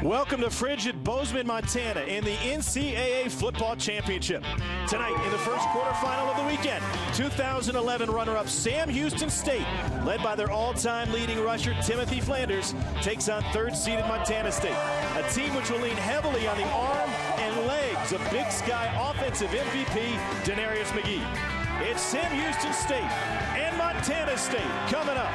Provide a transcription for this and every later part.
Welcome to frigid Bozeman, Montana in the NCAA Football Championship. Tonight in the first quarterfinal of the weekend, 2011 runner-up Sam Houston State, led by their all-time leading rusher Timothy Flanders, takes on third-seeded Montana State, a team which will lean heavily on the arm and legs of Big Sky offensive MVP Denarius McGee. It's Sam Houston State and Montana State coming up.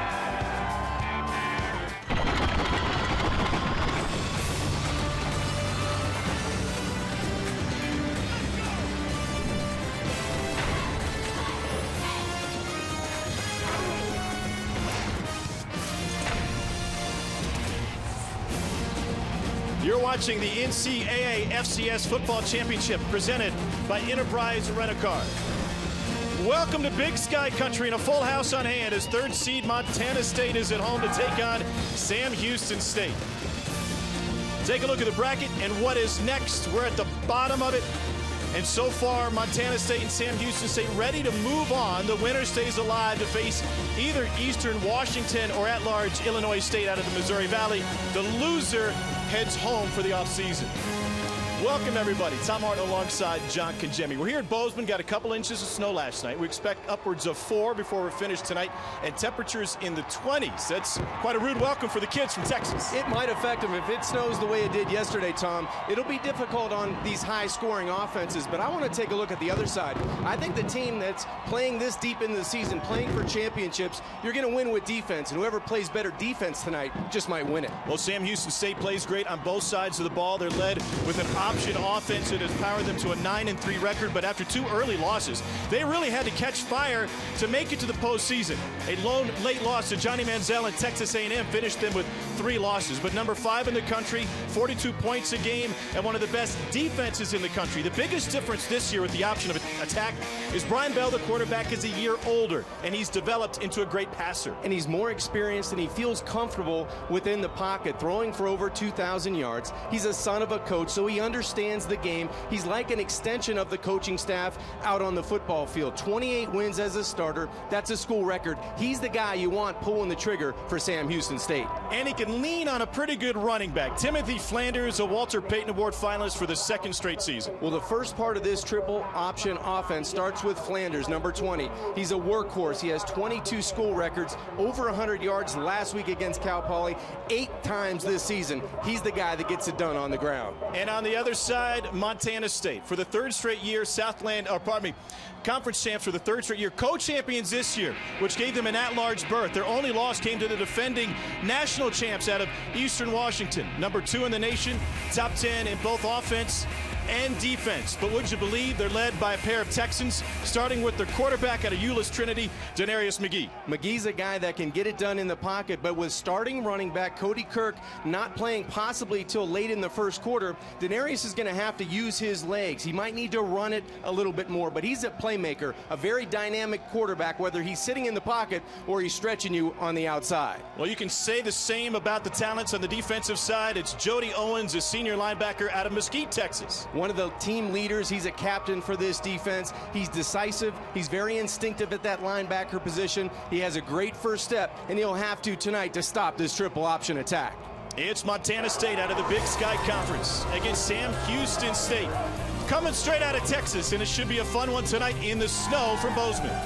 You're watching the NCAA FCS Football Championship presented by Enterprise Rent-A-Car. Welcome to Big Sky Country and a full house on hand as third seed Montana State is at home to take on Sam Houston State. Take a look at the bracket and what is next. We're at the bottom of it. And so far, Montana State and Sam Houston State ready to move on. The winner stays alive to face either Eastern Washington or at-large Illinois State out of the Missouri Valley. The loser heads home for the offseason. Welcome, everybody. Tom Martin alongside John Congemi. We're here in Bozeman. Got a couple inches of snow last night. We expect upwards of 4 before we're finished tonight, and temperatures in the 20s. That's quite a rude welcome for the kids from Texas. It might affect them if it snows the way it did yesterday, Tom. It'll be difficult on these high-scoring offenses, but I want to take a look at the other side. I think the team that's playing this deep into the season, playing for championships, you're going to win with defense, and whoever plays better defense tonight just might win it. Well, Sam Houston State plays great on both sides of the ball. They're led with an option offense that has powered them to a 9-3 record, but after 2 early losses, they really had to catch fire to make it to the postseason. A lone late loss to Johnny Manziel and Texas A&M finished them with 3 losses, but number 5 in the country, 42 points a game, and one of the best defenses in the country. The biggest difference this year with the option of attack is Brian Bell, the quarterback, is a year older, and he's developed into a great passer. And he's more experienced, and he feels comfortable within the pocket, throwing for over 2,000 yards. He's a son of a coach, so he understands the game. He's like an extension of the coaching staff out on the football field. 28 wins as a starter. That's a school record. He's the guy you want pulling the trigger for Sam Houston State. And he can lean on a pretty good running back. Timothy Flanders, a Walter Payton Award finalist for the 2nd straight season. Well, the first part of this triple option offense starts with Flanders, number 20. He's a workhorse. He has 22 school records, over 100 yards last week against Cal Poly, 8 times this season. He's the guy that gets it done on the ground. And on the other side, Montana State. For the 3rd straight year, conference champs for the 3rd straight year, co-champions this year, which gave them an at-large berth. Their only loss came to the defending national champs out of Eastern Washington. Number 2 in the nation, top 10 in both offense and defense. But would you believe they're led by a pair of Texans, starting with their quarterback out of Euless Trinity, Denarius McGee. McGee's a guy that can get it done in the pocket, but with starting running back Cody Kirk not playing possibly till late in the first quarter, Denarius is going to have to use his legs. He might need to run it a little bit more, but he's a playmaker, a very dynamic quarterback, whether he's sitting in the pocket or he's stretching you on the outside. Well, you can say the same about the talents on the defensive side. It's Jody Owens, a senior linebacker out of Mesquite, Texas. One of the team leaders. He's a captain for this defense. He's decisive. He's very instinctive at that linebacker position. He has a great first step, and he'll have to tonight to stop this triple option attack. It's Montana State out of the Big Sky Conference against Sam Houston State. Coming straight out of Texas, and it should be a fun one tonight in the snow from Bozeman.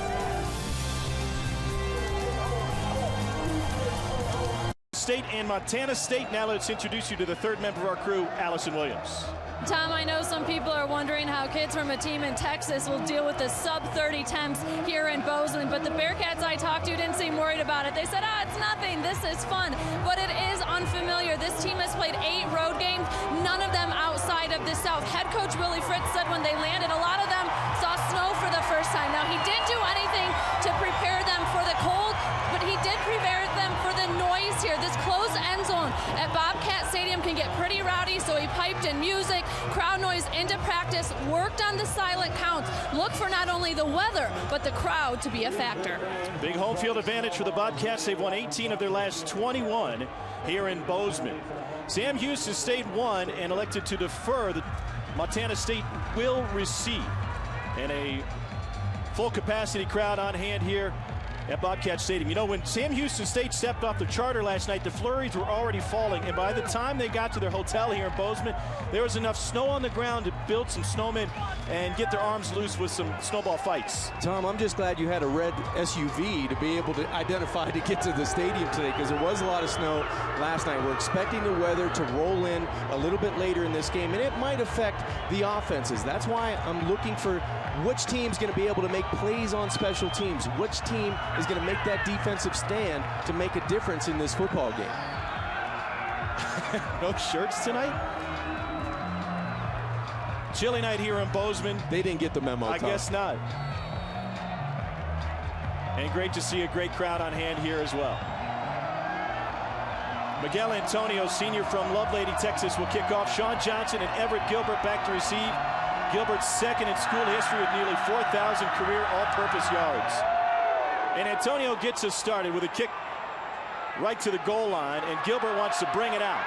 State and Montana State. Now let's introduce you to the 3rd member of our crew, Allison Williams. Tom, I know some people are wondering how kids from a team in Texas will deal with the sub-30 temps here in Bozeman, but the Bearcats I talked to didn't seem worried about it. They said, it's nothing, this is fun, but it is unfamiliar. This team has played 8 road games, none of them outside of the South. Head coach Willie Fritz said when they landed, a lot of them saw snow for the first time. Now, he didn't do anything to prepare them for the cold, but he did prepare them for the noise here. This closed end zone at Bobcat Stadium can get pretty rowdy, so he piped in music, crowd noise into practice, worked on the silent counts. Look for not only the weather, but the crowd to be a factor. Big home field advantage for the Bobcats. They've won 18 of their last 21 here in Bozeman. Sam Houston State won and elected to defer. The Montana State will receive. And a full capacity crowd on hand here at Bobcat Stadium. You know, when Sam Houston State stepped off the charter last night, the flurries were already falling, and by the time they got to their hotel here in Bozeman, there was enough snow on the ground to build some snowmen and get their arms loose with some snowball fights. Tom, I'm just glad you had a red SUV to be able to identify to get to the stadium today, because there was a lot of snow last night. We're expecting the weather to roll in a little bit later in this game, and it might affect the offenses. That's why I'm looking for which team's going to be able to make plays on special teams, which team is going to make that defensive stand to make a difference in this football game. No shirts tonight? Chilly night here in Bozeman. They didn't get the memo, I Tom. guess not. And great to see a great crowd on hand here as well. Miguel Antonio, senior from Lovelady, Texas, will kick off. Sean Johnson and Everett Gilbert back to receive. Gilbert's second in school history with nearly 4,000 career all-purpose yards. And Antonio gets us started with a kick right to the goal line, and Gilbert wants to bring it out.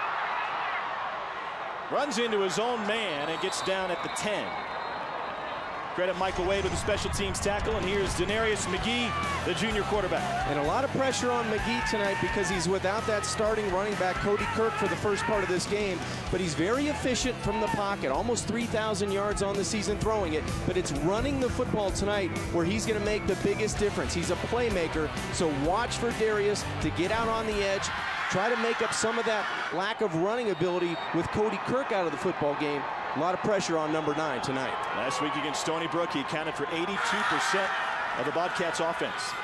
Runs into his own man and gets down at the 10. Credit Michael Wade with the special teams tackle, and here's Denarius McGee, the junior quarterback. And a lot of pressure on McGee tonight because he's without that starting running back, Cody Kirk, for the first part of this game. But he's very efficient from the pocket, almost 3,000 yards on the season throwing it. But it's running the football tonight where he's going to make the biggest difference. He's a playmaker, so watch for Darius to get out on the edge, try to make up some of that lack of running ability with Cody Kirk out of the football game. A lot of pressure on number 9 tonight. Last week against Stony Brook, he accounted for 82% of the Bobcats' offense.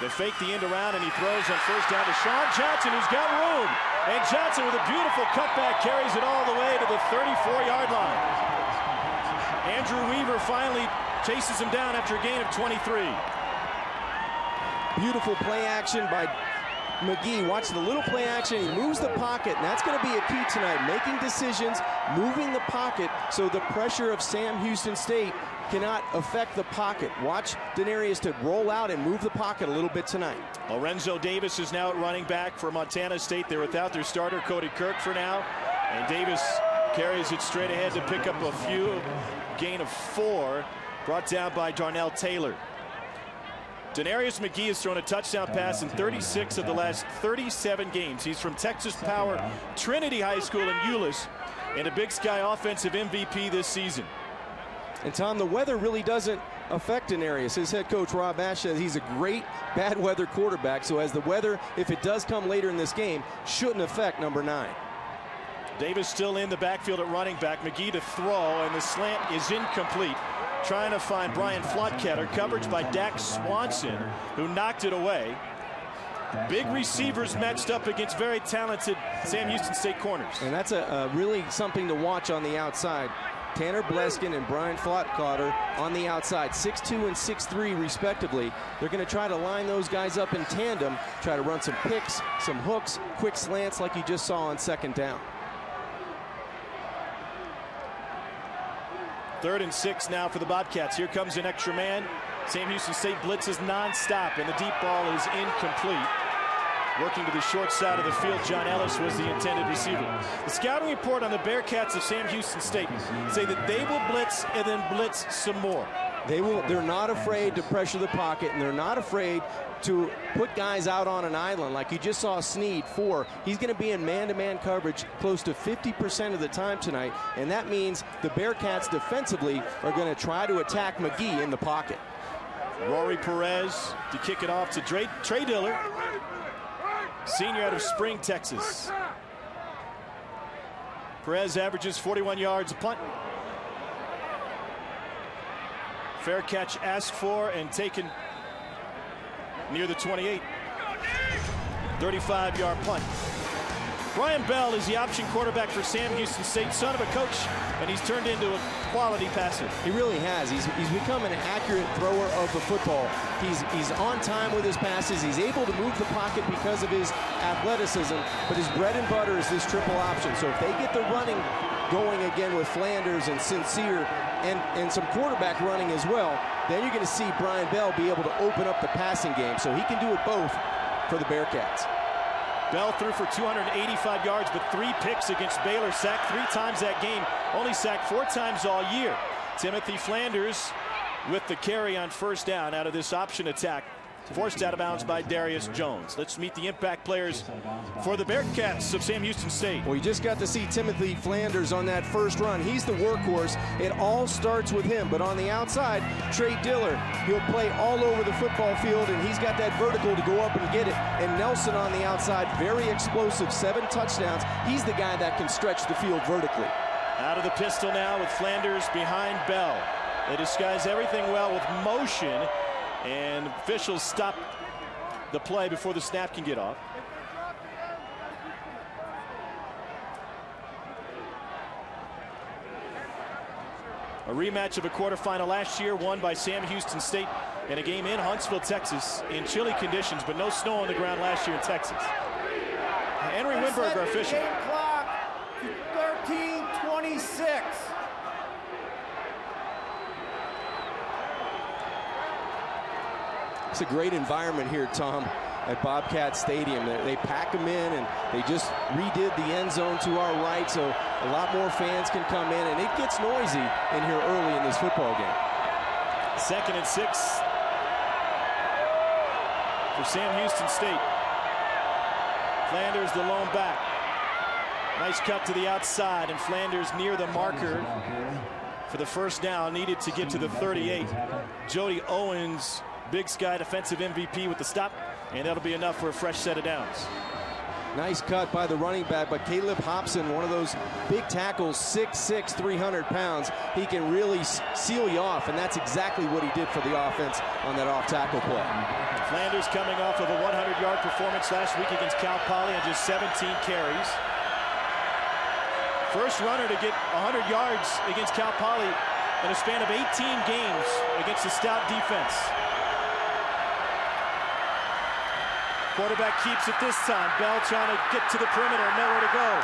They fake the end around, and he throws on first down to Sean Johnson, who's got room. And Johnson with a beautiful cutback carries it all the way to the 34-yard line. Andrew Weaver finally chases him down after a gain of 23. Beautiful play action by McGee. Watch the little play action. He moves the pocket, and that's going to be a key tonight. Making decisions, moving the pocket, so the pressure of Sam Houston State cannot affect the pocket. Watch Denarius to roll out and move the pocket a little bit tonight. Lorenzo Davis is now at running back for Montana State. They're without their starter, Cody Kirk, for now. And Davis carries it straight ahead to pick up a few. Gain of 4, brought down by Darnell Taylor. Denarius McGee has thrown a touchdown pass in 36 of the last 37 games. He's from Texas Power Trinity High School in Euless, and a Big Sky offensive MVP this season. And Tom, the weather really doesn't affect Denarius. His head coach Rob Ash says he's a great bad weather quarterback, so as the weather, if it does come later in this game, shouldn't affect number 9. Davis still in the backfield at running back. McGee to throw, and the slant is incomplete. Trying to find Brian Flotketter. Coverage by Dax Swanson, who knocked it away. Big receivers matched up against very talented Sam Houston State corners. And that's a really something to watch on the outside. Tanner Bleskin and Brian Flotketter on the outside, 6'2" and 6'3" respectively. They're going to try to line those guys up in tandem, try to run some picks, some hooks, quick slants like you just saw on second down. 3rd and 6 now for the Bobcats. Here comes an extra man. Sam Houston State blitzes nonstop, and the deep ball is incomplete. Working to the short side of the field, John Ellis was the intended receiver. The scouting report on the Bearcats of Sam Houston State say that they will blitz and then blitz some more. They're not afraid to pressure the pocket, and they're not afraid to put guys out on an island like you just saw Snead for. He's going to be in man-to-man coverage close to 50% of the time tonight, and that means the Bearcats defensively are going to try to attack McGee in the pocket. Rory Perez to kick it off to Trey Diller, senior out of Spring, Texas. Perez averages 41 yards a punt. Fair catch asked for and taken near the 28. 35-yard punt. Brian Bell is the option quarterback for Sam Houston State, son of a coach, and he's turned into a quality passer. He really has. He's become an accurate thrower of the football. He's on time with his passes. He's able to move the pocket because of his athleticism, but his bread and butter is this triple option. So if they get the running going again with Flanders and Sincere and some quarterback running as well, then you're going to see Brian Bell be able to open up the passing game. So he can do it both for the Bearcats. Bell threw for 285 yards, but 3 picks against Baylor. Sacked 3 times that game. Only sacked 4 times all year. Timothy Flanders with the carry on first down out of this option attack Forced out of bounds by Darius Jones. Let's meet the impact players for the Bearcats of Sam Houston State. Well, you just got to see Timothy Flanders on that first run. He's the workhorse. It all starts with him. But on the outside, Trey Diller, he'll play all over the football field, and he's got that vertical to go up and get it. And Nelson on the outside, very explosive, 7 touchdowns. He's the guy that can stretch the field vertically. Out of the pistol now with Flanders behind Bell. They disguise everything well with motion, and officials stop the play before the snap can get off. A rematch of a quarterfinal last year, won by Sam Houston State in a game in Huntsville, Texas, in chilly conditions, but no snow on the ground last year in Texas. Henry Winberg, our official. Game clock, 13:26. It's a great environment here, Tom, at Bobcat Stadium. They pack them in, and they just redid the end zone to our right, so a lot more fans can come in, and it gets noisy in here early in this football game. 2nd and 6 for Sam Houston State. Flanders the lone back. Nice cut to the outside, and Flanders near the marker for the first down, needed to get to the 38. Jody Owens, Big Sky defensive MVP with the stop, and that'll be enough for a fresh set of downs. Nice cut by the running back, but Caleb Hobson, one of those big tackles, 6'6", 300 pounds. He can really seal you off, and that's exactly what he did for the offense on that off-tackle play. Flanders coming off of a 100-yard performance last week against Cal Poly on just 17 carries. First runner to get 100 yards against Cal Poly in a span of 18 games against a stout defense. Quarterback keeps it this time. Bell trying to get to the perimeter, nowhere to go.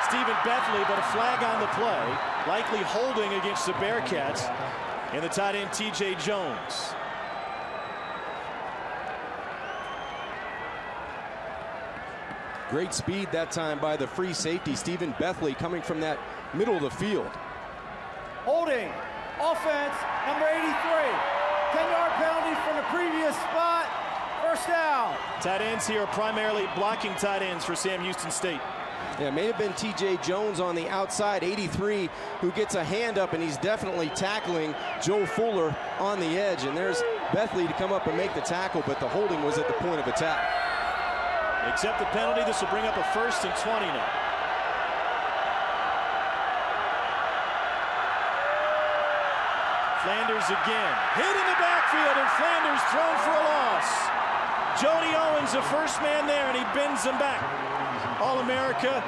Stephen Bethley, but a flag on the play, likely holding against the Bearcats, and the tight end T.J. Jones. Great speed that time by the free safety, Stephen Bethley, coming from that middle of the field. Holding, offense, number 83. 10-yard penalty from the previous spot. First down. Tight ends here are primarily blocking tight ends for Sam Houston State. Yeah, it may have been T.J. Jones on the outside, 83, who gets a hand up, and he's definitely tackling Joe Fuller on the edge. And there's Bethley to come up and make the tackle, but the holding was at the point of attack. Accept the penalty. This will bring up a 1st and 20 now. Flanders again. Hit in the backfield, and Flanders thrown for a loss. Jody Owens, the first man there, and he bends him back. All-America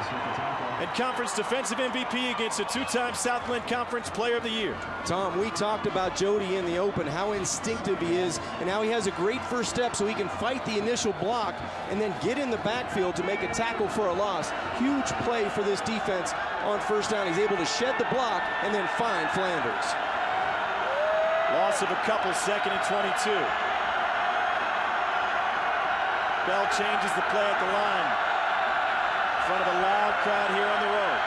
and Conference Defensive MVP against a 2-time Southland Conference Player of the Year. Tom, we talked about Jody in the open, how instinctive he is, and how he has a great first step so he can fight the initial block and then get in the backfield to make a tackle for a loss. Huge play for this defense on first down. He's able to shed the block and then find Flanders. Loss of a couple, 2nd and 22. Bell changes the play at the line. In front of a loud crowd here on the road.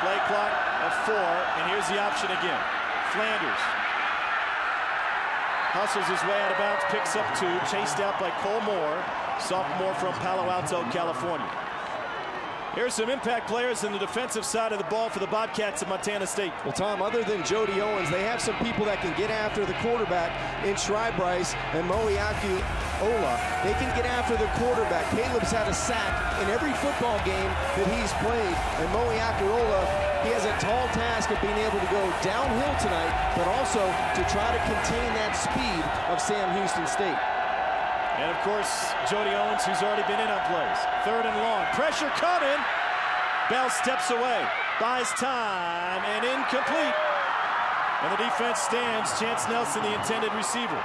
Play clock of 4, and here's the option again. Flanders hustles his way out of bounds, picks up 2, chased out by Cole Moore, sophomore from Palo Alto, California. Here's some impact players on the defensive side of the ball for the Bobcats of Montana State. Well, Tom, other than Jody Owens, they have some people that can get after the quarterback in Bryce and Moiaki Ola. They can get after the quarterback. Caleb's had a sack in every football game that he's played, and Moiaki Ola, he has a tall task of being able to go downhill tonight, but also to try to contain that speed of Sam Houston State. And of course, Jody Owens, who's already been in on plays. 3rd and long. Pressure coming. Bell steps away. Buys time and incomplete. And the defense stands. Chance Nelson, the intended receiver.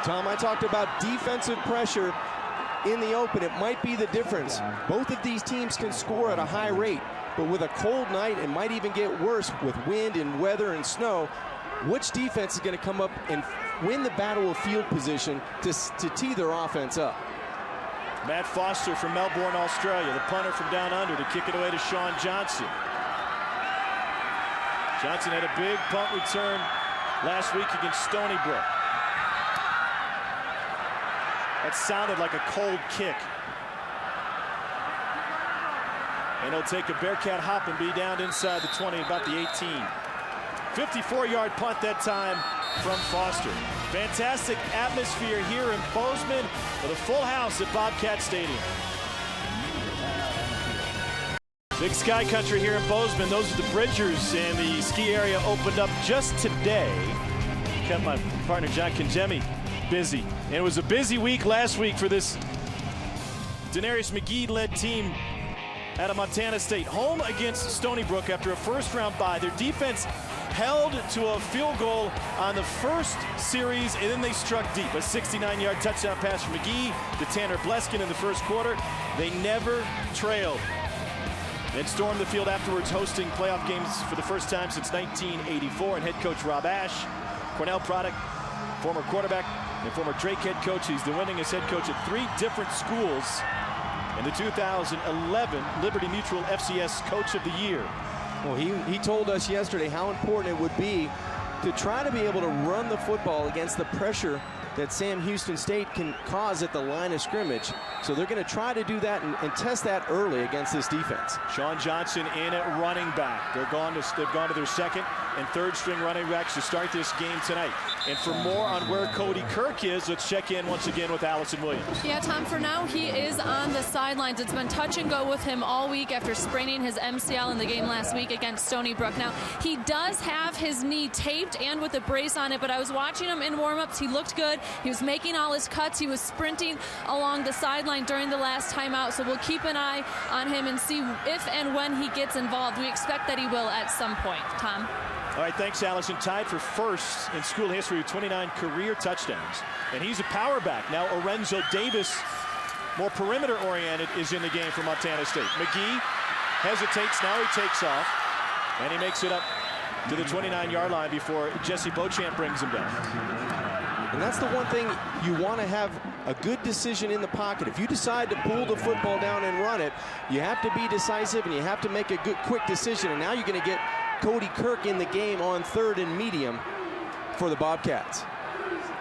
Tom, I talked about defensive pressure in the open. It might be the difference. Both of these teams can score at a high rate, but with a cold night, it might even get worse with wind and weather and snow. Which defense is going to come up and win the battle of field position to tee their offense up? Matt Foster from Melbourne, Australia, the punter from down under, to kick it away to Sean Johnson. Johnson had a big punt return last week against Stony Brook. That sounded like a cold kick. And he'll take a Bearcat hop and be down inside the 20, about the 18. 54-yard punt that time from Foster. Fantastic atmosphere here in Bozeman with a full house at Bobcat Stadium. Big Sky Country here in Bozeman. Those are the Bridgers, and the ski area opened up just today. Kept my partner John Kangemi busy. And it was a busy week last week for this Denarius McGee-led team out of Montana State. Home against Stony Brook after a first-round bye. Their defense held to a field goal on the first series, and then they struck deep. A 69-yard touchdown pass from McGee to Tanner Bleskin in the first quarter. They never trailed. Then stormed the field afterwards, hosting playoff games for the first time since 1984. And head coach Rob Ash, Cornell product, former quarterback and former Drake head coach. He's the winningest head coach at 3 different schools. And the 2011 Liberty Mutual FCS Coach of the Year. Well, he told us yesterday how important it would be to try to be able to run the football against the pressure that Sam Houston State can cause at the line of scrimmage. So they're going to try to do that and test that early against this defense. Sean Johnson in at running back. They've gone to their second and third string running backs to start this game tonight. And for more on where Cody Kirk is, let's check in once again with Allison Williams. Yeah, Tom, for now he is on the sidelines. It's been touch and go with him all week after spraining his MCL in the game last week against Stony Brook. Now, he does have his knee taped and with a brace on it, but I was watching him in warm-ups. He looked good. He was making all his cuts. He was sprinting along the sideline during the last timeout, so we'll keep an eye on him and see if and when he gets involved. We expect that he will at some point. Tom? All right, thanks, Allison. Tied for first in school history with 29 career touchdowns. And he's a power back. Now, Orenzo Davis, more perimeter-oriented, is in the game for Montana State. McGee hesitates. Now he takes off. And he makes it up to the 29-yard line before Jesse Beauchamp brings him down. And that's the one thing you want to have a good decision in the pocket. If you decide to pull the football down and run it, you have to be decisive and you have to make a good, quick decision. And now you're going to get Cody Kirk in the game on 3rd and medium for the Bobcats.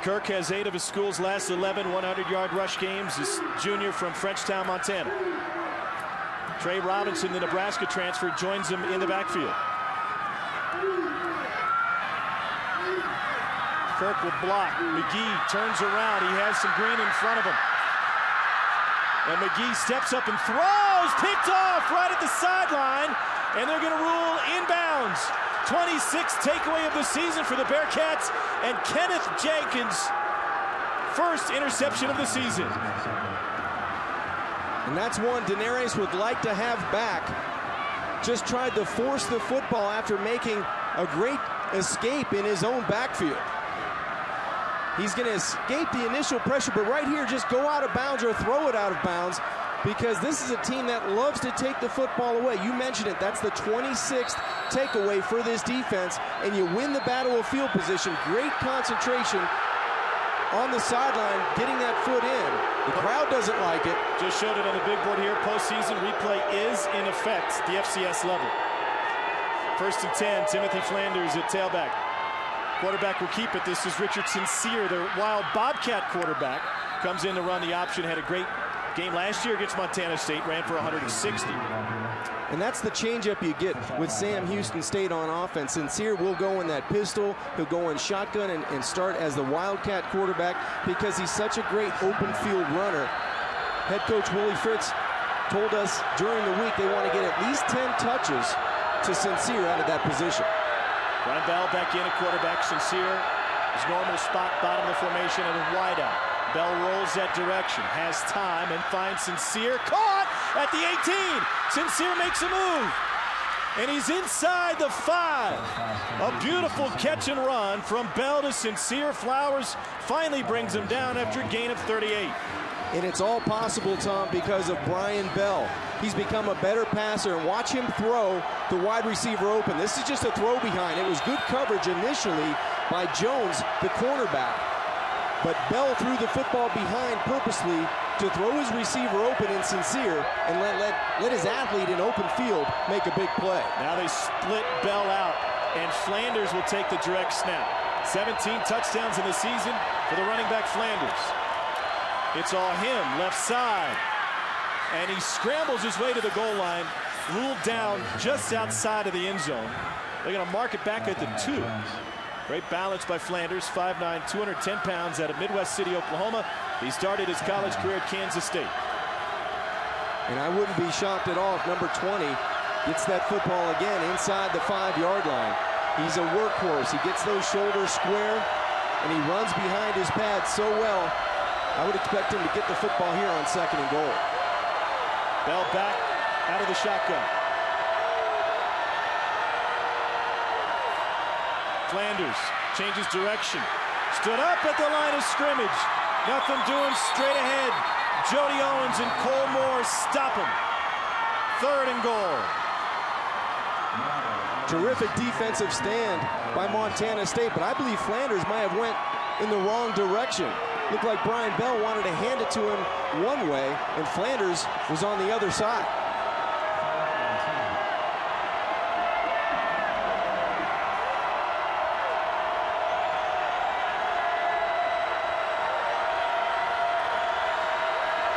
Kirk has 8 of his school's last 11 100-yard rush games. This junior from Frenchtown, Montana. Trey Robinson, the Nebraska transfer, joins him in the backfield. Kirk will block. McGee turns around. He has some green in front of him. And McGee steps up and throws. Picked off right at the sideline. And they're going to rule inbounds. 26th takeaway of the season for the Bearcats. And Kenneth Jenkins, first interception of the season. And that's one Denarius would like to have back. Just tried to force the football after making a great escape in his own backfield. He's going to escape the initial pressure, but right here, just go out of bounds or throw it out of bounds, because this is a team that loves to take the football away. You mentioned it. That's the 26th takeaway for this defense, and you win the battle of field position. Great concentration on the sideline, getting that foot in. The crowd doesn't like it. Just showed it on the big board here. Postseason replay is in effect, the FCS level. 1st and 10, Timothy Flanders at tailback. Quarterback will keep it. This is Richard Sincere, the Wild Bobcat quarterback. Comes in to run the option. Had a great game last year against Montana State. Ran for 160. And that's the changeup you get with Sam Houston State on offense. Sincere will go in that pistol. He'll go in shotgun and start as the Wildcat quarterback because he's such a great open field runner. Head coach Willie Fritz told us during the week they want to get at least 10 touches to Sincere out of that position. Brian Bell back in at quarterback. Sincere, his normal spot, bottom of the formation, and a wideout. Bell rolls that direction, has time, and finds Sincere. Caught at the 18. Sincere makes a move, and he's inside the 5. A beautiful catch and run from Bell to Sincere. Flowers finally brings him down after a gain of 38. And it's all possible, Tom, because of Brian Bell. He's become a better passer, and watch him throw the wide receiver open. This is just a throw behind. It was good coverage initially by Jones, the cornerback. But Bell threw the football behind purposely to throw his receiver open in Sincere and let his athlete in open field make a big play. Now they split Bell out, and Flanders will take the direct snap. 17 touchdowns in the season for the running back Flanders. It's all him, left side. And he scrambles his way to the goal line, ruled down just outside of the end zone. They're going to mark it back at the 2. Great balance by Flanders, 5'9", 210 pounds out of Midwest City, Oklahoma. He started his college career at Kansas State. And I wouldn't be shocked at all if number 20 gets that football again inside the 5-yard line. He's a workhorse. He gets those shoulders square, and he runs behind his pads so well. I would expect him to get the football here on 2nd and goal. Bell back out of the shotgun. Flanders changes direction. Stood up at the line of scrimmage. Nothing doing, straight ahead. Jody Owens and Cole Moore stop him. 3rd and goal. Terrific defensive stand by Montana State, but I believe Flanders might have went in the wrong direction. Looked like Brian Bell wanted to hand it to him one way, and Flanders was on the other side.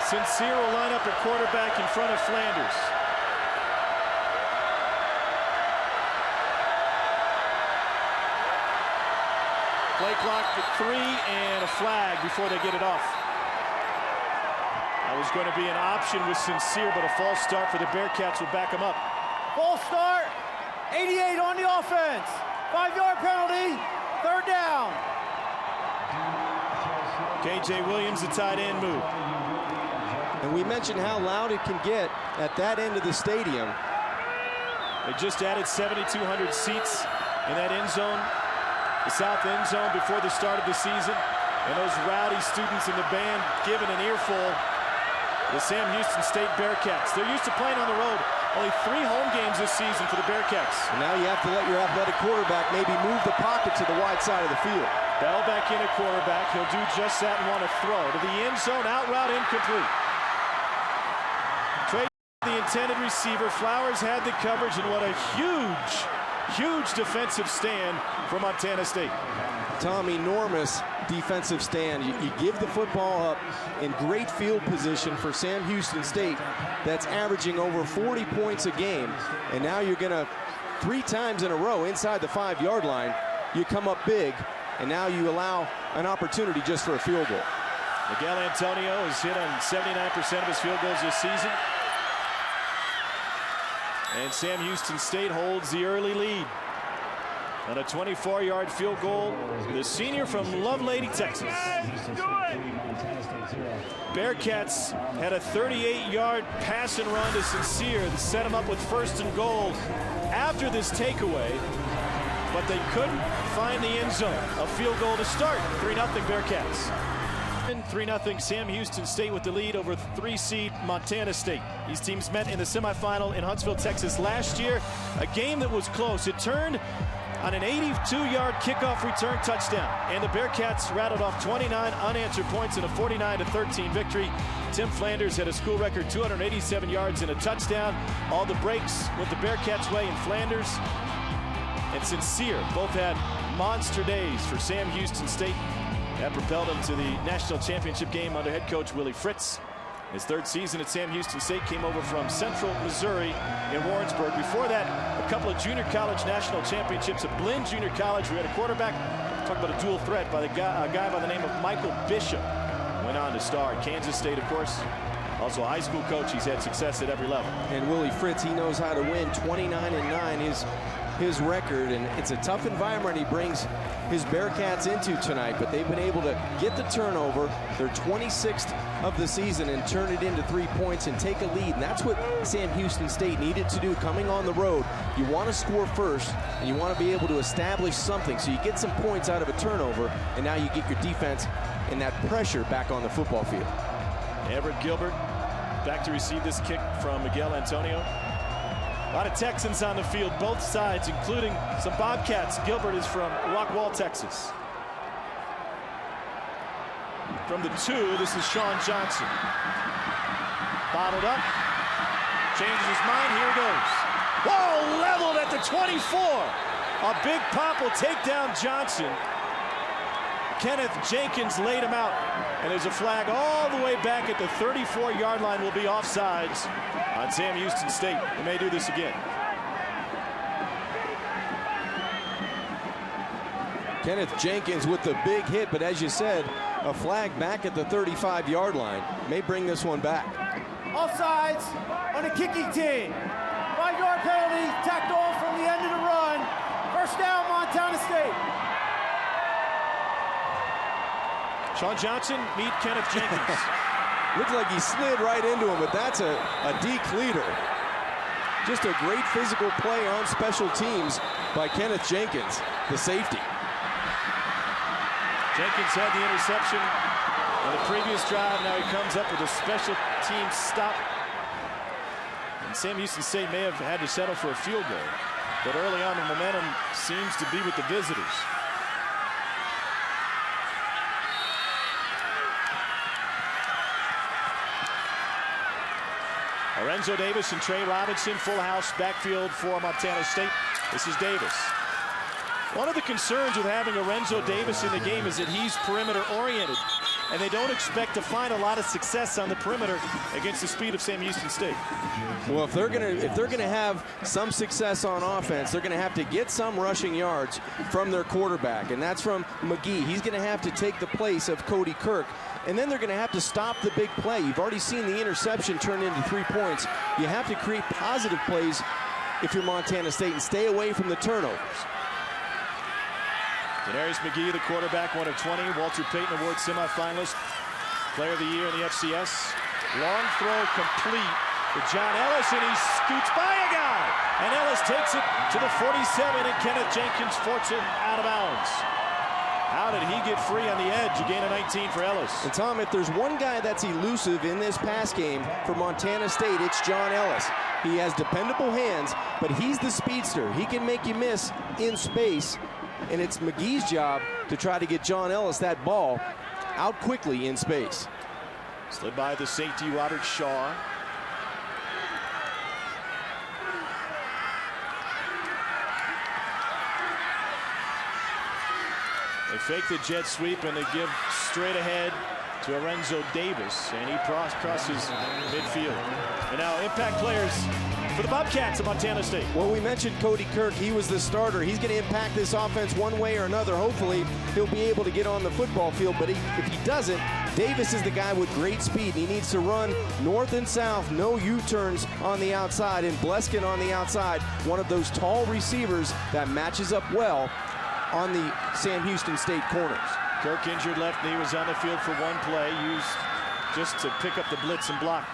Sincere will line up at quarterback in front of Flanders. Play clock at 3 and a flag before they get it off. That was going to be an option with Sincere, but a false start for the Bearcats will back him up. False start. 88 on the offense. 5-yard penalty. 3rd down. KJ Williams, the tight end, move. And we mentioned how loud it can get at that end of the stadium. They just added 7,200 seats in that end zone, the south end zone, before the start of the season. And those rowdy students in the band giving an earful to the Sam Houston State Bearcats. They're used to playing on the road. Only 3 home games this season for the Bearcats. And now you have to let your athletic quarterback maybe move the pocket to the wide side of the field. Bell back in at quarterback. He'll do just that and want to throw to the end zone. Out route incomplete. Trey, the intended receiver. Flowers had the coverage, and what a huge defensive stand for Montana State. Tom, enormous defensive stand. You give the football up in great field position for Sam Houston State. That's averaging over 40 points a game. And now you're going to, 3 times in a row inside the 5-yard line, you come up big, and now you allow an opportunity just for a field goal. Miguel Antonio has hit on 79% of his field goals this season. And Sam Houston State holds the early lead on a 24-yard field goal. The senior from Lovelady, Texas. Bearcats had a 38-yard pass and run to Sincere to set him up with 1st and goal after this takeaway, but they couldn't find the end zone. A field goal to start. 3-0 Bearcats. 3-0 Sam Houston State with the lead over 3-seed Montana State. These teams met in the semifinal in Huntsville, Texas last year. A game that was close. It turned on an 82-yard kickoff return touchdown, and the Bearcats rattled off 29 unanswered points in a 49-13 victory. Tim Flanders had a school record 287 yards and a touchdown. All the breaks went the Bearcats' way, and Flanders and Sincere both had monster days for Sam Houston State. That propelled him to the national championship game under head coach Willie Fritz. His 3rd season at Sam Houston State, came over from Central Missouri in Warrensburg. Before that, a couple of junior college national championships at Blinn Junior College. We had a quarterback, talk about a dual threat, by a guy by the name of Michael Bishop. Went on to star at Kansas State, of course. Also a high school coach. He's had success at every level. And Willie Fritz, he knows how to win. 29-9 is his record, and it's a tough environment he brings his Bearcats into tonight, but they've been able to get the turnover, their 26th of the season, and turn it into 3 points and take a lead. And that's what Sam Houston State needed to do coming on the road. You want to score first, and you want to be able to establish something, so you get some points out of a turnover, and now you get your defense and that pressure back on the football field. Everett Gilbert back to receive this kick from Miguel Antonio. A lot of Texans on the field, both sides, including some Bobcats. Gilbert is from Rockwall, Texas. From the 2, this is Sean Johnson. Bottled up. Changes his mind. Here he goes. Whoa, leveled at the 24. A big pop will take down Johnson. Kenneth Jenkins laid him out. And there's a flag all the way back at the 34-yard line. Will be offsides on Sam Houston State. They may do this again. Kenneth Jenkins with the big hit, but as you said, a flag back at the 35-yard line may bring this one back. Offsides on the kicking team. 5-yard penalty tacked on from the end of the run. First down, Montana State. Sean Johnson, meet Kenneth Jenkins. Looks like he slid right into him, but that's a decleater. Just a great physical play on special teams by Kenneth Jenkins, the safety. Jenkins had the interception on the previous drive. Now he comes up with a special team stop. And Sam Houston State may have had to settle for a field goal. But early on, the momentum seems to be with the visitors. Lorenzo Davis and Trey Robinson, full house backfield for Montana State. This is Davis. One of the concerns with having Lorenzo Davis in the game is that he's perimeter oriented, and they don't expect to find a lot of success on the perimeter against the speed of Sam Houston State. Well, if they're gonna have some success on offense, they're gonna have to get some rushing yards from their quarterback, and that's from McGee. He's gonna have to take the place of Cody Kirk, and then they're gonna have to stop the big play. You've already seen the interception turn into 3 points. You have to create positive plays if you're Montana State and stay away from the turnovers. Denarius McGee, the quarterback, 1 of 20. Walter Payton Award semifinalist, player of the year in the FCS. Long throw complete to John Ellis, and he scoots by a guy. And Ellis takes it to the 47, and Kenneth Jenkins forks it out of bounds. How did he get free on the edge? A gain of 19 for Ellis. And Tom, if there's one guy that's elusive in this pass game for Montana State, it's John Ellis. He has dependable hands, but he's the speedster. He can make you miss in space. And it's McGee's job to try to get John Ellis that ball out quickly in space. Slid by the safety, Robert Shaw. They fake the jet sweep and they give straight ahead to Lorenzo Davis, and he crosses midfield. And now impact players for the Bobcats of Montana State. Well, we mentioned Cody Kirk. He was the starter. He's going to impact this offense one way or another. Hopefully, he'll be able to get on the football field. But if he doesn't, Davis is the guy with great speed. He needs to run north and south, no U-turns on the outside. And Bleskin on the outside, one of those tall receivers that matches up well on the Sam Houston State corners. Kirk, injured left knee, was on the field for one play, used just to pick up the blitz and block.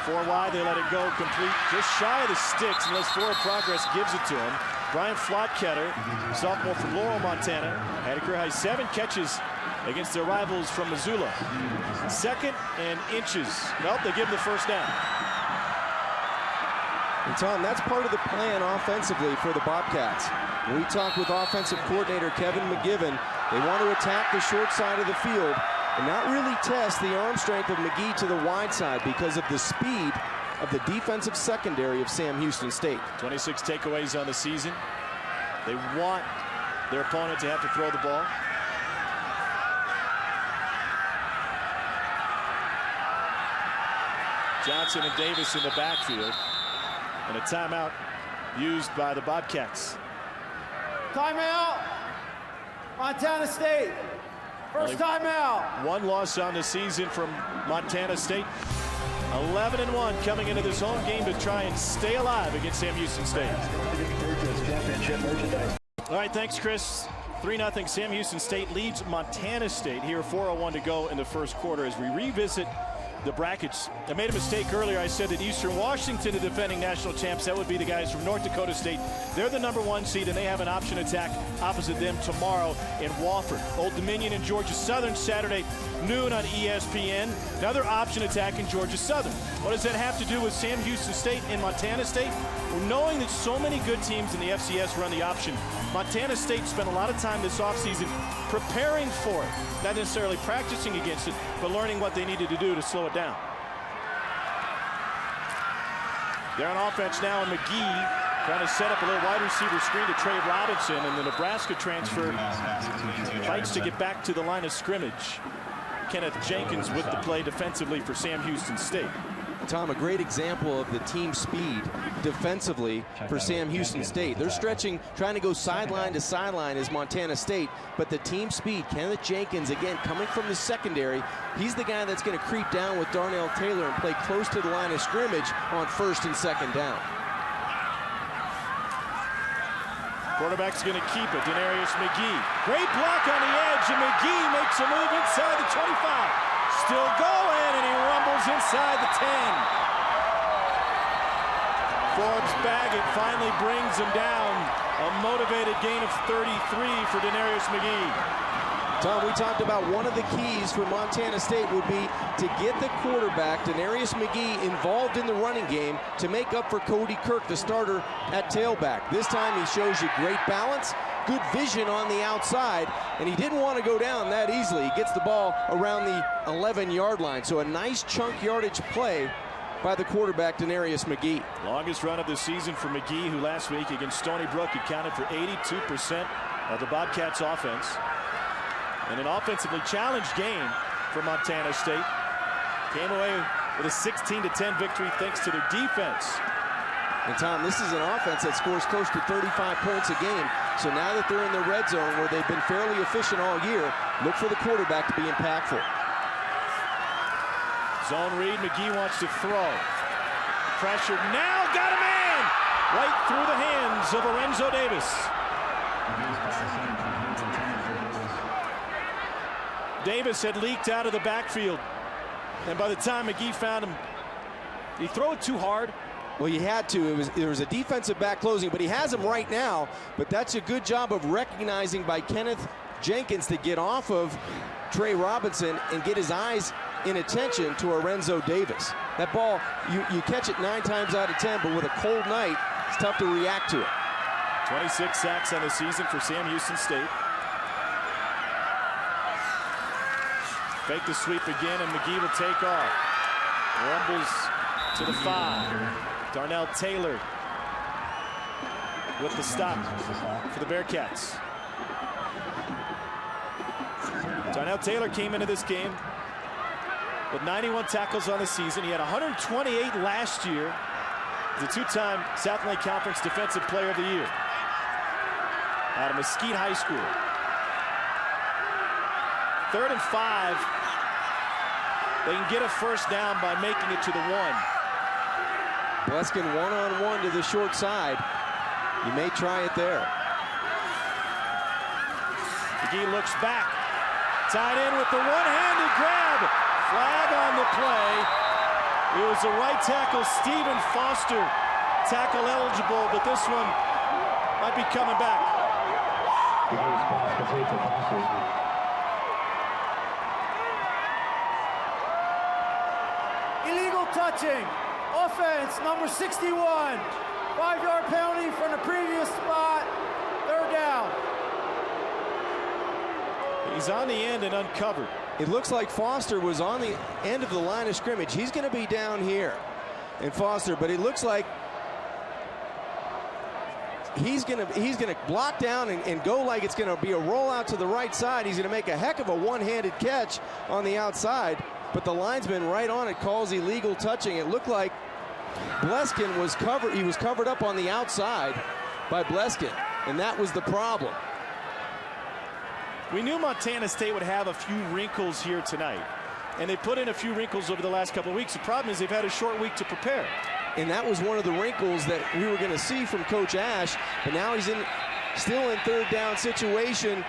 4 wide, they let it go complete, just shy of the sticks, unless Forward Progress gives it to him. Brian Flotketter, sophomore from Laurel, Montana, had a career high 7 catches against their rivals from Missoula. 2nd and inches. Nope, they give him the first down. And Tom, that's part of the plan offensively for the Bobcats. When we talked with offensive coordinator Kevin McGivern, they want to attack the short side of the field and not really test the arm strength of McGee to the wide side because of the speed of the defensive secondary of Sam Houston State. 26 takeaways on the season. They want their opponent to have to throw the ball. Johnson and Davis in the backfield. And a timeout used by the Bobcats. Timeout, Montana State. First timeout. 1 loss on the season from Montana State. 11-1 coming into this home game to try and stay alive against Sam Houston State. All right, thanks, Chris. 3-0 Sam Houston State leads Montana State. Here, 4:01 to go in the first quarter as we revisit the brackets. I made a mistake earlier. I said that Eastern Washington, the defending national champs, that would be the guys from North Dakota State. They're the #1 seed, and they have an option attack opposite them tomorrow in Wofford. Old Dominion and Georgia Southern Saturday noon on ESPN. Another option attack in Georgia Southern. What does that have to do with Sam Houston State and Montana State? Well, knowing that so many good teams in the FCS run the option, Montana State spent a lot of time this offseason preparing for it. Not necessarily practicing against it, but learning what they needed to do to slow it down. They're on offense now, and McGee Trying to set up a little wide receiver screen to Trey Robinson, and the Nebraska transfer fights to get back to the line of scrimmage. Kenneth Jenkins with the play defensively for Sam Houston State. Tom, a great example of the team speed defensively for Sam Houston State. They're stretching, trying to go sideline to sideline as Montana State, but the team speed, Kenneth Jenkins, again, coming from the secondary, he's the guy that's going to creep down with Darnell Taylor and play close to the line of scrimmage on 1st and 2nd down. Quarterback's going to keep it. Denarius McGee. Great block on the edge, and McGee makes a move inside the 25. Still going, and he rumbles inside the 10. Forbes Baggett finally brings him down. A motivated gain of 33 for Denarius McGee. Tom, we talked about one of the keys for Montana State would be to get the quarterback, Denarius McGee, involved in the running game to make up for Cody Kirk, the starter at tailback. This time he shows you great balance, good vision on the outside, and he didn't want to go down that easily. He gets the ball around the 11-yard line, so a nice chunk yardage play by the quarterback, Denarius McGee. Longest run of the season for McGee, who last week against Stony Brook accounted for 82% of the Bobcats' offense. And an offensively challenged game for Montana State. Came away with a 16-10 victory thanks to their defense. And Tom, this is an offense that scores close to 35 points a game. So now that they're in the red zone where they've been fairly efficient all year, look for the quarterback to be impactful. Zone read, McGee wants to throw. Pressure now, got a man! Right through the hands of Lorenzo Davis. Davis had leaked out of the backfield, and by the time McGee found him, did he throw it too hard? Well, he had to. There was a defensive back closing, but he has him right now. But that's a good job of recognizing by Kenneth Jenkins to get off of Trey Robinson and get his eyes in attention to Lorenzo Davis. That ball, you catch it 9 times out of 10, but with a cold night, it's tough to react to it. 26 sacks on the season for Sam Houston State. Fake the sweep again, and McGee will take off. Rumbles to the 5. Darnell Taylor with the stop for the Bearcats. Darnell Taylor came into this game with 91 tackles on the season. He had 128 last year. He's a 2-time Southland Conference Defensive Player of the Year out of Mesquite High School. 3rd and 5. They can get a first down by making it to the 1. Bleskin one-on-one to the short side. You may try it there. McGee looks back. Tied in with the one-handed grab. Flag on the play. It was the right tackle, Stephen Foster. Tackle eligible, but this one might be coming back. Illegal touching. Offense, number 61. 5-yard penalty from the previous spot. 3rd down. He's on the end and uncovered. It looks like Foster was on the end of the line of scrimmage. He's going to be down here in Foster, but it looks like he's going to block down and go like it's going to be a rollout to the right side. He's going to make a heck of a one-handed catch on the outside, but the linesman right on it calls illegal touching. It looked like Bleskin was covered. He was covered up on the outside by Bleskin, and that was the problem. We knew Montana State would have a few wrinkles here tonight, and they put in a few wrinkles over the last couple of weeks. The problem is they've had a short week to prepare. And that was one of the wrinkles that we were going to see from Coach Ash, but now he's still in 3rd down situation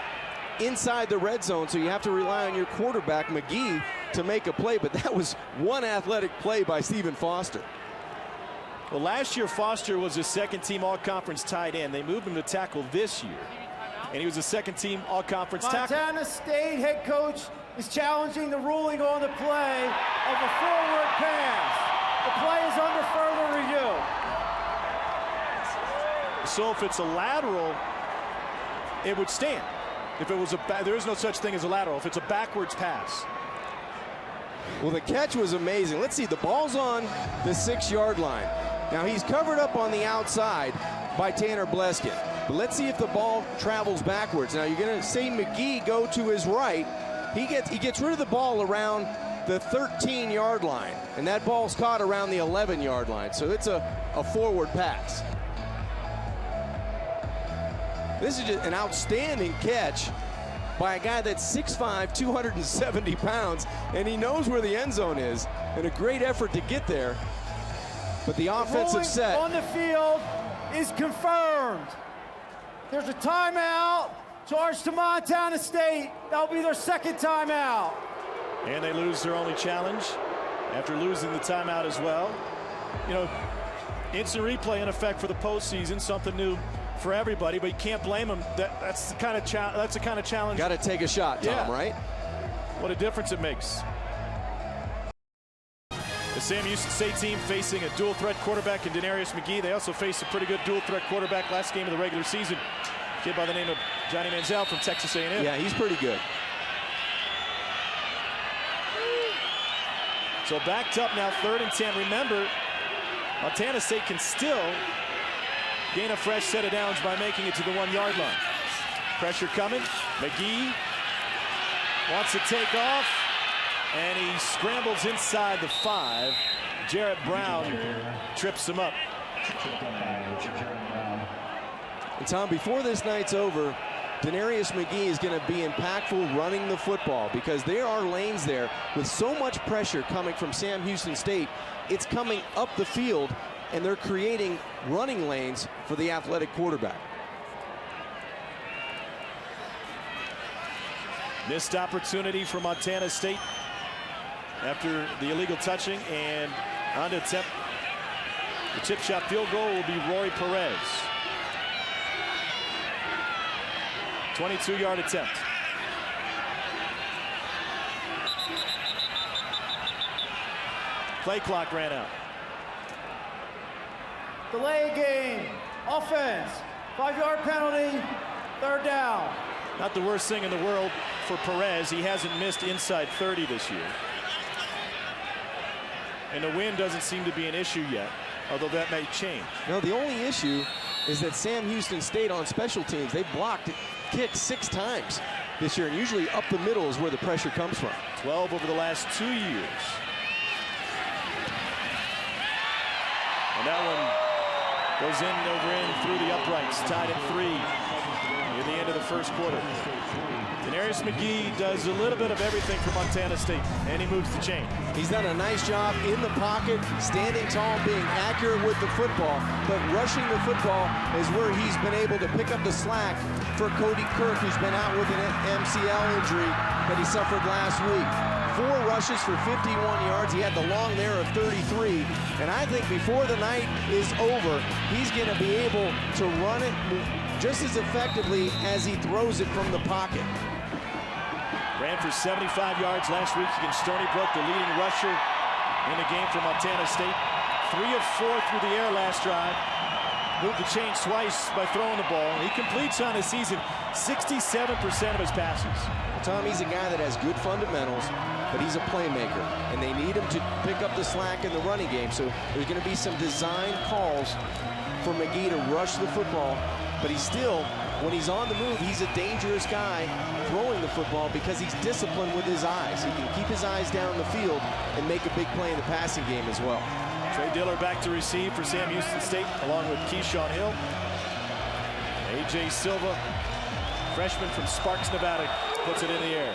inside the red zone, so you have to rely on your quarterback, McGee, to make a play, but that was one athletic play by Stephen Foster. Well, last year Foster was a 2nd-team all-conference tight end. They moved him to tackle this year, and he was a 2nd-team all-conference tackle. Montana State head coach is challenging the ruling on the play of a forward pass. The play is under further review. So if it's a lateral, it would stand. If it was there is no such thing as a lateral. If it's a backwards pass. Well, the catch was amazing. Let's see, the ball's on the 6-yard line. Now he's covered up on the outside by Tanner Bleskin. But let's see if the ball travels backwards. Now you're going to see McGee go to his right. He gets rid of the ball around the 13-yard line, and that ball's caught around the 11-yard line. So it's a forward pass. This is just an outstanding catch by a guy that's 6'5", 270 pounds, and he knows where the end zone is, and a great effort to get there. But the offensive set on the field is confirmed. There's a timeout charged to Montana State. That'll be their second timeout. And they lose their only challenge after losing the timeout as well. You know, instant replay in effect for the postseason, something new for everybody, but you can't blame them. That's the kind of challenge. Got to take a shot, Tom, right? What a difference it makes. The Sam Houston State team facing a dual threat quarterback in Denarius McGee. They also faced a pretty good dual threat quarterback last game of the regular season. A kid by the name of Johnny Manziel from Texas A&M. Yeah, he's pretty good. So backed up now, 3rd and 10. Remember, Montana State can still gain a fresh set of downs by making it to the 1-yard line. Pressure coming. McGee wants to take off, and he scrambles inside the 5. Jarrett Brown trips him up. And Tom, before this night's over, Denarius McGee is going to be impactful running the football, because there are lanes there with so much pressure coming from Sam Houston State. It's coming up the field, and they're creating running lanes for the athletic quarterback. Missed opportunity for Montana State after the illegal touching, and on to attempt the chip shot field goal will be Rory Perez. 22-yard attempt. Play clock ran out. Delay game. Offense. 5-yard penalty. 3rd down. Not the worst thing in the world for Perez. He hasn't missed inside 30 this year. And the wind doesn't seem to be an issue yet, although that may change. No, the only issue is that Sam Houston State on special teams, they blocked kicks 6 times this year, and usually up the middle is where the pressure comes from. 12 over the last 2 years. And that one goes in through the uprights, tied at 3 near the end of the first quarter. Denarius McGee does a little bit of everything for Montana State, and he moves the chain. He's done a nice job in the pocket, standing tall, being accurate with the football, but rushing the football is where he's been able to pick up the slack for Cody Kirk, who's been out with an MCL injury that he suffered last week. 4 rushes for 51 yards. He had the long there of 33, and I think before the night is over, he's going to be able to run it just as effectively as he throws it from the pocket. Ran for 75 yards last week against Stony Brook, the leading rusher in the game for Montana State. 3 of 4 through the air last drive. Moved the chains twice by throwing the ball. He completes on the season 67% of his passes. Tom, he's a guy that has good fundamentals, but he's a playmaker, and they need him to pick up the slack in the running game. So there's going to be some design calls for McGee to rush the football, but he's still, when he's on the move, he's a dangerous guy throwing the football because he's disciplined with his eyes. He can keep his eyes down the field and make a big play in the passing game as well. Trey Diller back to receive for Sam Houston State, along with Keyshawn Hill. A.J. Silva, freshman from Sparks, Nevada, puts it in the air.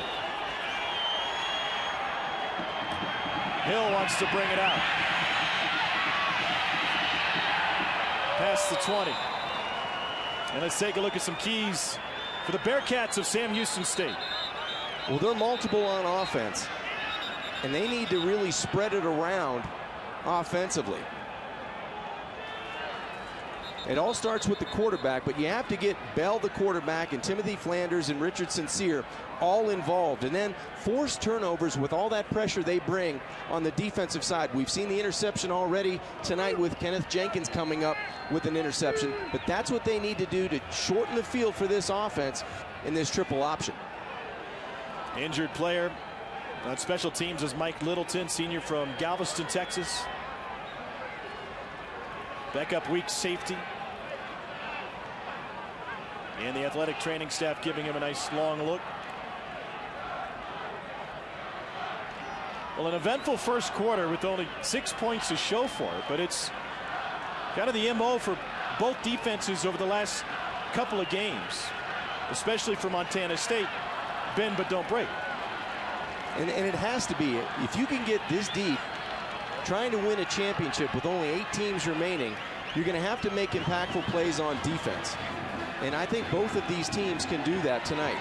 Hill wants to bring it out. Past the 20. And let's take a look at some keys for the Bearcats of Sam Houston State. Well, they're multiple on offense, and they need to really spread it around offensively. It all starts with the quarterback, but you have to get Bell, the quarterback, and Timothy Flanders and Richard Sincere all involved, and then force turnovers with all that pressure they bring on the defensive side. We've seen the interception already tonight with Kenneth Jenkins coming up with an interception, but that's what they need to do to shorten the field for this offense in this triple option. Injured player on special teams is Mike Littleton, senior from Galveston, Texas. Backup weak safety. And the athletic training staff giving him a nice long look. Well, an eventful first quarter with only 6 points to show for it, but it's kind of the MO for both defenses over the last couple of games, especially for Montana State. Bend but don't break. And it has to be. If you can get this deep, trying to win a championship with only 8 teams remaining, you're going to have to make impactful plays on defense. And I think both of these teams can do that tonight.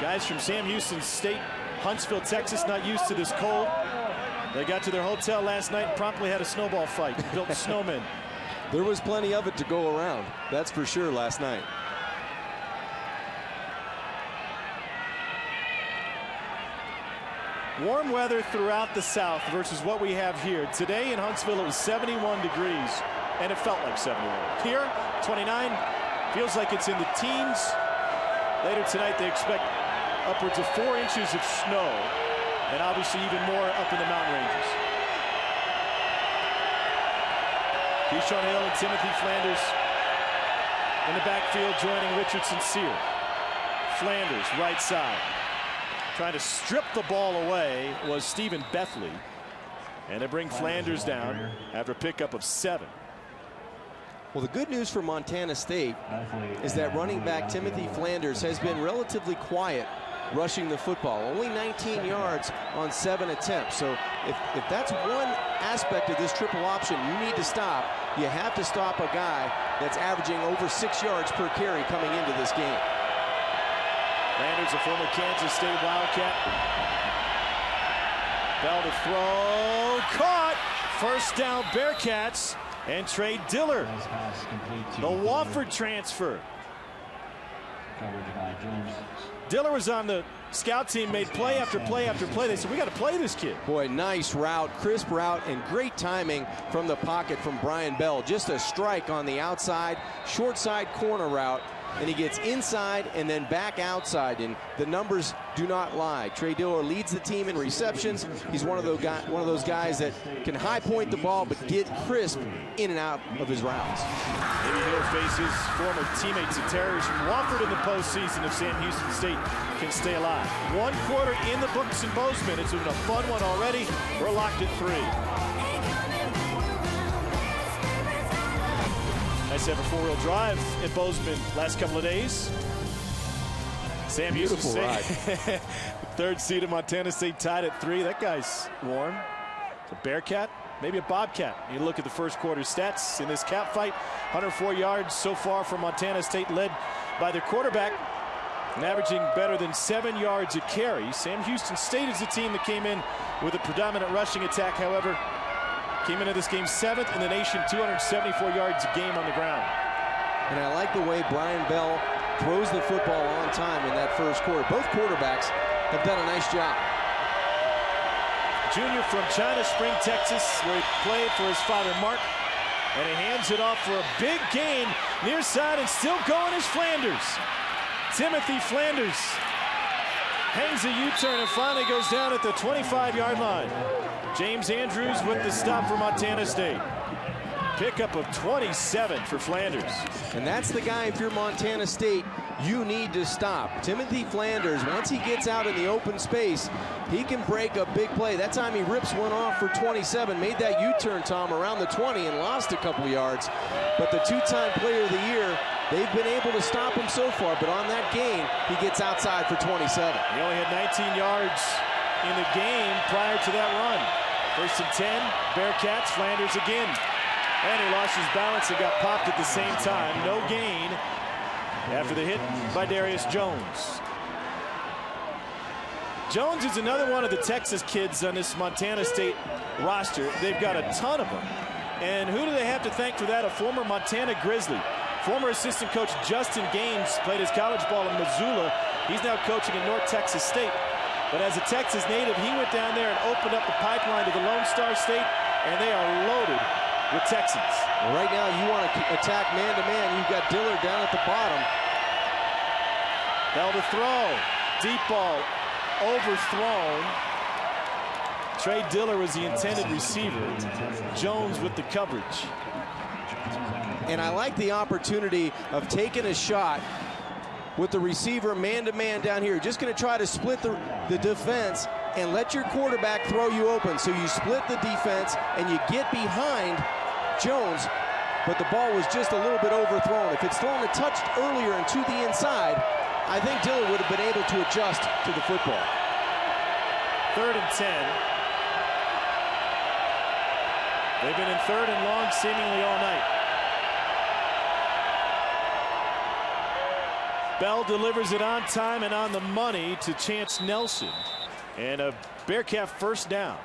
Guys from Sam Houston State, Huntsville, Texas, not used to this cold. They got to their hotel last night and promptly had a snowball fight, built snowmen. There was plenty of it to go around, that's for sure, last night. Warm weather throughout the South versus what we have here. Today in Huntsville, it was 71 degrees, and it felt like 71. Here, 29, feels like it's in the teens. Later tonight, they expect upwards of 4 inches of snow, and obviously even more up in the mountain ranges. Keyshawn Hill and Timothy Flanders in the backfield joining Richardson Sear. Flanders, right side. Trying to strip the ball away was Stephen Bethley. And they bring Flanders down after a pickup of 7. Well, the good news for Montana State is that running back Timothy Flanders has been relatively quiet rushing the football. Only 19 yards on 7 attempts. So if that's one aspect of this triple option you need to stop, you have to stop a guy that's averaging over 6 yards per carry coming into this game. Flanders, a former Kansas State Wildcat. Bell to throw, caught. First down, Bearcats, and Trey Diller, the Wofford transfer. Diller was on the scout team, made play after play after play. They said, we got to play this kid. Boy, nice route, crisp route, and great timing from the pocket from Brian Bell. Just a strike on the outside, short side corner route. And he gets inside and then back outside, and the numbers do not lie. Trey Diller leads the team in receptions. He's one of those guys that can high point the ball but get crisp in and out of his routes. Maybe he'll face his former teammates and Terriers from Wofford in the postseason if Sam Houston State can stay alive. 1 quarter in the books in Bozeman. It's been a fun one already. We're locked at 3. Nice to have a 4-wheel drive in Bozeman last couple of days. Sam Houston State, third seed of Montana State, tied at 3. That guy's warm. A Bearcat, maybe a Bobcat. You look at the first quarter stats in this cap fight. 104 yards so far for Montana State, led by their quarterback, and averaging better than 7 yards a carry. Sam Houston State is the team that came in with a predominant rushing attack, however. Came into this game 7th in the nation, 274 yards a game on the ground. And I like the way Brian Bell throws the football on time in that first quarter. Both quarterbacks have done a nice job. Junior from China Spring, Texas, where he played for his father, Mark. And he hands it off for a big gain near side, and still going is Flanders. Timothy Flanders hangs a U-turn and finally goes down at the 25-yard line. James Andrews with the stop for Montana State. Pickup of 27 for Flanders. And that's the guy, if you're Montana State, you need to stop. Timothy Flanders, once he gets out in the open space, he can break a big play. That time he rips one off for 27, made that U-turn, Tom, around the 20 and lost a couple yards. But the 2-time player of the year, they've been able to stop him so far, but on that gain, he gets outside for 27. He only had 19 yards in the game prior to that run. First and 10, Bearcats, Flanders again. And he lost his balance and got popped at the same time. No gain after the hit by Darius Jones. Jones is another one of the Texas kids on this Montana State roster. They've got a ton of them. And who do they have to thank for that? A former Montana Grizzly. Former assistant coach Justin Gaines played his college ball in Missoula. He's now coaching at North Texas State. But as a Texas native, he went down there and opened up the pipeline to the Lone Star State, and they are loaded with Texans. Well, right now, you want to attack man-to-man. You've got Diller down at the bottom. Bell to throw. Deep ball. overthrown. Trey Diller was the intended receiver. Jones with the coverage. And I like the opportunity of taking a shot with the receiver man-to-man down here. Just going to try to split the defense and let your quarterback throw you open. So you split the defense and you get behind Jones, but the ball was just a little bit overthrown. If it's thrown a touch earlier and to the inside, I think Diller would have been able to adjust to the football. 3rd and 10. They've been in 3rd and long seemingly all night. Bell delivers it on time and on the money to Chance Nelson. And a Bearcat first down.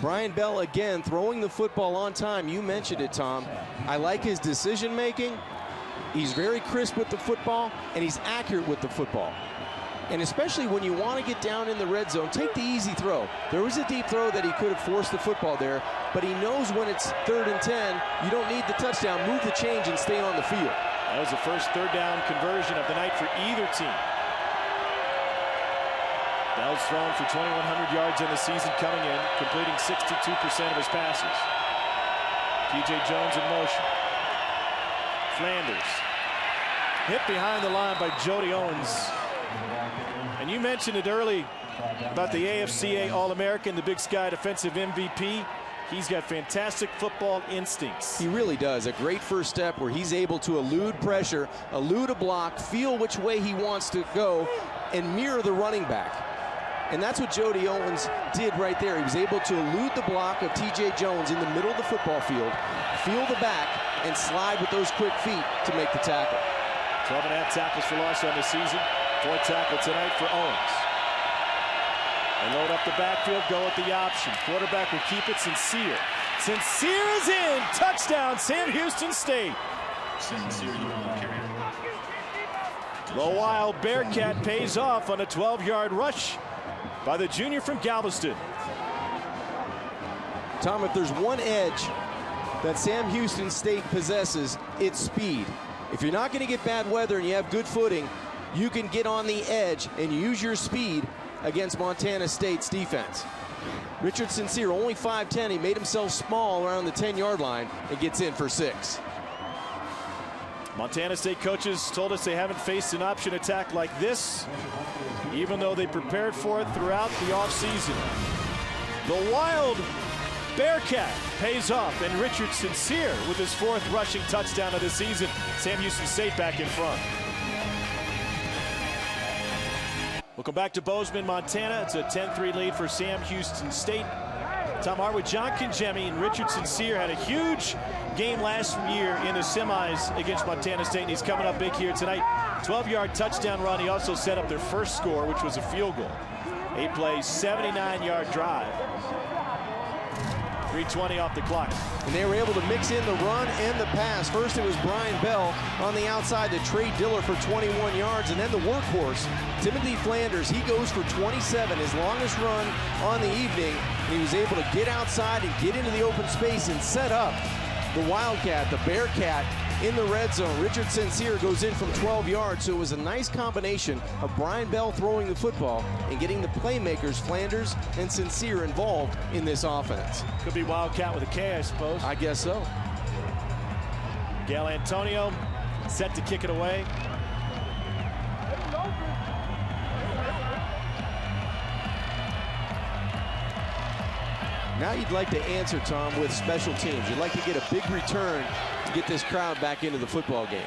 Brian Bell again throwing the football on time. You mentioned it, Tom. I like his decision making. He's very crisp with the football and he's accurate with the football. And especially when you want to get down in the red zone, take the easy throw. There was a deep throw that he could have forced the football there, but he knows when it's 3rd and 10, you don't need the touchdown. Move the change and stay on the field. That was the first 3rd down conversion of the night for either team. Bell's thrown for 2,100 yards in the season coming in, completing 62% of his passes. T.J. Jones in motion. Flanders hit behind the line by Jody Owens. And you mentioned it early about the AFCA All-American, the Big Sky defensive MVP. He's got fantastic football instincts. He really does. A great first step where he's able to elude pressure, elude a block, feel which way he wants to go, and mirror the running back. And that's what Jody Owens did right there. He was able to elude the block of T.J. Jones in the middle of the football field, feel the back, and slide with those quick feet to make the tackle. 12.5 tackles for loss on the season. 4th tackle tonight for Owens. They load up the backfield, go with the option. Quarterback will keep it. Sincere. Sincere is in. Touchdown, Sam Houston State. The wild Bearcat pays off on a 12-yard rush by the junior from Galveston. Tom, if there's one edge that Sam Houston State possesses, it's speed. If you're not going to get bad weather and you have good footing, you can get on the edge and use your speed against Montana State's defense. Richard Sincere, only 5'10". He made himself small around the 10-yard line and gets in for 6. Montana State coaches told us they haven't faced an option attack like this, even though they prepared for it throughout the offseason. The wild Bearcat pays off, and Richard Sincere with his 4th rushing touchdown of the season. Sam Houston State back in front. We'll come back to Bozeman, Montana. It's a 10-3 lead for Sam Houston State. Tom Harwood, John Kangemi, and Richard Sincere had a huge game last year in the semis against Montana State, and he's coming up big here tonight. 12-yard touchdown run. He also set up their first score, which was a field goal. 8-play, 79-yard drive. 3:20 off the clock. And they were able to mix in the run and the pass. First it was Brian Bell on the outside to Trey Diller for 21 yards, and then the workhorse, Timothy Flanders, he goes for 27, his longest run on the evening. And he was able to get outside and get into the open space and set up the Wildcat, the Bearcat, in the red zone. Richard Sincere goes in from 12 yards, so it was a nice combination of Brian Bell throwing the football and getting the playmakers, Flanders and Sincere, involved in this offense. Could be Wildcat with a K, I suppose. I guess so. Gail Antonio set to kick it away. Now you'd like to answer, Tom, with special teams. You'd like to get a big return to get this crowd back into the football game.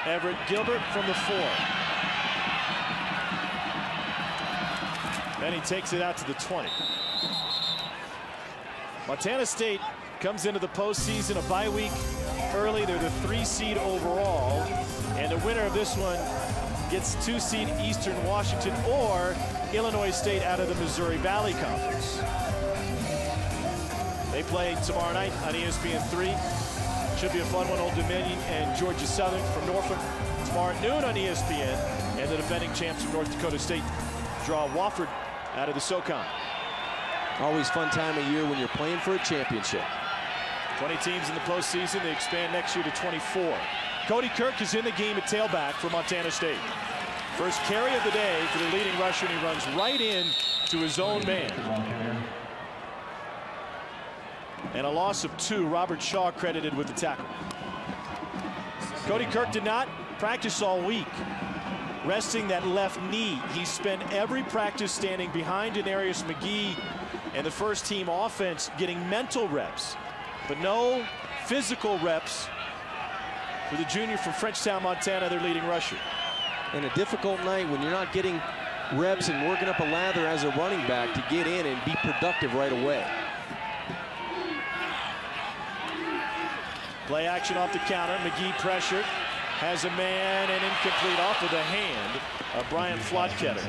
Everett Gilbert from the 4. Then he takes it out to the 20. Montana State comes into the postseason, a bye week early. They're the 3 seed overall, and the winner of this one gets 2 seed Eastern Washington or Illinois State out of the Missouri Valley Conference. They play tomorrow night on ESPN3. Should be a fun one. Old Dominion and Georgia Southern from Norfolk tomorrow at noon on ESPN. And the defending champs from North Dakota State draw Wofford out of the SoCon. Always fun time of year when you're playing for a championship. 20 teams in the postseason. They expand next year to 24. Cody Kirk is in the game at tailback for Montana State. First carry of the day for the leading rusher, and he runs right in to his own man. And a loss of 2. Robert Shaw credited with the tackle. Cody Kirk did not practice all week, resting that left knee. He spent every practice standing behind Denarius McGee and the first team offense getting mental reps, but no physical reps for the junior from Frenchtown, Montana, their leading rusher. And a difficult night when you're not getting reps and working up a lather as a running back to get in and be productive right away. Play action off the counter. McGee pressured. Has a man and incomplete off of the hand of Brian Flotketter.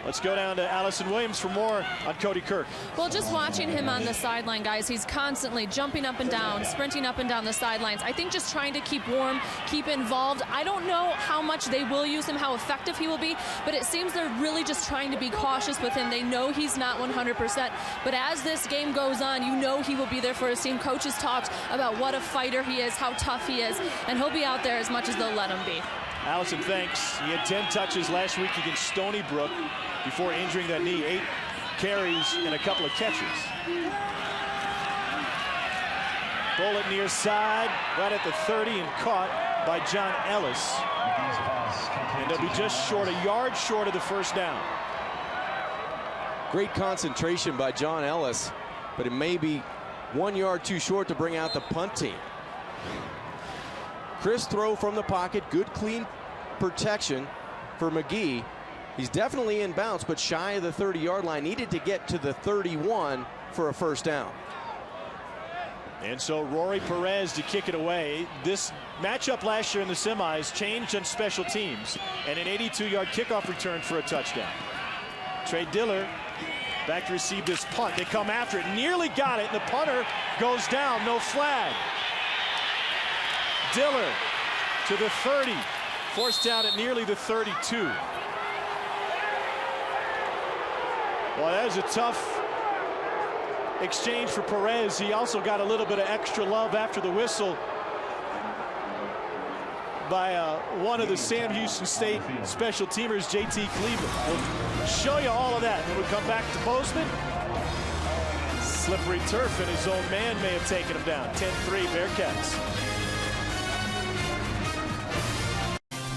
Let's go down to Allison Williams for more on Cody Kirk. Well, just watching him on the sideline, guys, he's constantly jumping up and down, sprinting up and down the sidelines. I think just trying to keep warm, keep involved. I don't know how much they will use him, how effective he will be, but it seems they're really just trying to be cautious with him. They know he's not 100%, but as this game goes on, you know he will be there for his team. Coaches talked about what a fighter he is, how tough he is, and he'll be out there as much as they'll let him be. Allison, thanks. He had 10 touches last week against Stony Brook before injuring that knee. 8 carries and a couple of catches. Bullet near side, right at the 30 and caught by John Ellis. And they'll be just short, a yard short of the first down. Great concentration by John Ellis, but it may be 1 yard too short to bring out the punt team. Crisp throw from the pocket, good clean protection for McGee. He's definitely in bounds, but shy of the 30-yard line. Needed to get to the 31 for a first down. And so Rory Perez to kick it away. This matchup last year in the semis changed on special teams, and an 82-yard kickoff return for a touchdown. Trey Diller back to receive this punt. They come after it, nearly got it, and the punter goes down, no flag. Diller to the 30, forced down at nearly the 32. Well, that was a tough exchange for Perez. He also got a little bit of extra love after the whistle by one of the Sam Houston State special teamers, J.T. Cleveland. We'll show you all of that when we come back to Bozeman. Slippery turf, and his own man may have taken him down. 10-3 Bearcats.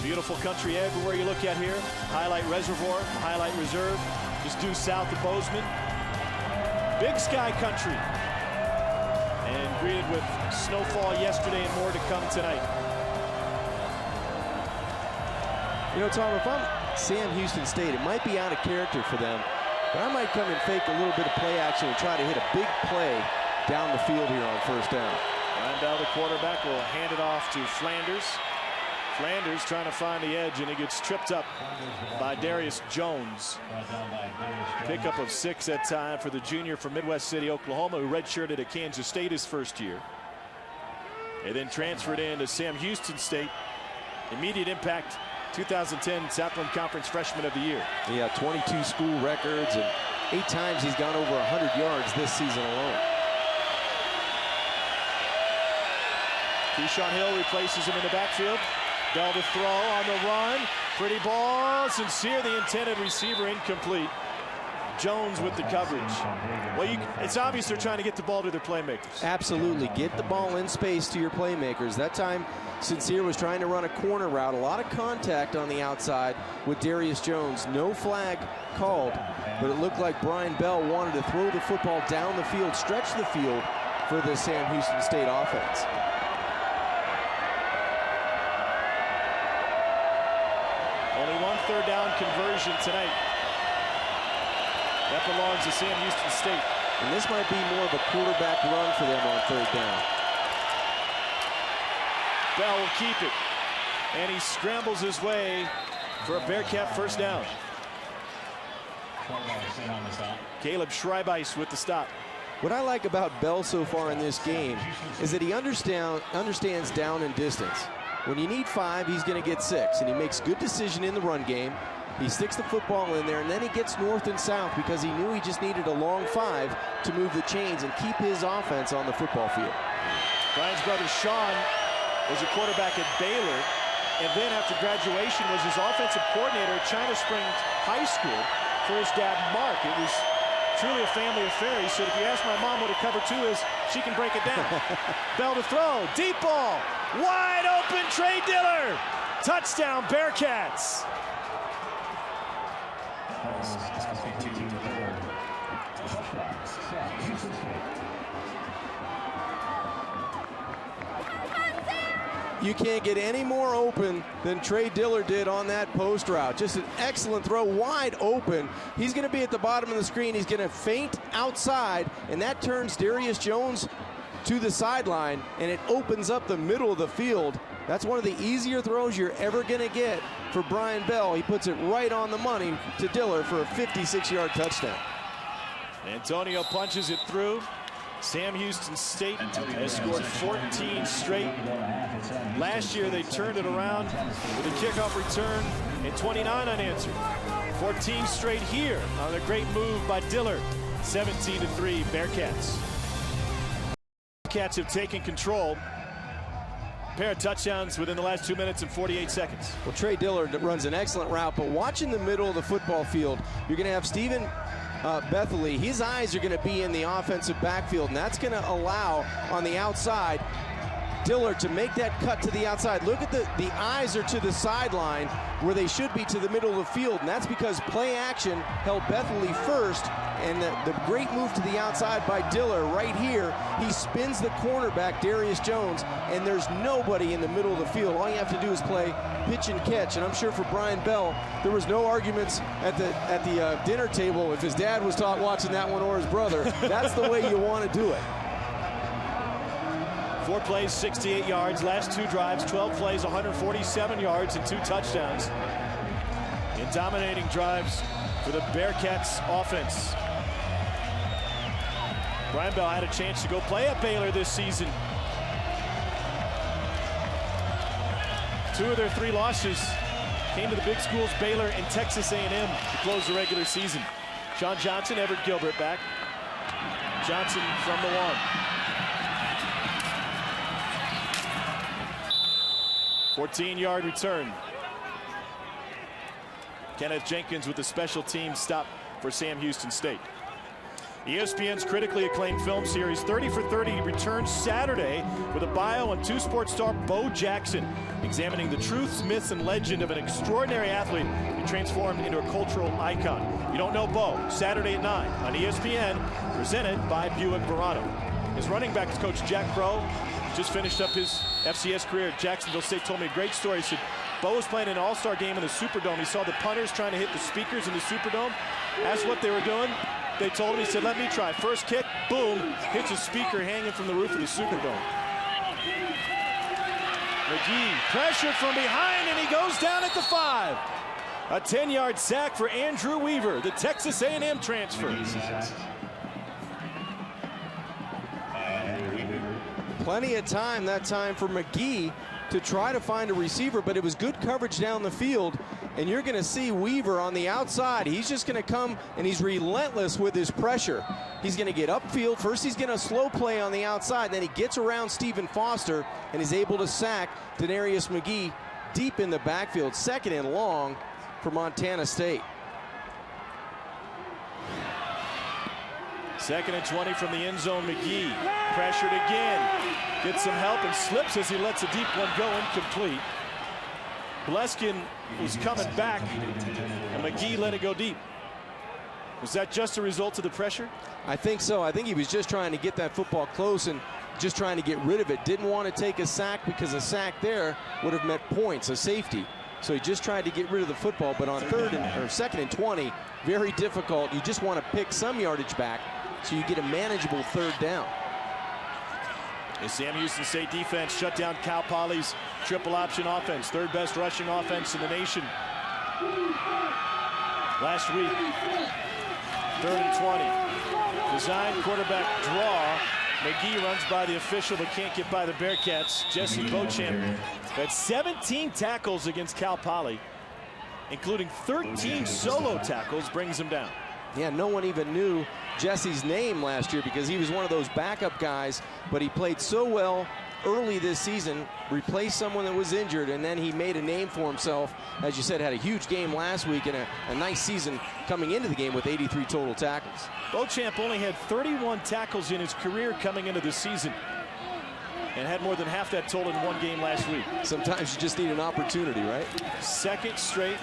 Beautiful country everywhere you look at here. Highlight Reservoir, Highlight Reserve, just due south of Bozeman. Big sky country. And greeted with snowfall yesterday and more to come tonight. You know, Tom, if I'm Sam Houston State, it might be out of character for them, but I might come and fake a little bit of play action and try to hit a big play down the field here on first down. Ryan Bell, the quarterback, will hand it off to Flanders. Flanders trying to find the edge, and he gets tripped up by Darius Jones. Pickup of 6 that time for the junior from Midwest City, Oklahoma, who redshirted at Kansas State his first year. And then transferred into Sam Houston State. Immediate impact, 2010 Southland Conference Freshman of the Year. Yeah, 22 school records, and 8 times he's gone over 100 yards this season alone. Keyshawn Hill replaces him in the backfield. Bell to throw on the run. Pretty ball. Sincere, the intended receiver, incomplete. Jones with the coverage. Well, it's obvious they're trying to get the ball to their playmakers. Absolutely. Get the ball in space to your playmakers. That time, Sincere was trying to run a corner route. A lot of contact on the outside with Darius Jones. No flag called, but it looked like Brian Bell wanted to throw the football down the field, stretch the field for the Sam Houston State offense. Only one third down conversion tonight. That belongs to Sam Houston State. And this might be more of a quarterback run for them on third down. Bell will keep it. And he scrambles his way for a Bearcat first down. Caleb Schreibeis with the stop. What I like about Bell so far in this game is that he understands down and distance. When you need 5, he's going to get 6, and he makes good decision in the run game. He sticks the football in there, and then he gets north and south because he knew he just needed a long 5 to move the chains and keep his offense on the football field. Brian's brother Sean was a quarterback at Baylor, and then after graduation was his offensive coordinator at China Springs High School for his dad, Mark. It was truly a family affair. He said, if you ask my mom what a cover 2 is, she can break it down. Bell to throw, deep ball, wide open, Trey Diller. Touchdown, Bearcats. You can't get any more open than Trey Diller did on that post route. Just an excellent throw, wide open. He's going to be at the bottom of the screen. He's going to feint outside, and that turns Darius Jones to the sideline, and it opens up the middle of the field. That's one of the easier throws you're ever going to get for Brian Bell. He puts it right on the money to Diller for a 56-yard touchdown. Antonio punches it through. Sam Houston State has scored 14 straight. Last year they turned it around with a kickoff return and 29 unanswered. 14 straight here on a great move by Diller. 17-3 Bearcats. Bearcats have taken control. A pair of touchdowns within the last 2 minutes and 48 seconds. Well, Trey Diller runs an excellent route, but watching the middle of the football field, you're going to have Stephen Bethley. His eyes are going to be in the offensive backfield, and that's going to allow on the outside Diller to make that cut to the outside. Look at the eyes are to the sideline where they should be to the middle of the field, and that's because play action held Bethley first, and the great move to the outside by Diller right here. He spins the cornerback, Darius Jones, and there's nobody in the middle of the field. All you have to do is play pitch and catch, and I'm sure for Brian Bell, there was no arguments at the dinner table if his dad was watching that one or his brother. That's the way you want to do it. 4 plays, 68 yards. Last 2 drives, 12 plays, 147 yards and 2 touchdowns. In dominating drives for the Bearcats offense. Brian Bell had a chance to go play at Baylor this season. 2 of their 3 losses came to the big schools, Baylor and Texas A&M, to close the regular season. Sean Johnson, Everett Gilbert back. Johnson from the 1. 14-yard return. Kenneth Jenkins with the special team stop for Sam Houston State. ESPN's critically acclaimed film series 30 for 30 returns Saturday with a bio on 2 sports star Bo Jackson, examining the truths, myths, and legend of an extraordinary athlete who transformed into a cultural icon. You don't know Bo, Saturday at 9 on ESPN, presented by Buick Verano. His running backs coach Jack Crow just finished up his FCS career at Jacksonville State. Told me a great story. He said Bo was playing an all-star game in the Superdome. He saw the punters trying to hit the speakers in the Superdome. Asked what they were doing. They told him, he said, let me try. First kick, boom, hits a speaker hanging from the roof of the Superdome. McGee pressured from behind, and he goes down at the 5. A 10-yard sack for Andrew Weaver, the Texas A&M transfer. Plenty of time that time for McGee to try to find a receiver, but it was good coverage down the field, and you're going to see Weaver on the outside. He's just going to come, and he's relentless with his pressure. He's going to get upfield. First he's going to slow play on the outside, then he gets around Stephen Foster and is able to sack Denarius McGee deep in the backfield. 2nd and long for Montana State. 2nd and 20 from the end zone. McGee pressured again. Gets some help and slips as he lets a deep one go incomplete. Bleskin was coming back, and McGee let it go deep. Was that just a result of the pressure? I think so. I think he was just trying to get that football close and just trying to get rid of it. Didn't want to take a sack because a sack there would have meant points, a safety. So he just tried to get rid of the football, but on 2nd and 20, very difficult. You just want to pick some yardage back so you get a manageable 3rd down. The Sam Houston State defense shut down Cal Poly's triple option offense, 3rd best rushing offense in the nation. Last week, 3rd and 20. Design quarterback draw. McGee runs by the official but can't get by the Bearcats. Jesse Beauchamp had 17 tackles against Cal Poly. including 13 solo tackles, brings him down. Yeah, no one even knew Jesse's name last year because he was one of those backup guys, but he played so well early this season, replaced someone that was injured, and then he made a name for himself. As you said, had a huge game last week and a nice season coming into the game with 83 total tackles. Beauchamp only had 31 tackles in his career coming into the season and had more than half that total in one game last week. Sometimes you just need an opportunity, right? Second straight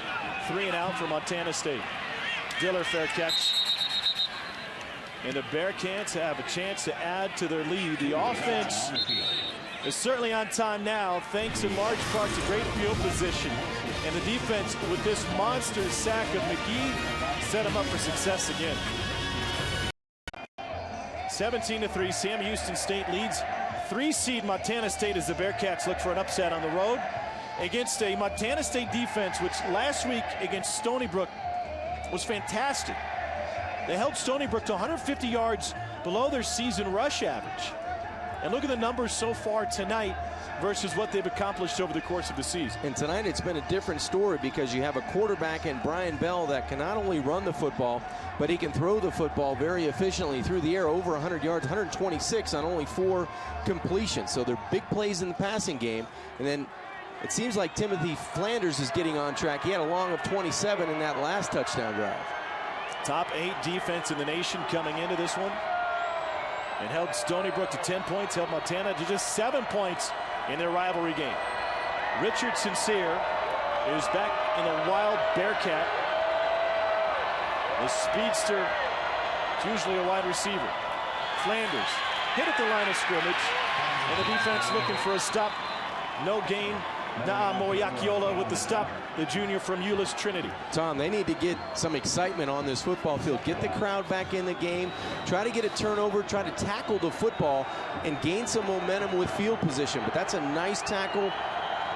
3 and out for Montana State. Diller, fair catch. And the Bearcats have a chance to add to their lead. The offense is certainly on time now, thanks in large part to great field position. And the defense, with this monster sack of McGee, set them up for success again. 17-3, Sam Houston State leads 3-seed Montana State as the Bearcats look for an upset on the road against a Montana State defense, which last week against Stony Brook was fantastic. They held Stony Brook to 150 yards below their season rush average. And look at the numbers so far tonight versus what they've accomplished over the course of the season. And tonight it's been a different story because you have a quarterback in Brian Bell that can not only run the football, but he can throw the football very efficiently through the air, over 100 yards, 126 on only 4 completions. So they're big plays in the passing game. And then it seems like Timothy Flanders is getting on track. He had a long of 27 in that last touchdown drive. Top 8 defense in the nation coming into this one. And held Stony Brook to 10 points, held Montana to just 7 points in their rivalry game. Richard Sincere is back in the wild Bearcat. The speedster is usually a wide receiver. Flanders hit at the line of scrimmage, and the defense looking for a stop. No gain. Naa Moyakiola with the stop, the junior from Euless Trinity. Tom, they need to get some excitement on this football field. Get the crowd back in the game. Try to get a turnover. Try to tackle the football and gain some momentum with field position. But that's a nice tackle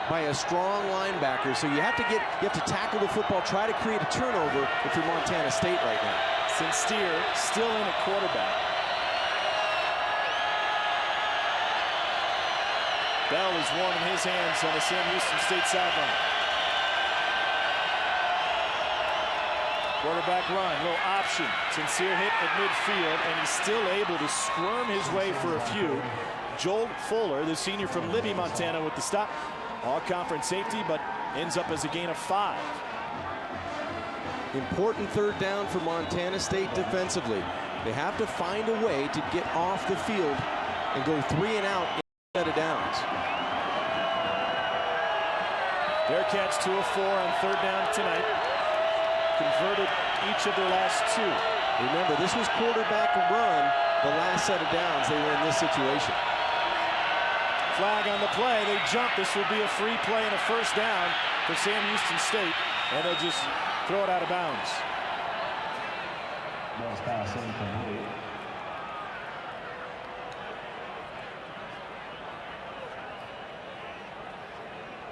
by a strong linebacker. So you have to tackle the football. Try to create a turnover if you're Montana State right now. Sincere still in at quarterback. Bell is warming his hands on the Sam Houston State sideline. Quarterback run, little option. Sincere hit at midfield, and he's still able to squirm his way for a few. Joel Fuller, the senior from Libby, Montana, with the stop. All-conference safety, but ends up as a gain of 5. Important third down for Montana State defensively. They have to find a way to get off the field and go 3 and out instead of downs. Bearcats 2 of 4 on third down tonight. Converted each of their last 2. Remember, this was quarterback run the last set of downs. They were in this situation. Flag on the play. They jump. This will be a free play and a first down for Sam Houston State. And they'll just throw it out of bounds.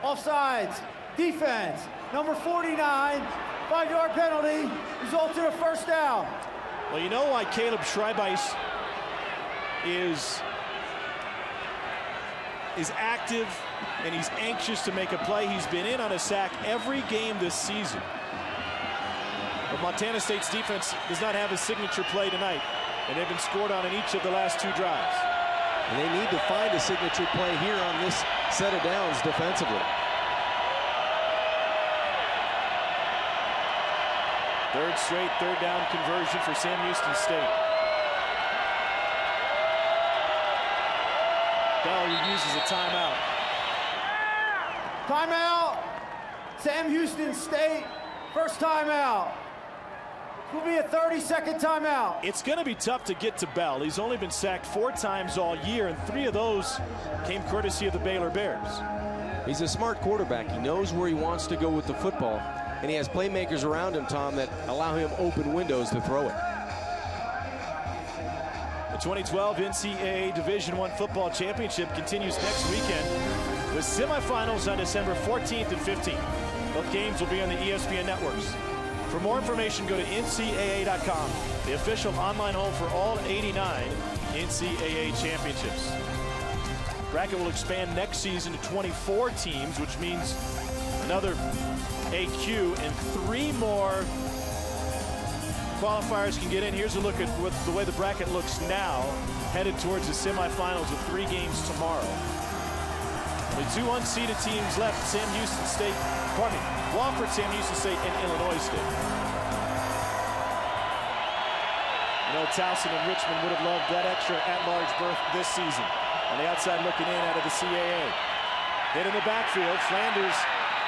Offsides, defense, number 49, 5-yard penalty, results in a first down. Well, you know why Caleb Schreibeis is active and he's anxious to make a play. He's been in on a sack every game this season. But Montana State's defense does not have a signature play tonight, and they've been scored on in each of the last 2 drives. And they need to find a signature play here on this set of downs defensively. Third straight third down conversion for Sam Houston State. Bell uses a timeout. Timeout. Sam Houston State, first timeout. It will be a 30-second timeout. It's going to be tough to get to Bell. He's only been sacked 4 times all year, and 3 of those came courtesy of the Baylor Bears. He's a smart quarterback. He knows where he wants to go with the football, and he has playmakers around him, Tom, that allow him open windows to throw it. The 2012 NCAA Division I Football Championship continues next weekend with semifinals on December 14th and 15th. Both games will be on the ESPN networks. For more information, go to NCAA.com, the official online home for all 89 NCAA championships. Bracket will expand next season to 24 teams, which means another AQ, and 3 more qualifiers can get in. Here's a look at the way the bracket looks now, headed towards the semifinals with 3 games tomorrow. The 2 unseeded teams left: Sam Houston State, Wofford, Sam Houston State, and Illinois State. You know, Towson and Richmond would have loved that extra at-large berth this season. On the outside looking in out of the CAA. Hit in the backfield. Flanders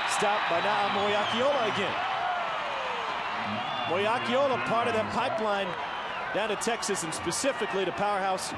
stopped by now Moyakiola again. Moyakiola, part of that pipeline down to Texas, and specifically to powerhouse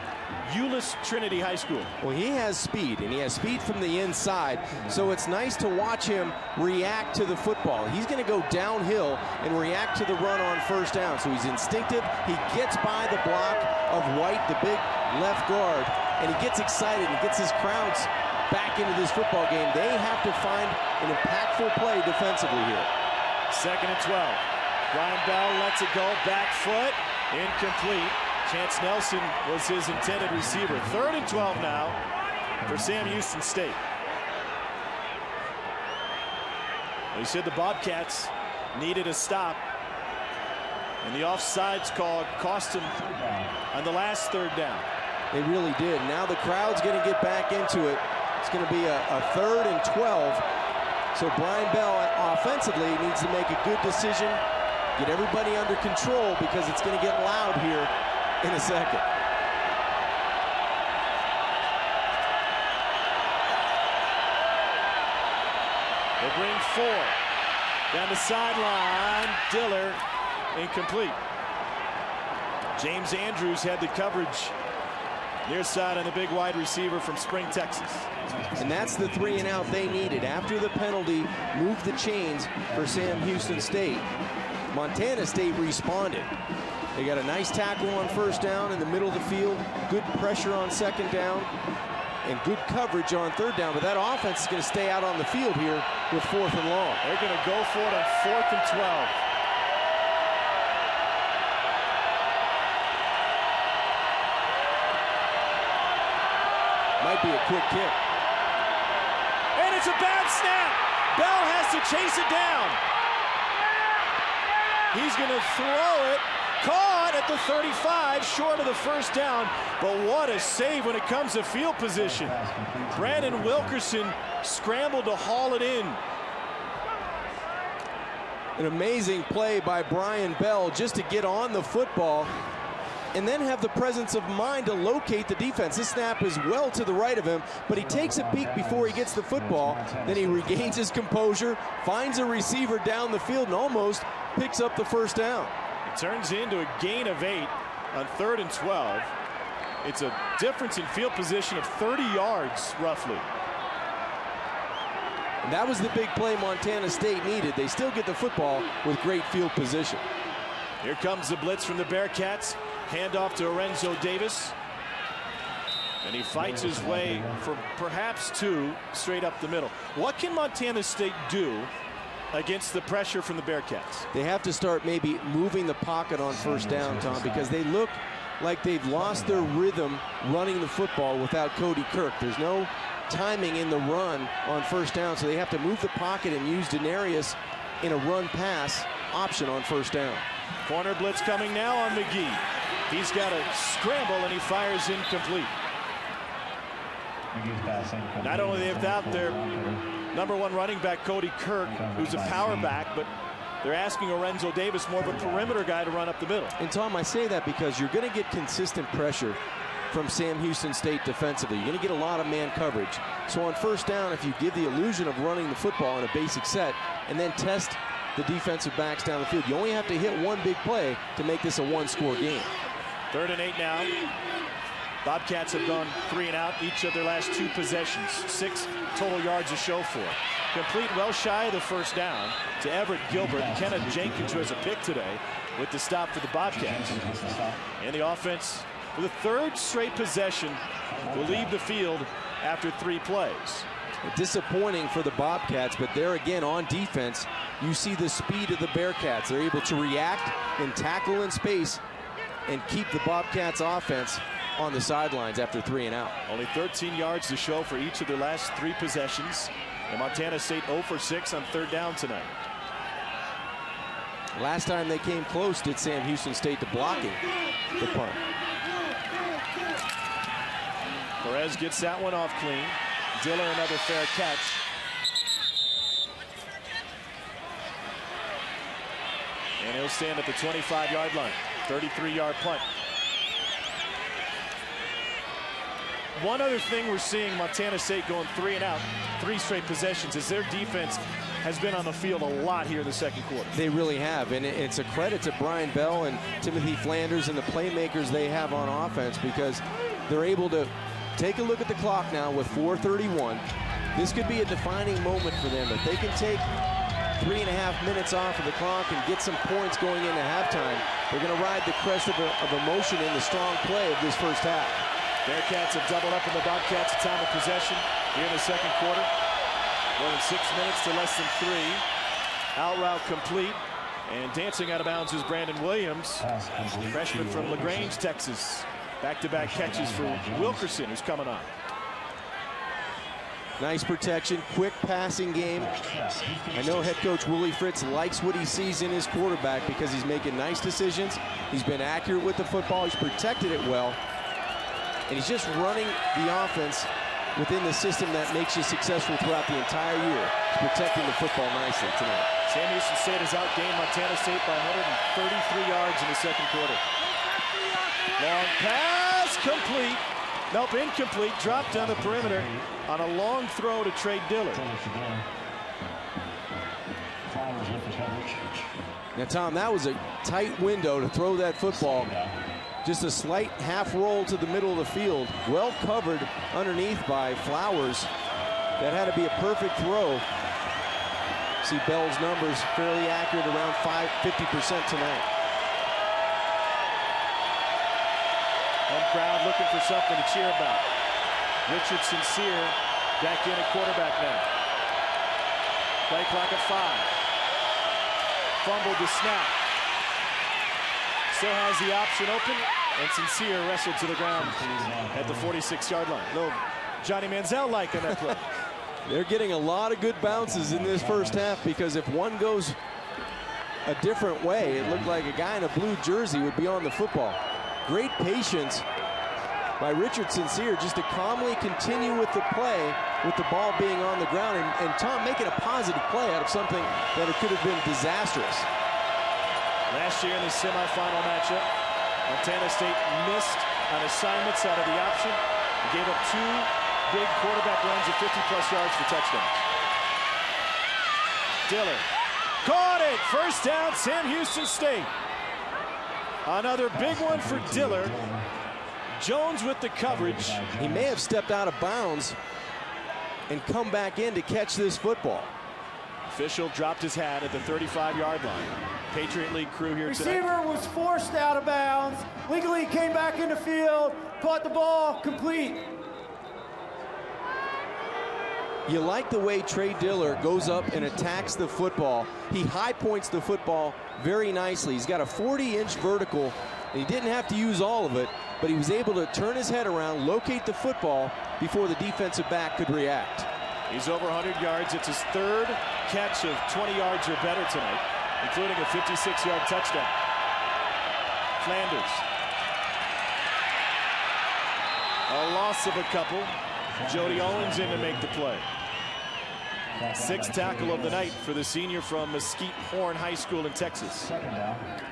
Euless Trinity High School. Well, he has speed, and he has speed from the inside, so it's nice to watch him react to the football. He's going to go downhill and react to the run on first down, so he's instinctive. He gets by the block of White, the big left guard, and he gets excited and gets his crowds back into this football game. They have to find an impactful play defensively here. 2nd and 12. Brian Bell lets it go, back foot, incomplete. Chance Nelson was his intended receiver. 3rd and 12 now for Sam Houston State. He said the Bobcats needed a stop, and the offsides call cost him on the last 3rd down. They really did. Now the crowd's going to get back into it. It's going to be a 3rd and 12. So Brian Bell offensively needs to make a good decision, get everybody under control, because it's going to get loud here in a second. They bring 4 down the sideline. Diller incomplete. James Andrews had the coverage near side on the big wide receiver from Spring, Texas. And that's the 3 and out they needed. After the penalty, moved the chains for Sam Houston State. Montana State responded. They got a nice tackle on first down in the middle of the field, good pressure on 2nd down, and good coverage on 3rd down. But that offense is going to stay out on the field here with 4th and long. They're going to go for it on 4th and 12. Might be a quick kick. And it's a bad snap. Bell has to chase it down. He's going to throw it. Caught at the 35, short of the 1st down. But what a save when it comes to field position. Brandon Wilkerson scrambled to haul it in. An amazing play by Brian Bell just to get on the football and then have the presence of mind to locate the defense. This snap is well to the right of him, but he takes a peek before he gets the football. Then he regains his composure, finds a receiver down the field, and almost picks up the 1st down. It turns into a gain of 8 on 3rd and 12. It's a difference in field position of 30 yards, roughly. And that was the big play Montana State needed. They still get the football with great field position. Here comes the blitz from the Bearcats. Handoff to Lorenzo Davis. And he fights his way for perhaps 2 straight up the middle. What can Montana State do against the pressure from the Bearcats? They have to start maybe moving the pocket on 1st down, Tom, because they look like they've lost their rhythm running the football without Cody Kirk. There's no timing in the run on 1st down, so they have to move the pocket and use Denarius in a run-pass option on 1st down. Corner blitz coming now on McGee. He's got to scramble, and he fires incomplete. Not only they have out their #1 running back, Cody Kirk, who's a power back, but they're asking Lorenzo Davis, more of a perimeter guy, to run up the middle. And Tom, I say that because you're going to get consistent pressure from Sam Houston State defensively. You're going to get a lot of man coverage. So on 1st down, if you give the illusion of running the football in a basic set and then test the defensive backs down the field, you only have to hit 1 big play to make this a 1-score game. 3rd and 8 now. Bobcats have gone 3 and out each of their last 2 possessions. 6 total yards to show for. Complete well shy of the 1st down to Everett Gilbert. Kenneth Jenkins, who has a pick today, with the stop for the Bobcats. And the offense, for the 3rd straight possession, will leave the field after 3 plays. Disappointing for the Bobcats, but there again on defense, you see the speed of the Bearcats. They're able to react and tackle in space and keep the Bobcats offense on the sidelines after 3 and out. Only 13 yards to show for each of their last 3 possessions. And Montana State 0 for 6 on 3rd down tonight. Last time they came close did Sam Houston State to blocking the punt. Perez gets that one off clean. Diller another fair catch. And he'll stand at the 25-yard line. 33-yard punt. One other thing we're seeing Montana State going 3 and out, 3 straight possessions, is their defense has been on the field a lot here in the second quarter. They really have, and it's a credit to Brian Bell and Timothy Flanders and the playmakers they have on offense, because they're able to take a look at the clock now with 4:31. This could be a defining moment for them. If they can take 3.5 minutes off of the clock and get some points going into halftime, they're going to ride the crest of emotion in the strong play of this first half. Bearcats have doubled up in the Bobcats at time of possession here in the second quarter. More than 6 minutes to less than 3. Out route complete. And dancing out of bounds is Brandon Williams, freshman from LaGrange, Texas. Back-to-back catches for Wilkerson, who's coming on. Nice protection, quick passing game. I know head coach Willie Fritz likes what he sees in his quarterback because he's making nice decisions. He's been accurate with the football. He's protected it well. And he's just running the offense within the system that makes you successful throughout the entire year. He's protecting the football nicely tonight. Sam Houston State has outgained Montana State by 133 yards in the second quarter. Long pass, complete. Nope, incomplete. Dropped down the perimeter on a long throw to Trey Diller. Now, Tom, that was a tight window to throw that football. Just a slight half roll to the middle of the field. Well covered underneath by Flowers. That had to be a perfect throw. See Bell's numbers fairly accurate, around 50% tonight. Home crowd looking for something to cheer about. Richard Sincere back in at quarterback now. Play clock at 5. Fumbled the snap. Still has the option open, and Sincere wrestled to the ground at the 46-yard line. Little Johnny Manziel-like on that play. They're getting a lot of good bounces in this first half, because if one goes a different way, it looked like a guy in a blue jersey would be on the football. Great patience by Richard Sincere just to calmly continue with the play with the ball being on the ground, and Tom making a positive play out of something that it could have been disastrous. Last year in the semifinal matchup, Montana State missed on assignments out of the option and gave up 2 big quarterback runs of 50-plus yards for touchdowns. Diller caught it. First down, Sam Houston State. Another big one for Diller. Jones with the coverage. He may have stepped out of bounds and come back in to catch this football. Official dropped his hat at the 35-yard line. Patriot League crew here tonight. Receiver was forced out of bounds. Legally came back in the field, caught the ball, complete. You like the way Trey Diller goes up and attacks the football. He high points the football very nicely. He's got a 40-inch vertical, and he didn't have to use all of it, but he was able to turn his head around, locate the football before the defensive back could react. He's over 100 yards. It's his 3rd catch of 20 yards or better tonight, including a 56-yard touchdown. Flanders. A loss of a couple. Jody Owens in to make the play. 6th tackle of the night for the senior from Mesquite Horn High School in Texas.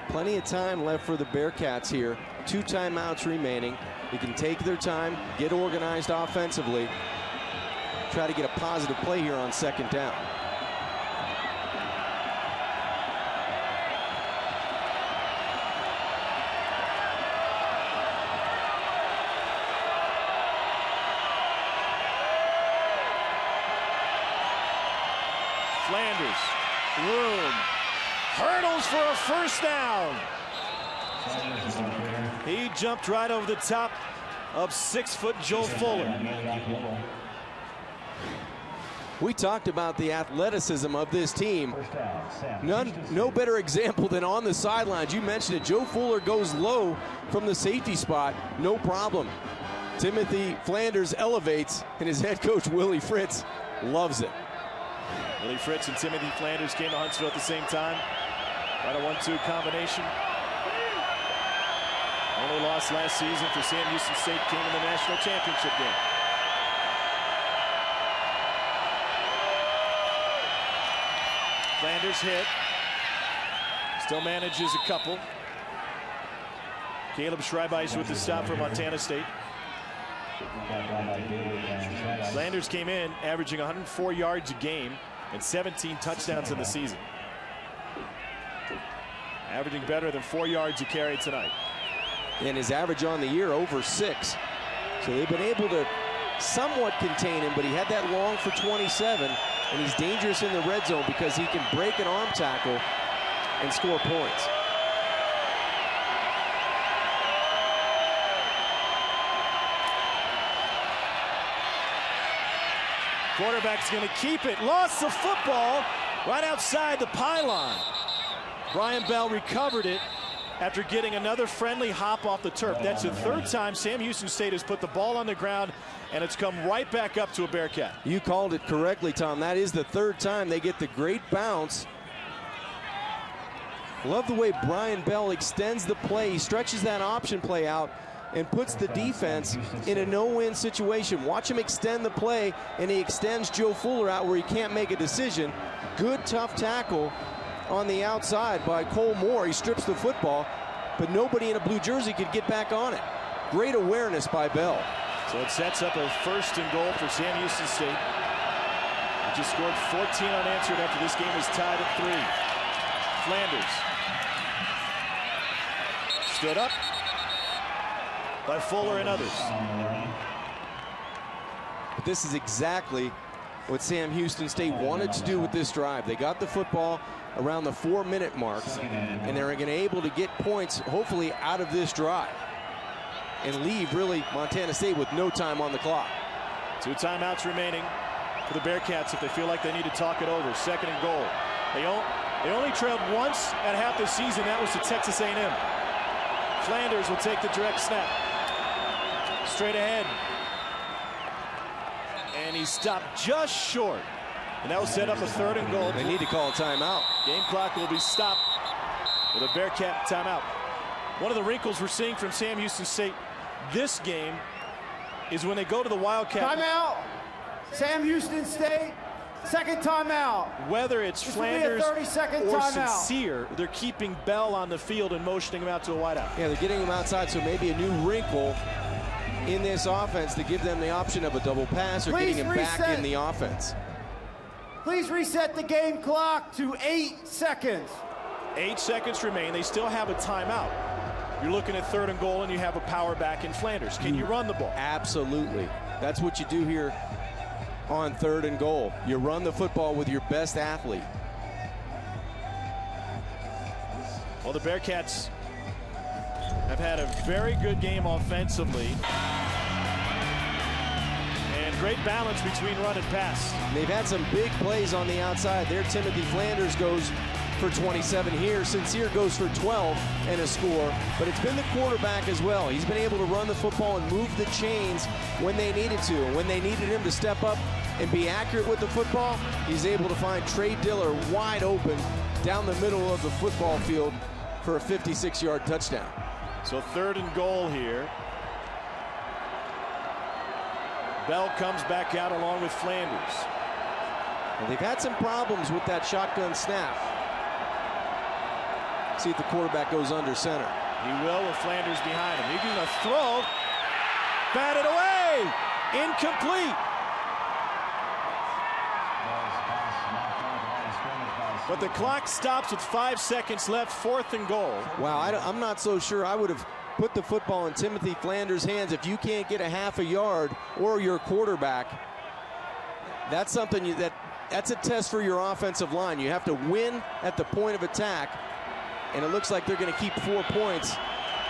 Plenty of time left for the Bearcats here. 2 timeouts remaining. They can take their time, get organized offensively, try to get a positive play here on 2nd down. Flanders, room, hurdles for a first down. He jumped right over the top of 6-foot Joe Fuller. We talked about the athleticism of this team. No better example than on the sidelines. You mentioned it. Joe Fuller goes low from the safety spot, no problem. Timothy Flanders elevates, and his head coach Willie Fritz loves it. Willie Fritz and Timothy Flanders came to Huntsville at the same time. Right, a 1-2 combination. Only loss last season for Sam Houston State came in the national championship game. Flanders hit. Still manages a couple. Caleb Schreibeis with the stop for Montana State. Flanders came in averaging 104 yards a game and 17 touchdowns in the season. Averaging better than 4 yards a carry tonight. And his average on the year over 6. So they've been able to somewhat contain him, but he had that long for 27, and he's dangerous in the red zone because he can break an arm tackle and score points. Quarterback's going to keep it. Lost the football right outside the pylon. Brian Bell recovered it after getting another friendly hop off the turf. That's the third time Sam Houston State has put the ball on the ground, and it's come right back up to a Bearcat. You called it correctly, Tom. That is the third time they get the great bounce. Love the way Brian Bell extends the play. He stretches that option play out and puts the defense in a no-win situation. Watch him extend the play, and he extends Joe Fuller out where he can't make a decision. Good, tough tackle on the outside by Cole Moore. He strips the football, but nobody in a blue jersey could get back on it. Great awareness by Bell. So it sets up a 1st and goal for Sam Houston State. He just scored 14 unanswered after this game was tied at 3. Flanders stood up by Fuller and others. But this is exactly what Sam Houston State wanted to do with this drive. They got the football around the 4-minute mark, and they're going to be able to get points, hopefully, out of this drive and leave, really, Montana State with no time on the clock. 2 timeouts remaining for the Bearcats if they feel like they need to talk it over. 2nd and goal. They only trailed once at half the season. That was to Texas A&M. Flanders will take the direct snap. Straight ahead. And he stopped just short. And that will set up a 3rd and goal. They need to call a timeout. Game clock will be stopped with a Bearcat timeout. One of the wrinkles we're seeing from Sam Houston State this game is when they go to the Wildcat. Timeout. Sam Houston State, 2nd timeout. Whether it's This Flanders will be a 30-second or timeout. Sincere, they're keeping Bell on the field and motioning him out to a wideout. Yeah, they're getting him outside, so maybe a new wrinkle in this offense to give them the option of a double pass or Please getting him back reset. in the offense. Please reset the game clock to 8 seconds. 8 seconds remain. They still have a timeout. You're looking at 3rd and goal, and you have a power back in Flanders. Can you run the ball? Absolutely. That's what you do here on 3rd and goal. You run the football with your best athlete. Well, the Bearcats have had a very good game offensively. And great balance between run and pass. They've had some big plays on the outside. There, Timothy Flanders goes for 27 here. Sincere goes for 12 and a score. But it's been the quarterback as well. He's been able to run the football and move the chains when they needed to. And when they needed him to step up and be accurate with the football, he's able to find Trey Diller wide open down the middle of the football field for a 56-yard touchdown. So 3rd and goal here. Bell comes back out along with Flanders. And they've had some problems with that shotgun snap. See if the quarterback goes under center. He will with Flanders behind him. He's going to throw. Batted away. Incomplete. But the clock stops with 5 seconds left. 4th and goal. Wow, I'm not so sure I would have put the football in Timothy Flanders' hands if you can't get a half a yard or your quarterback. That's something that's a test for your offensive line. You have to win at the point of attack, and it looks like they're going to keep 4 points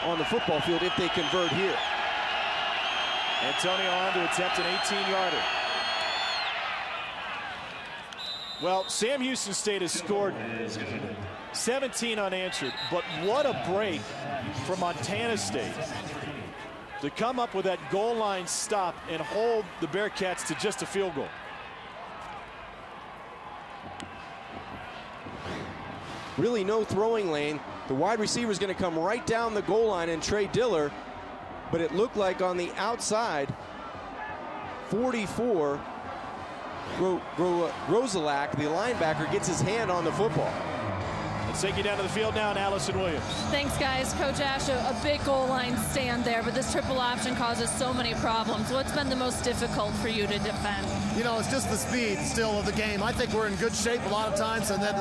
on the football field if they convert here. Antonio on to attempt an 18-yarder. Well, Sam Houston State has scored 17 unanswered, but what a break for Montana State to come up with that goal line stop and hold the Bearcats to just a field goal. really no throwing lane. The wide receiver is going to come right down the goal line and Trey Diller, but it looked like on the outside, 44, Grozalak, the linebacker, gets his hand on the football. Let's take you down to the field now, and Allison Williams. Thanks, guys. Coach Ash, a big goal line stand there, but this triple option causes so many problems. What's been the most difficult for you to defend? You know, it's just the speed still of the game. I think we're in good shape a lot of times, and then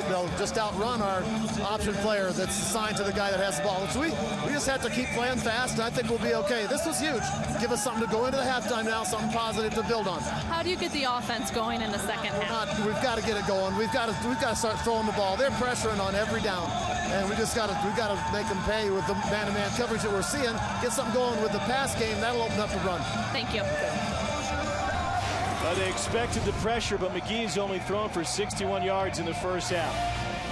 they'll just outrun our option player that's assigned to the guy that has the ball. So we just have to keep playing fast, and I think we'll be okay. This was huge. Give us something to go into the halftime now, something positive to build on. How do you get the offense going in the second half? We've got to get it going. We've got to start throwing the ball. They're pressuring on every down, and we got to make them pay with the man-to-man coverage that we're seeing. Get something going with the pass game. That'll open up the run. Thank you. They expected the pressure, but McGee's only thrown for 61 yards in the first half.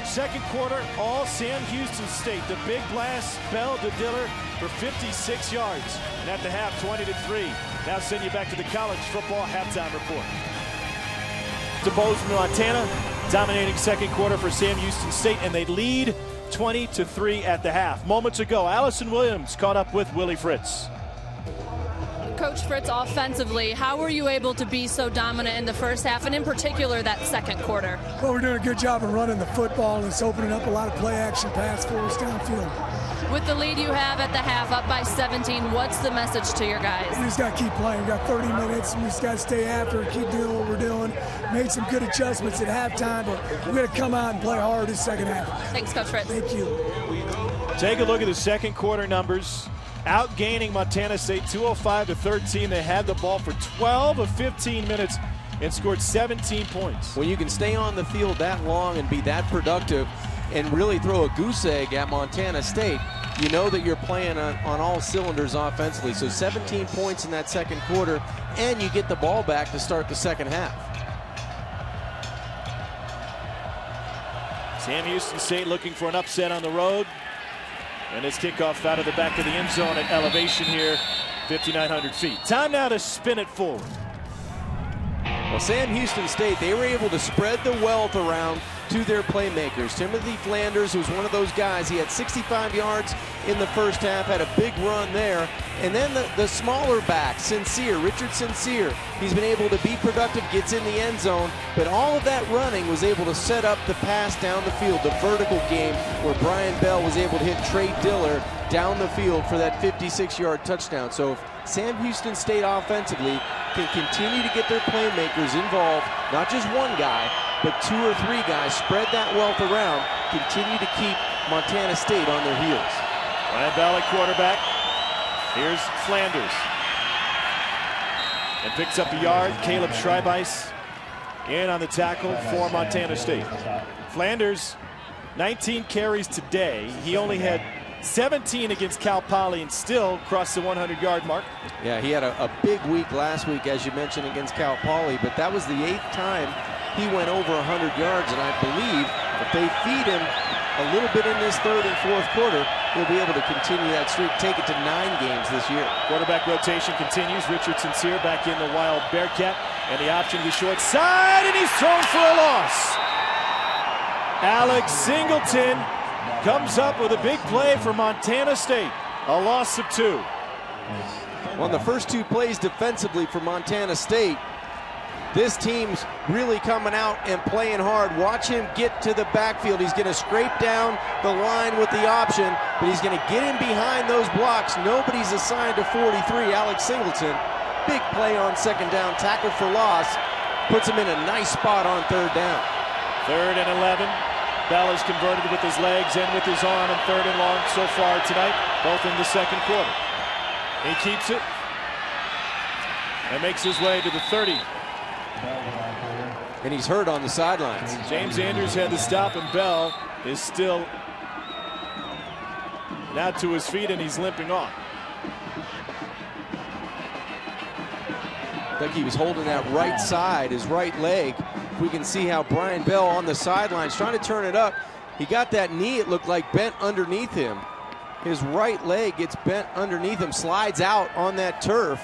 Second quarter, all Sam Houston State. The big blast, Bell to Diller for 56 yards. And at the half, 20-3. Now send you back to the college football halftime report. To Bozeman, Montana, dominating second quarter for Sam Houston State, and they lead 20-3 at the half. Moments ago, Allison Williams caught up with Willie Fritz. Coach Fritz, offensively, how were you able to be so dominant in the first half, and in particular that second quarter? Well, we're doing a good job of running the football, and it's opening up a lot of play-action pass for us downfield. With the lead you have at the half, up by 17, what's the message to your guys? We just got to keep playing. We've got 30 minutes, and we just got to stay after it, keep doing what we're doing. Made some good adjustments at halftime, but we got to come out and play hard this second half. Thanks, Coach Fritz. Thank you. Take a look at the second quarter numbers. Outgaining Montana State 205-13. They had the ball for 12 of 15 minutes and scored 17 points. When you can stay on the field that long and be that productive and really throw a goose egg at Montana State, you know that you're playing on all cylinders offensively. So 17 points in that second quarter, and you get the ball back to start the second half. Sam Houston State looking for an upset on the road. And it's kickoff out of the back of the end zone at elevation here, 5,900 feet. Time now to spin it forward. Well, Sam Houston State, they were able to spread the wealth around to their playmakers. Timothy Flanders, who's one of those guys, he had 65 yards in the first half, had a big run there. And then the smaller back, Richard Sincere, he's been able to be productive, gets in the end zone, but all of that running was able to set up the pass down the field, the vertical game where Brian Bell was able to hit Trey Diller down the field for that 56-yard touchdown. So if Sam Houston State offensively can continue to get their playmakers involved, not just one guy, but two or three guys, spread that wealth around, continue to keep Montana State on their heels. Brian Bell at quarterback. Here's Flanders. And picks up a yard. Caleb Schreibeis in on the tackle for Montana State. Flanders, 19 carries today. He only had 17 against Cal Poly and still crossed the 100-yard mark. Yeah, he had a big week last week, as you mentioned, against Cal Poly, but that was the 8th time he went over 100 yards, and I believe if they feed him a little bit in this third and fourth quarter, he'll be able to continue that streak, take it to 9 games this year. Quarterback rotation continues. Richard Sincere back in the Wild Bearcat, and the option to the short side, and he's thrown for a loss. Alex Singleton comes up with a big play for Montana State. A loss of 2. On the first 2 plays defensively for Montana State, this team's really coming out and playing hard. Watch him get to the backfield. He's going to scrape down the line with the option, but he's going to get in behind those blocks. Nobody's assigned to 43. Alex Singleton, big play on second down, tackle for loss, puts him in a nice spot on third down. 3rd and 11. Bell has converted with his legs and with his arm, and 3rd and long so far tonight, both in the second quarter. He keeps it and makes his way to the 30. And he's hurt on the sidelines. James Andrews had to stop, and Bell is still now to his feet, and he's limping off. Like he was holding that right side, his right leg. We can see how Brian Bell on the sidelines trying to turn it up. He got that knee, it looked like, bent underneath him. His right leg gets bent underneath him, slides out on that turf.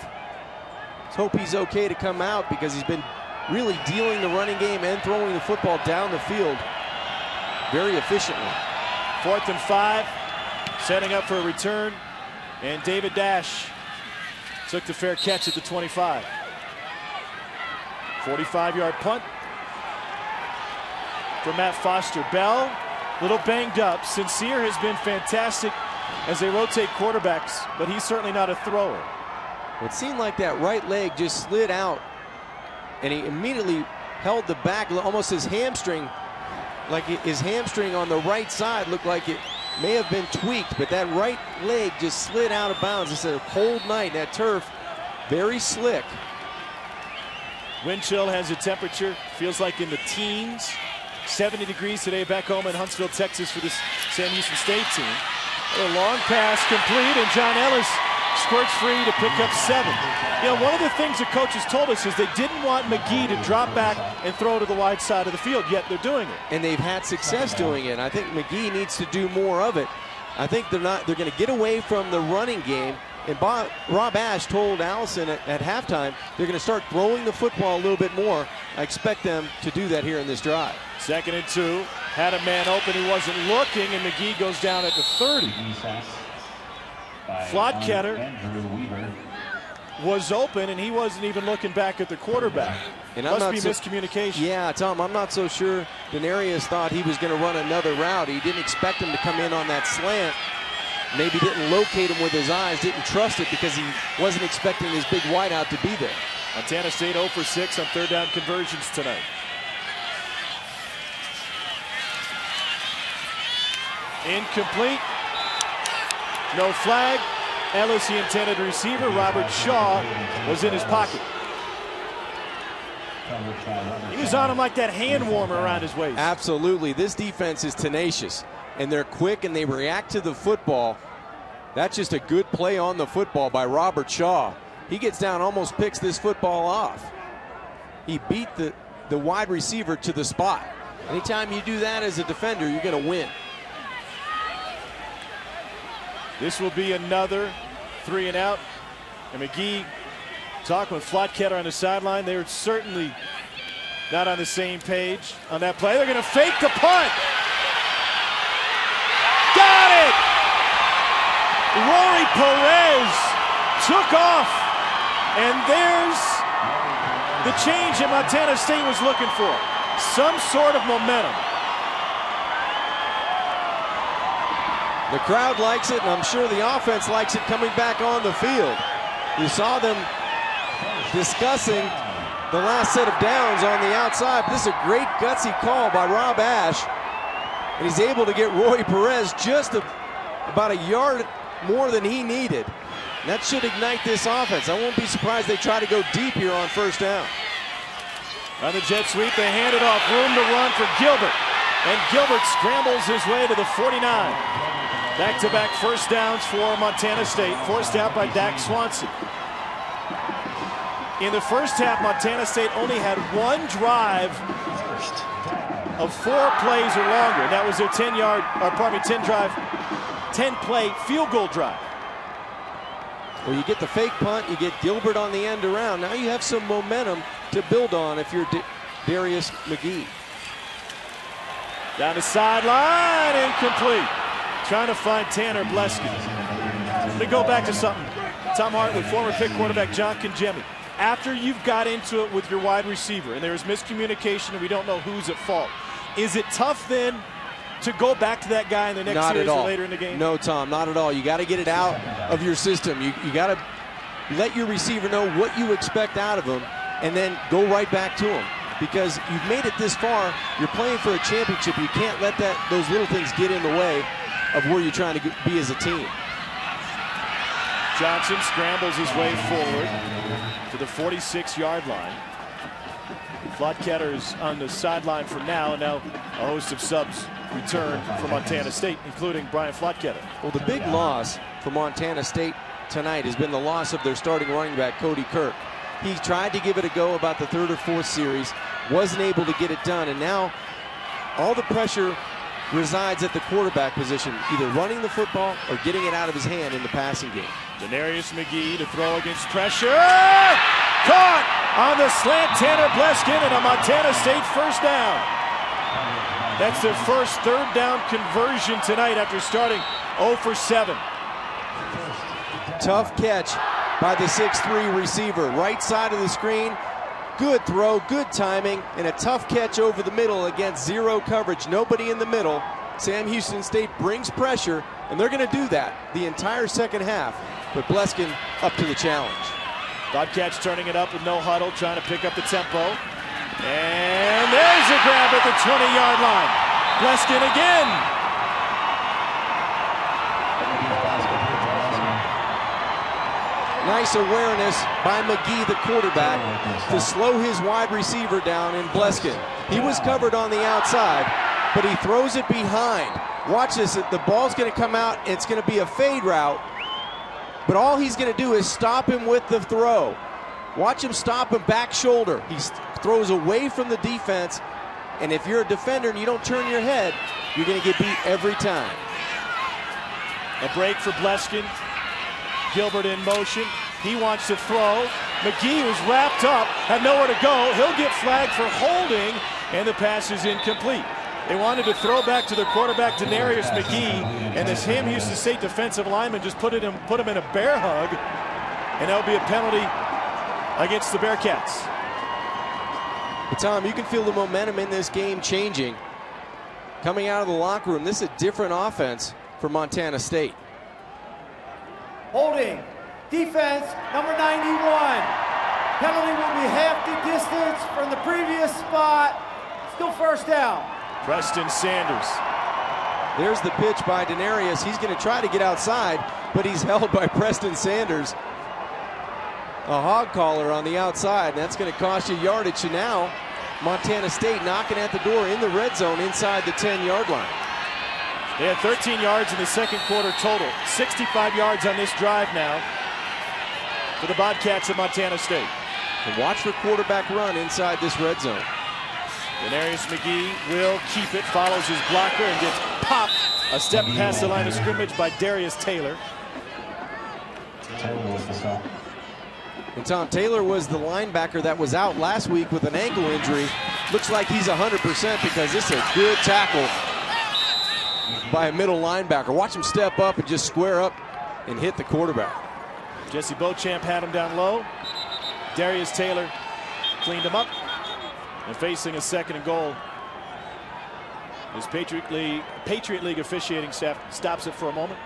Let's hope he's okay to come out, because he's been really dealing the running game and throwing the football down the field. very efficiently. 4th and 5, setting up for a return, and David Dash took the fair catch at the 25. 45-yard punt for Matt Foster. Bell, a little banged up. Sincere has been fantastic as they rotate quarterbacks, but he's certainly not a thrower. It seemed like that right leg just slid out, and he immediately held the back, almost his hamstring, like his hamstring on the right side looked like it may have been tweaked, but that right leg just slid out of bounds. It's a cold night, that turf, very slick. Wind chill has a temperature, feels like in the teens. 70 degrees today back home in Huntsville, Texas for this Sam Houston State team. A long pass complete, and John Ellis squirts free to pick up 7. You know, one of the things the coaches told us is they didn't want McGee to drop back and throw to the wide side of the field, yet they're doing it. And they've had success doing it. I think McGee needs to do more of it. I think they're going to get away from the running game. And Rob Ash told Allison at halftime they're going to start throwing the football a little bit more. I expect them to do that here in this drive. 2nd and 2, had a man open, he wasn't looking, and McGee goes down at the 30. Flotketter was open, and he wasn't even looking back at the quarterback. And must be miscommunication. Yeah, Tom, I'm not so sure Denarius thought he was going to run another route. He didn't expect him to come in on that slant. Maybe didn't locate him with his eyes, didn't trust it because he wasn't expecting his big wideout to be there. Montana State 0 for 6 on 3rd down conversions tonight. Incomplete. No flag. Ellis, the intended receiver. Robert Shaw was in his pocket. He was on him like that hand warmer around his waist. Absolutely. This defense is tenacious, and they're quick, and they react to the football. That's just a good play on the football by Robert Shaw. He gets down, almost picks this football off. He beat the wide receiver to the spot. Anytime you do that as a defender, you're going to win. This will be another 3 and out. And McGee talking with Flotketter on the sideline. They were certainly not on the same page on that play. They're going to fake the punt. Got it! Rory Perez took off. And there's the change that Montana State was looking for. Some sort of momentum. The crowd likes it, and I'm sure the offense likes it coming back on the field. You saw them discussing the last set of downs on the outside. This is a great gutsy call by Rob Ash, and he's able to get Roy Perez just about a yard more than he needed. And that should ignite this offense. I won't be surprised they try to go deep here on 1st down. On the jet sweep, they hand it off. Room to run for Gilbert. And Gilbert scrambles his way to the 49. Back-to-back 1st downs for Montana State, forced out by Dak Swanson. In the 1st half, Montana State only had 1 drive of 4 plays or longer. That was their 10-play field goal drive. Well, you get the fake punt, you get Gilbert on the end around. Now you have some momentum to build on if you're Darius McGee. Down the sideline, incomplete. Trying to find Tanner Blesky. Let me go back to something Tom Hartley, former Pitt quarterback John Congemi. After you've got into it with your wide receiver and there is miscommunication and we don't know who's at fault, is it tough then to go back to that guy in the next series or later in the game? No, Tom, not at all. You got to get it out of your system. You got to let your receiver know what you expect out of him and then go right back to him. Because you've made it this far, you're playing for a championship. You can't let those little things get in the way of where you're trying to be as a team. Johnson scrambles his way forward to the 46-yard line. Flotketter is on the sideline for now, and now a host of subs return for Montana State, including Brian Flotketter. Well, the big loss for Montana State tonight has been the loss of their starting running back, Cody Kirk. He tried to give it a go about the 3rd or 4th series, wasn't able to get it done, and now all the pressure resides at the quarterback position, either running the football or getting it out of his hand in the passing game. Denarius McGee to throw against pressure. Caught on the slant, Tanner Bleskin, and a Montana State 1st down. That's their first third down conversion tonight after starting 0 for 7. Tough catch by the 6'3" receiver. Right side of the screen. Good throw, good timing, and a tough catch over the middle against zero coverage. Nobody in the middle. Sam Houston State brings pressure, and they're going to do that the entire second half. But Bleskin up to the challenge. Bobcats turning it up with no huddle, trying to pick up the tempo. And there's a grab at the 20-yard line. Bleskin again. Nice awareness by McGee, the quarterback, to slow his wide receiver down in Bleskin. He was covered on the outside, but he throws it behind. Watch this, the ball's going to come out. It's going to be a fade route, but all he's going to do is stop him with the throw. Watch him stop him back shoulder. He throws away from the defense, and if you're a defender and you don't turn your head, you're going to get beat every time. A break for Bleskin. Gilbert in motion. He wants to throw. McGee was wrapped up, had nowhere to go. He'll get flagged for holding, and the pass is incomplete. They wanted to throw back to their quarterback, Denarius McGee, and the Sam Houston State defensive lineman just put him in a bear hug, and that'll be a penalty against the Bearcats. But Tom, you can feel the momentum in this game changing. Coming out of the locker room, this is a different offense for Montana State. Holding. Defense, number 91. Penalty will be half the distance from the previous spot. Still first down. Preston Sanders. There's the pitch by Denarius. He's going to try to get outside, but he's held by Preston Sanders. A hog collar on the outside, and that's going to cost you yardage. So now Montana State knocking at the door in the red zone inside the 10-yard line. They had 13 yards in the second quarter total. 65 yards on this drive now for the Bobcats of Montana State. And watch for quarterback run inside this red zone. Denarius McGee will keep it, follows his blocker, and gets popped a step past the line of scrimmage by Darius Taylor. And Tom, Taylor was the linebacker that was out last week with an ankle injury. Looks like he's 100% because this is a good tackle by a middle linebacker. Watch him step up and just square up and hit the quarterback. Jesse Beauchamp had him down low. Darius Taylor cleaned him up. And facing a 2nd and goal, his Patriot League officiating staff stops it for a moment.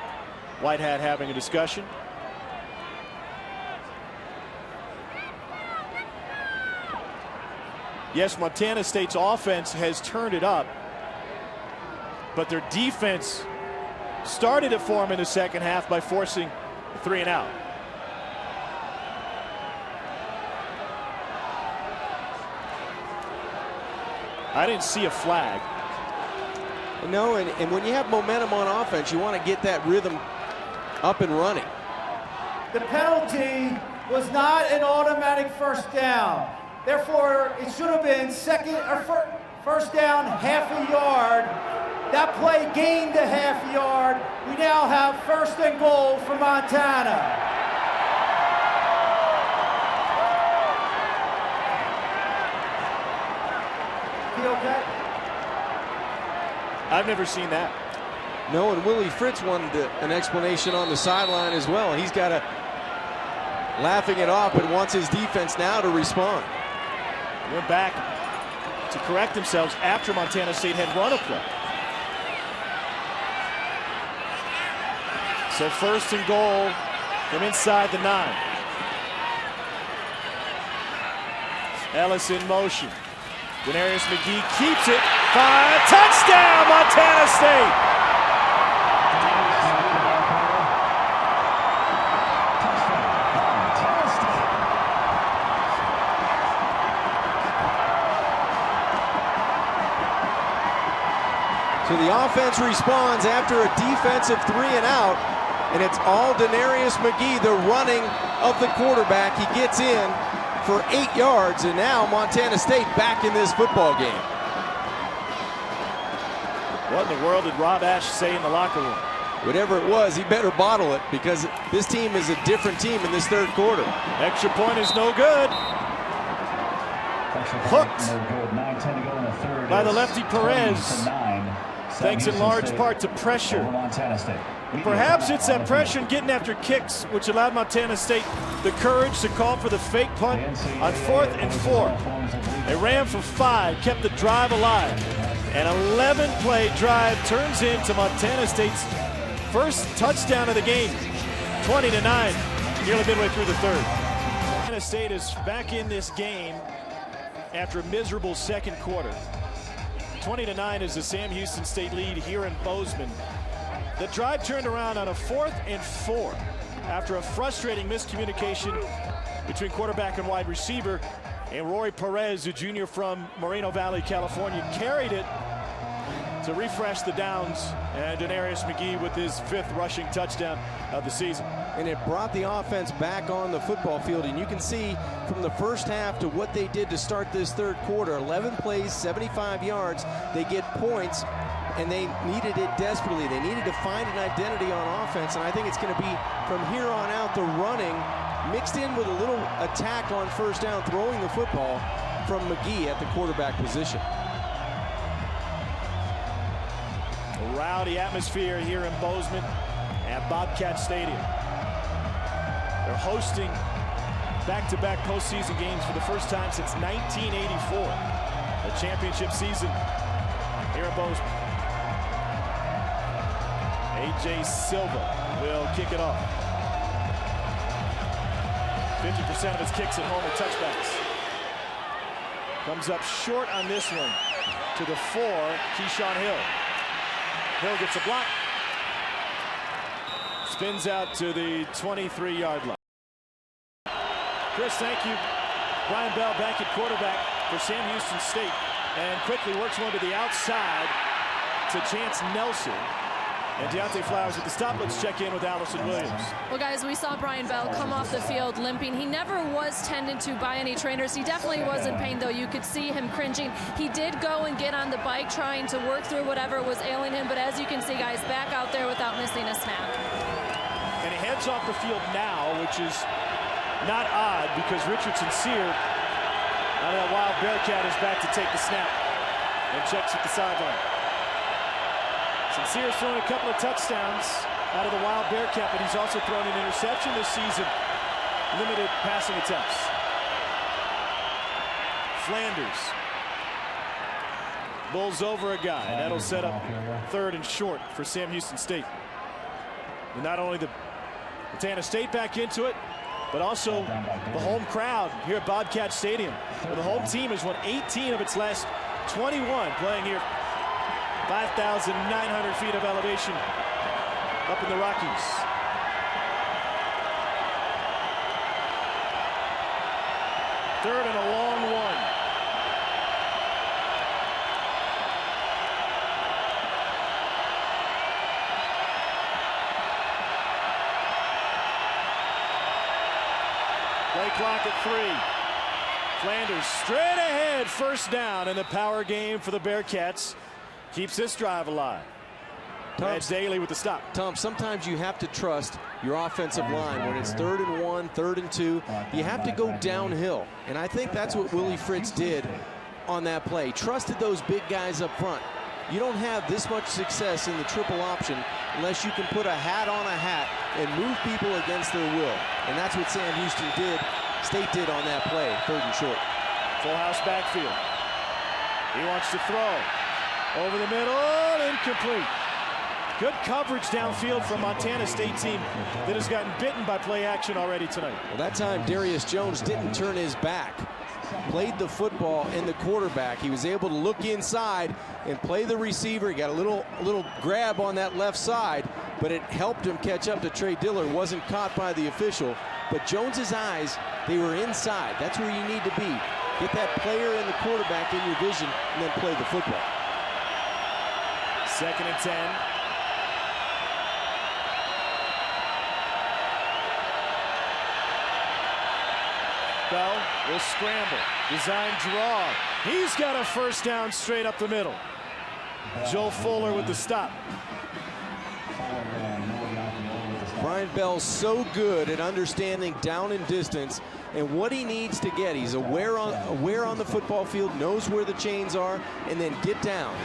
White hat having a discussion. Yes, Montana State's offense has turned it up, but their defense started it for them in the second half by forcing a 3 and out. I didn't see a flag. No, and when you have momentum on offense, you want to get that rhythm up and running. The penalty was not an automatic first down. Therefore, it should have been first down, half a yard. That play gained a half yard. We now have 1st and goal for Montana. Okay? I've never seen that. No, and Willie Fritz wanted an explanation on the sideline as well. He's got a laughing it off, but wants his defense now to respond. Went back to correct themselves after Montana State had run a play. So 1st and goal from inside the 9. Ellis in motion. Denarius McGee keeps it. 5. Touchdown, Montana State. So the offense responds after a defensive 3 and out, and it's all Denarius McGee, the running of the quarterback. He gets in for 8 yards, and now Montana State back in this football game. What in the world did Rob Ash say in the locker room? Whatever it was, he better bottle it, because this team is a different team in this 3rd quarter. Extra point is no good. Hooked by the lefty Perez, thanks in large part to pressure. And perhaps it's that pressure and getting after kicks which allowed Montana State the courage to call for the fake punt on 4th and 4. They ran for 5, kept the drive alive. An 11-play drive turns into Montana State's first touchdown of the game, 20-9, nearly midway through the third. Montana State is back in this game after a miserable second quarter. 20-9 is the Sam Houston State lead here in Bozeman. The drive turned around on a 4th and 4 after a frustrating miscommunication between quarterback and wide receiver. And Rory Perez, a junior from Moreno Valley, California, carried it to refresh the downs. And Denarius McGee with his 5th rushing touchdown of the season. And it brought the offense back on the football field. And you can see from the first half to what they did to start this third quarter, 11 plays, 75 yards. They get points, and they needed it desperately. They needed to find an identity on offense. And I think it's going to be from here on out the running mixed in with a little attack on first down, throwing the football from McGee at the quarterback position. A rowdy atmosphere here in Bozeman at Bobcat Stadium. They're hosting back-to-back postseason games for the first time since 1984. The championship season here in Bozeman. A.J. Silva will kick it off. 50% of his kicks at home are touchbacks. Comes up short on this one to the 4, Keyshawn Hill. Hill gets a block. Spins out to the 23-yard line. Chris, thank you. Brian Bell back at quarterback for Sam Houston State. And quickly works one to the outside to Chance Nelson. And Deontay Flowers at the stop. Let's check in with Allison Williams. Well, guys, we saw Brian Bell come off the field limping. He never was tended to by any trainers. He definitely was in pain, though. You could see him cringing. He did go and get on the bike trying to work through whatever was ailing him. But as you can see, guys, back out there without missing a snap. And he heads off the field now, which is not odd because Richard Sincere, out of that Wild Bearcat, is back to take the snap and checks at the sideline. Sincere's thrown a couple of touchdowns out of the Wild Bearcat, but he's also thrown an interception this season. Limited passing attempts. Flanders bowls over a guy, and that'll set up 3rd and short for Sam Houston State. And not only the Montana State back into it, but also the home crowd here at Bobcat Stadium, where the home team has won 18 of its last 21 playing here. 5,900 feet of elevation up in the Rockies. Third and a long one. Play clock at 3. Flanders straight ahead, first down, in the power game for the Bearcats. Keeps this drive alive. Edge Daly with the stop. Tom, sometimes you have to trust your offensive line. When it's 3rd and 1, 3rd and 2, you have to go downhill. And I think that's what Willie Fritz did on that play. Trusted those big guys up front. You don't have this much success in the triple option unless you can put a hat on a hat and move people against their will. And that's what Sam Houston did, State did on that play, 3rd and short. Full house backfield. He wants to throw. Over the middle, incomplete. Good coverage downfield from Montana State team that has gotten bitten by play action already tonight. Well, that time Darius Jones didn't turn his back. Played the football in the quarterback. He was able to look inside and play the receiver. He got a little grab on that left side, but it helped him catch up to Trey Diller. Wasn't caught by the official. But Jones's eyes, they were inside. That's where you need to be. Get that player and the quarterback in your vision and then play the football. 2nd and 10. Bell will scramble. Design draw. He's got a first down straight up the middle. Joe Fuller with the stop. Brian Bell's so good at understanding down and distance and what he needs to get. He's aware on the football field, knows where the chains are, and then get down.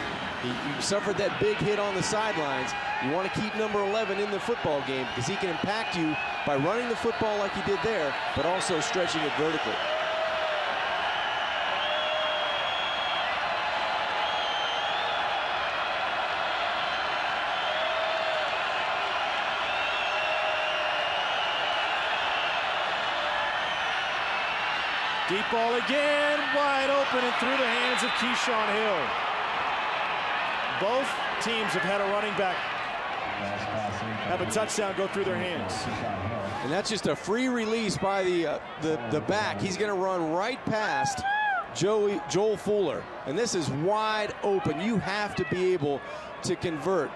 He suffered that big hit on the sidelines. You want to keep number 11 in the football game because he can impact you by running the football like he did there, but also stretching it vertically. Deep ball again, wide open and through the hands of Keyshawn Hill. Both teams have had a running back have a touchdown go through their hands. And that's just a free release by the back. He's going to run right past Joel Fuller. And this is wide open. You have to be able to convert.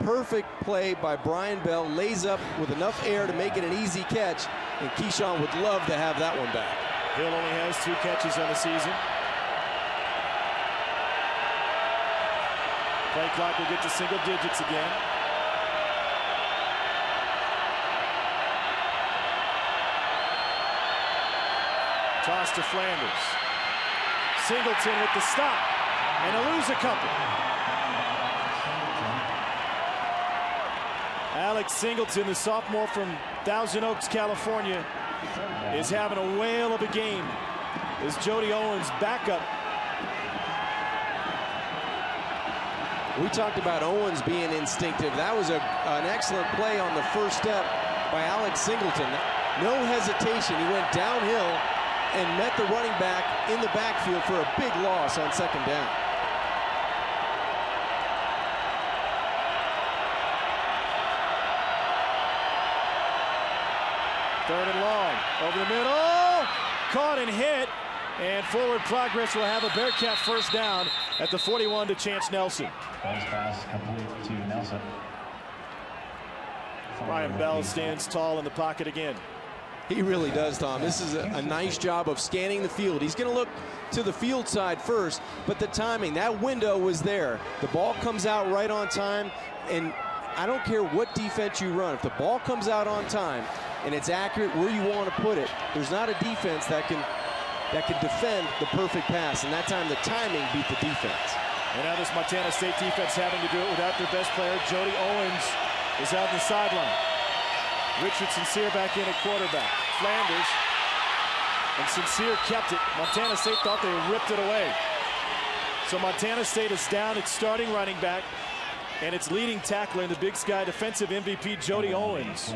Perfect play by Brian Bell. Lays up with enough air to make it an easy catch. And Keyshawn would love to have that one back. Hill only has 2 catches on the season. Play clock will get to single digits again. Toss to Flanders. Singleton with the stop. And a lose a couple. Alex Singleton, the sophomore from Thousand Oaks, California, is having a whale of a game. Is Jody Owens' backup. We talked about Owens being instinctive. That was an excellent play on the first step by Alex Singleton. No hesitation. He went downhill and met the running back in the backfield for a big loss on second down. Third and long, over the middle, caught and hit, and forward progress will have a Bearcat first down at the 41 to Chance Nelson. Pass complete to Nelson. Brian Bell stands tall in the pocket again. He really does, Tom. This is a nice job of scanning the field. He's going to look to the field side first, but the timing, that window was there. The ball comes out right on time, and I don't care what defense you run. If the ball comes out on time and it's accurate where you want to put it, there's not a defense that can defend the perfect pass, and that time the timing beat the defense. And now this Montana State defense having to do it without their best player. Jody Owens is out the sideline. Richard Sincere back in at quarterback. Flanders and Sincere kept it. Montana State thought they ripped it away. So Montana State is down its starting running back and its leading tackler in the Big Sky defensive MVP, Jody Owens,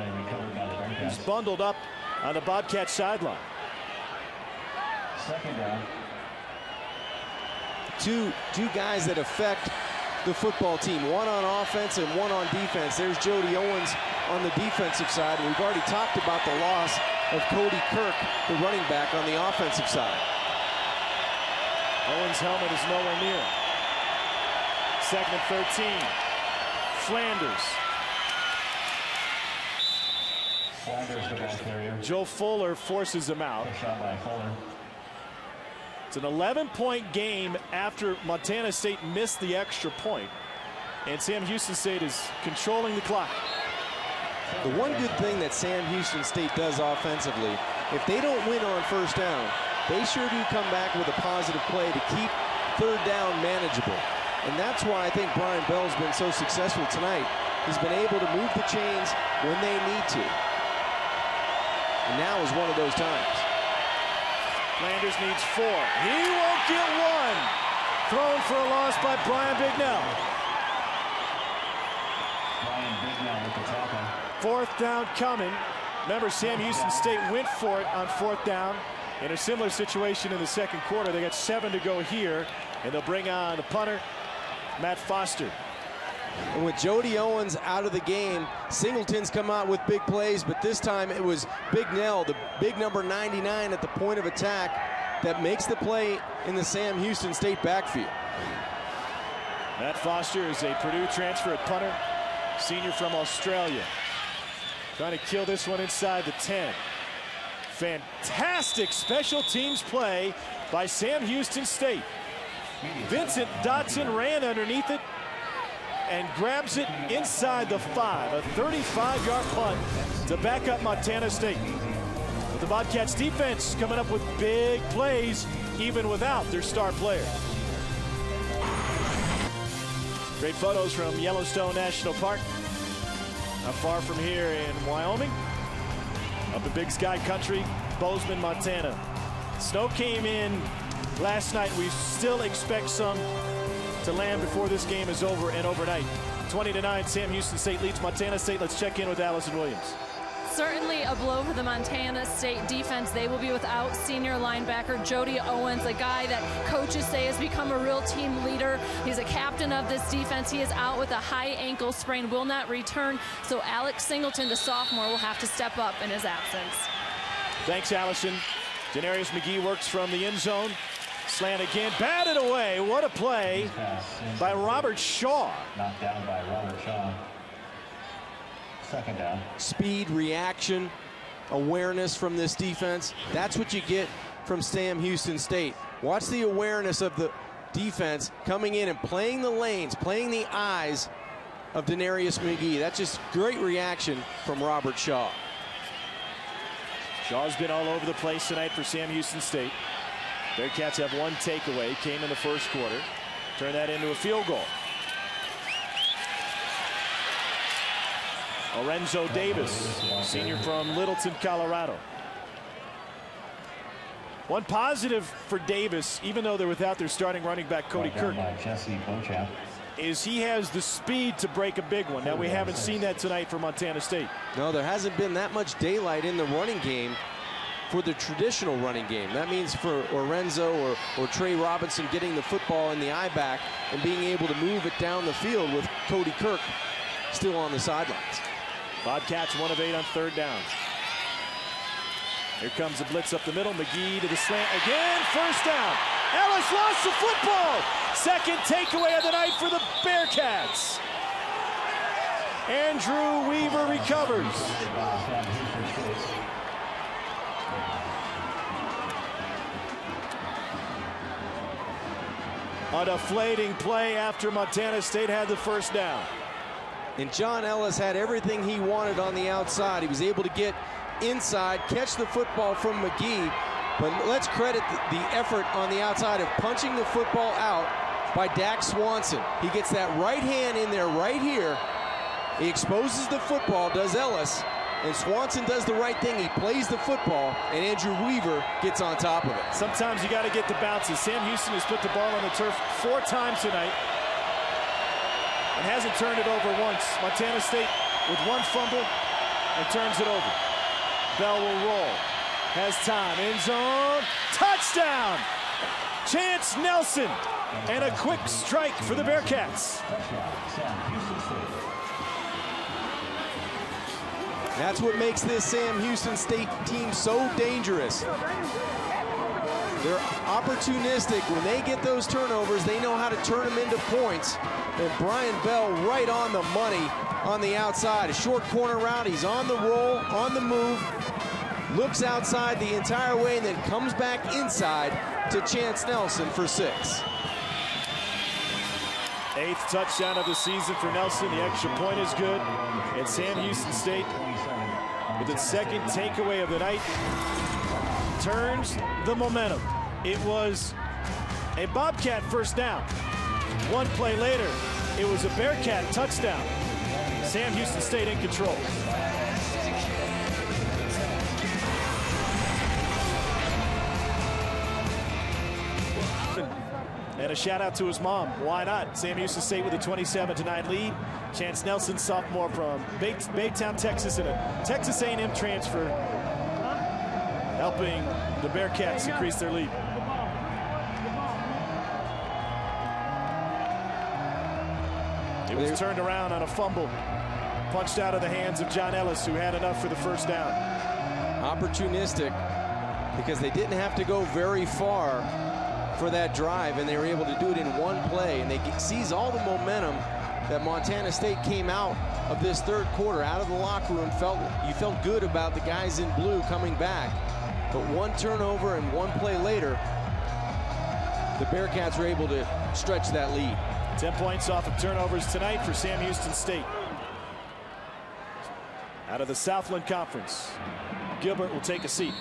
who's bundled up on the Bobcat sideline. Second down. Two guys that affect the football team, one on offense and one on defense. There's Jody Owens on the defensive side. We've already talked about the loss of Cody Kirk, the running back, on the offensive side. Owens' helmet is nowhere near. Second and 13. Flanders. Flanders the ball carrier. Joe Fuller forces him out. Shot by Fuller. It's an 11-point game after Montana State missed the extra point, and Sam Houston State is controlling the clock. The one good thing that Sam Houston State does offensively, if they don't win on first down, they sure do come back with a positive play to keep third down manageable. And that's why I think Brian Bell's been so successful tonight. He's been able to move the chains when they need to. And now is one of those times. Flanders needs 4. He won't get 1. Thrown for a loss by Brian Bignell. Brian Bignell with the tackle. Fourth down coming. Remember, Sam Houston State went for it on fourth down in a similar situation in the second quarter. They got 7 to go here, and they'll bring on the punter, Matt Foster. And with Jody Owens out of the game, Singleton's come out with big plays, but this time it was Bignell, the big number 99 at the point of attack, that makes the play in the Sam Houston State backfield. Matt Foster is a Purdue transfer at punter, senior from Australia. Trying to kill this one inside the 10. Fantastic special teams play by Sam Houston State. Vincent Dotson ran underneath it and grabs it inside the 5. A 35-yard punt to back up Montana State. But the Bobcats defense coming up with big plays even without their star player. Great photos from Yellowstone National Park. Not far from here in Wyoming. Up in Big Sky Country, Bozeman, Montana. Snow came in last night. We still expect some to land before this game is over and overnight. 20-9, Sam Houston State leads Montana State. Let's check in with Allison Williams. Certainly a blow for the Montana State defense. They will be without senior linebacker Jody Owens, a guy that coaches say has become a real team leader. He's a captain of this defense. He is out with a high ankle sprain, will not return. So Alex Singleton, the sophomore, will have to step up in his absence. Thanks, Allison. Denarius McGee works from the end zone. Slant again, batted away. What a play by Robert Shaw. Knocked down by Robert Shaw. Second down. Speed, reaction, awareness from this defense. That's what you get from Sam Houston State. Watch the awareness of the defense coming in and playing the lanes, playing the eyes of Denarius McGee. That's just great reaction from Robert Shaw. Shaw's been all over the place tonight for Sam Houston State. Bearcats have one takeaway, came in the first quarter. Turn that into a field goal. Lorenzo Davis, senior from Littleton, Colorado. One positive for Davis, even though they're without their starting running back Cody Kirk, is he has the speed to break a big one. Now, we haven't seen that tonight for Montana State. No, there hasn't been that much daylight in the running game for the traditional running game. That means for Lorenzo or Trey Robinson getting the football in the I-back and being able to move it down the field with Cody Kirk still on the sidelines. Bobcats 1 of 8 on third down. Here comes a blitz up the middle. McGee to the slant again. First down. Ellis lost the football. Second takeaway of the night for the Bearcats. Andrew Weaver recovers. A deflating play after Montana State had the first down. And John Ellis had everything he wanted on the outside. He was able to get inside, catch the football from McGee, but let's credit the effort on the outside of punching the football out by Dak Swanson. He gets that right hand in there right here. He exposes the football, does Ellis, and Swanson does the right thing. He plays the football, and Andrew Weaver gets on top of it. Sometimes you got to get the bounces. Sam Houston has put the ball on the turf 4 times tonight and hasn't turned it over once. Montana State with one fumble and turns it over. Bell will roll. Has time. End zone. Touchdown! Chance Nelson. And a quick strike for the Bearcats. That's what makes this Sam Houston State team so dangerous. They're opportunistic. When they get those turnovers, they know how to turn them into points. And Brian Bell right on the money on the outside. A short corner route. He's on the roll, on the move. Looks outside the entire way and then comes back inside to Chance Nelson for 6. 8th touchdown of the season for Nelson. The extra point is good. And Sam Houston State, with its second takeaway of the night, turns the momentum. It was a Bobcat first down. One play later, it was a Bearcat touchdown. Sam Houston State in control. And a shout out to his mom. Why not? Sam Houston State with a 27-9 lead. Chance Nelson, sophomore from Baytown, Texas, and a Texas A&M transfer, helping the Bearcats increase their lead. It was turned around on a fumble, punched out of the hands of John Ellis, who had enough for the first down. Opportunistic, because they didn't have to go very far for that drive, and they were able to do it in one play, and they seize all the momentum that Montana State came out of this third quarter, out of the locker room. You felt good about the guys in blue coming back, but one turnover and one play later, the Bearcats were able to stretch that lead. 10 points off of turnovers tonight for Sam Houston State. Out of the Southland Conference, Gilbert will take a seat.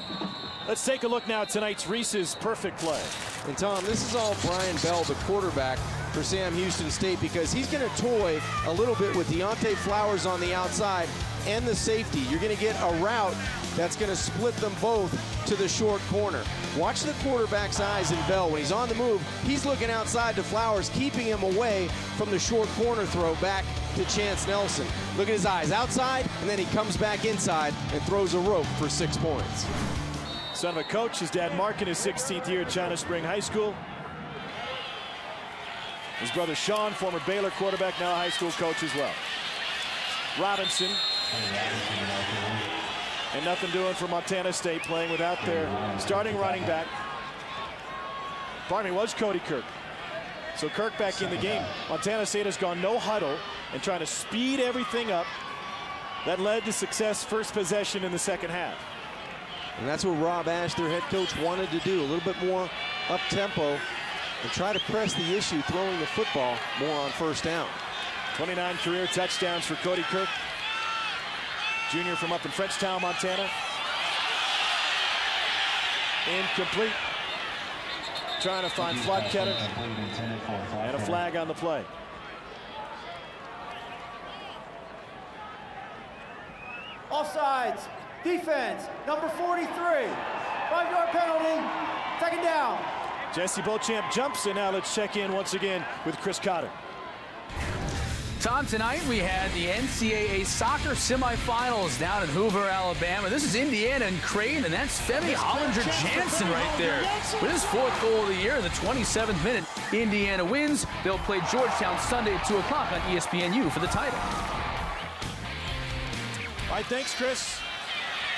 Let's take a look now at tonight's Reese's Perfect Play. And Tom, this is all Brian Bell, the quarterback for Sam Houston State, because he's going to toy a little bit with Deontay Flowers on the outside and the safety. You're going to get a route that's going to split them both to the short corner. Watch the quarterback's eyes in Bell. When he's on the move, he's looking outside to Flowers, keeping him away from the short corner throw back to Chance Nelson. Look at his eyes outside, and then he comes back inside and throws a rope for 6 points. Son of a coach, his dad Mark in his 16th year at China Spring High School. His brother Sean, former Baylor quarterback, now a high school coach as well. Robinson. And nothing doing for Montana State, playing without their starting running back. Pardon me, was Cody Kirk. So Kirk back in the game. Montana State has gone no huddle and trying to speed everything up. That led to success first possession in the second half. And that's what Rob Ash, their head coach, wanted to do. A little bit more up-tempo and try to press the issue, throwing the football more on first down. 29 career touchdowns for Cody Kirk, junior from up in Frenchtown, Montana. Incomplete. Trying to find Flodketter, and a flag on the play. Offsides. Defense, number 43. 5-yard penalty. Second down. Jesse Beauchamp jumps, and now let's check in once again with Chris Cotter. Tom, tonight we had the NCAA soccer semifinals down in Hoover, Alabama. This is Indiana and Creighton, and that's Femi Hollinger-Jansen right there with his 4th goal of the year in the 27th minute. Indiana wins. They'll play Georgetown Sunday at 2 o'clock on ESPNU for the title. All right, thanks, Chris.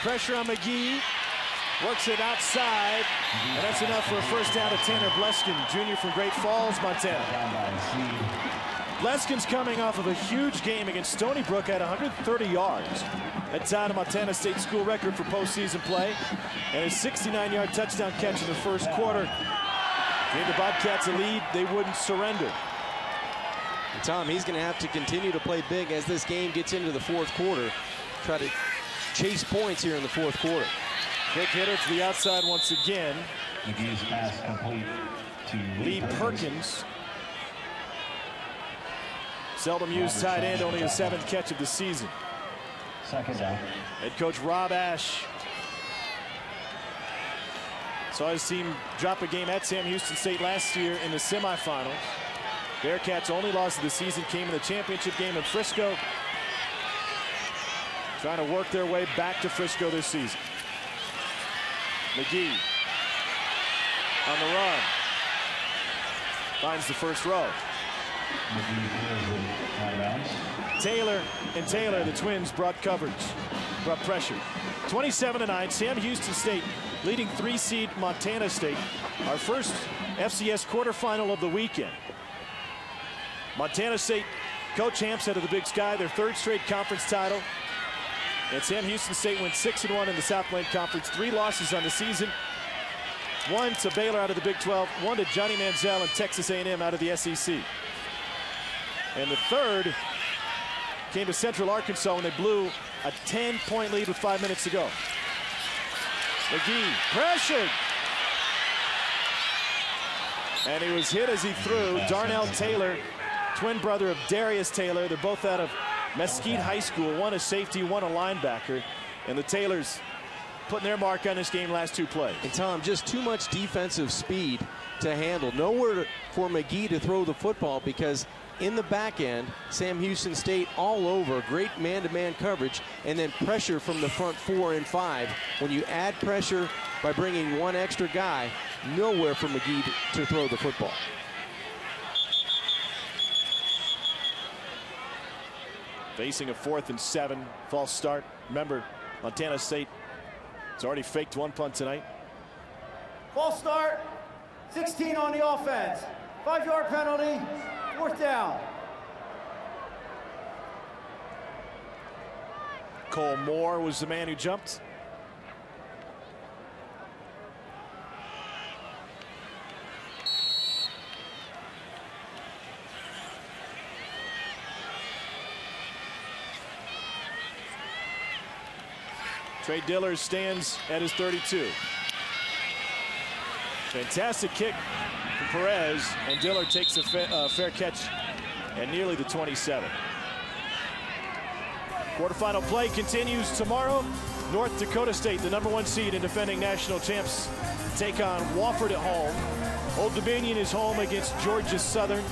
Pressure on McGee. Works it outside, and that's enough for a first down to Tanner Bleskin, junior from Great Falls, Montana. Bleskin's coming off of a huge game against Stony Brook at 130 yards. That tied a Montana State school record for postseason play, and his 69-yard touchdown catch in the first quarter gave the Bobcats a lead they wouldn't surrender. And Tom, he's going to have to continue to play big as this game gets into the 4th quarter. Try to chase points here in the 4th quarter. Quick hitter to the outside once again. McGee's pass complete to Lee Perkins. Seldom used tight end, only his 7th catch of the season. Second down. Head coach Rob Ash saw his team drop a game at Sam Houston State last year in the semifinals. Bearcats' only loss of the season came in the championship game in Frisco. Trying to work their way back to Frisco this season. McGee on the run. Finds the first row. Taylor and Taylor, the twins, brought coverage, brought pressure. 27-9, Sam Houston State leading 3-seed Montana State. Our first FCS quarterfinal of the weekend. Montana State, Coach Hamp said of the Big Sky, their 3rd straight conference title. And Sam Houston State went 6-1 in the Southland Conference. 3 losses on the season. 1 to Baylor out of the Big 12. 1 to Johnny Manziel and Texas A&M out of the SEC. And the 3rd came to Central Arkansas when they blew a 10-point lead with 5 minutes to go. McGee pressured. And he was hit as he threw. Darnell Taylor, twin brother of Darius Taylor. They're both out of Mesquite High School, one a safety, one a linebacker, and the Taylors putting their mark on this game last 2 plays. And Tom, just too much defensive speed to handle. Nowhere for McGee to throw the football because in the back end, Sam Houston State all over, great man-to-man coverage, and then pressure from the front 4 and 5. When you add pressure by bringing 1 extra guy, nowhere for McGee to throw the football. Facing a 4th and 7, false start. Remember, Montana State has already faked 1 punt tonight. False start. 16 on the offense. 5-yard penalty. 4th down. Cole Moore was the man who jumped. Trey Diller stands at his 32. Fantastic kick from Perez, and Diller takes a fair catch at nearly the 27. Quarterfinal play continues tomorrow. North Dakota State, the #1 seed and defending national champs, take on Wofford at home. Old Dominion is home against Georgia Southern.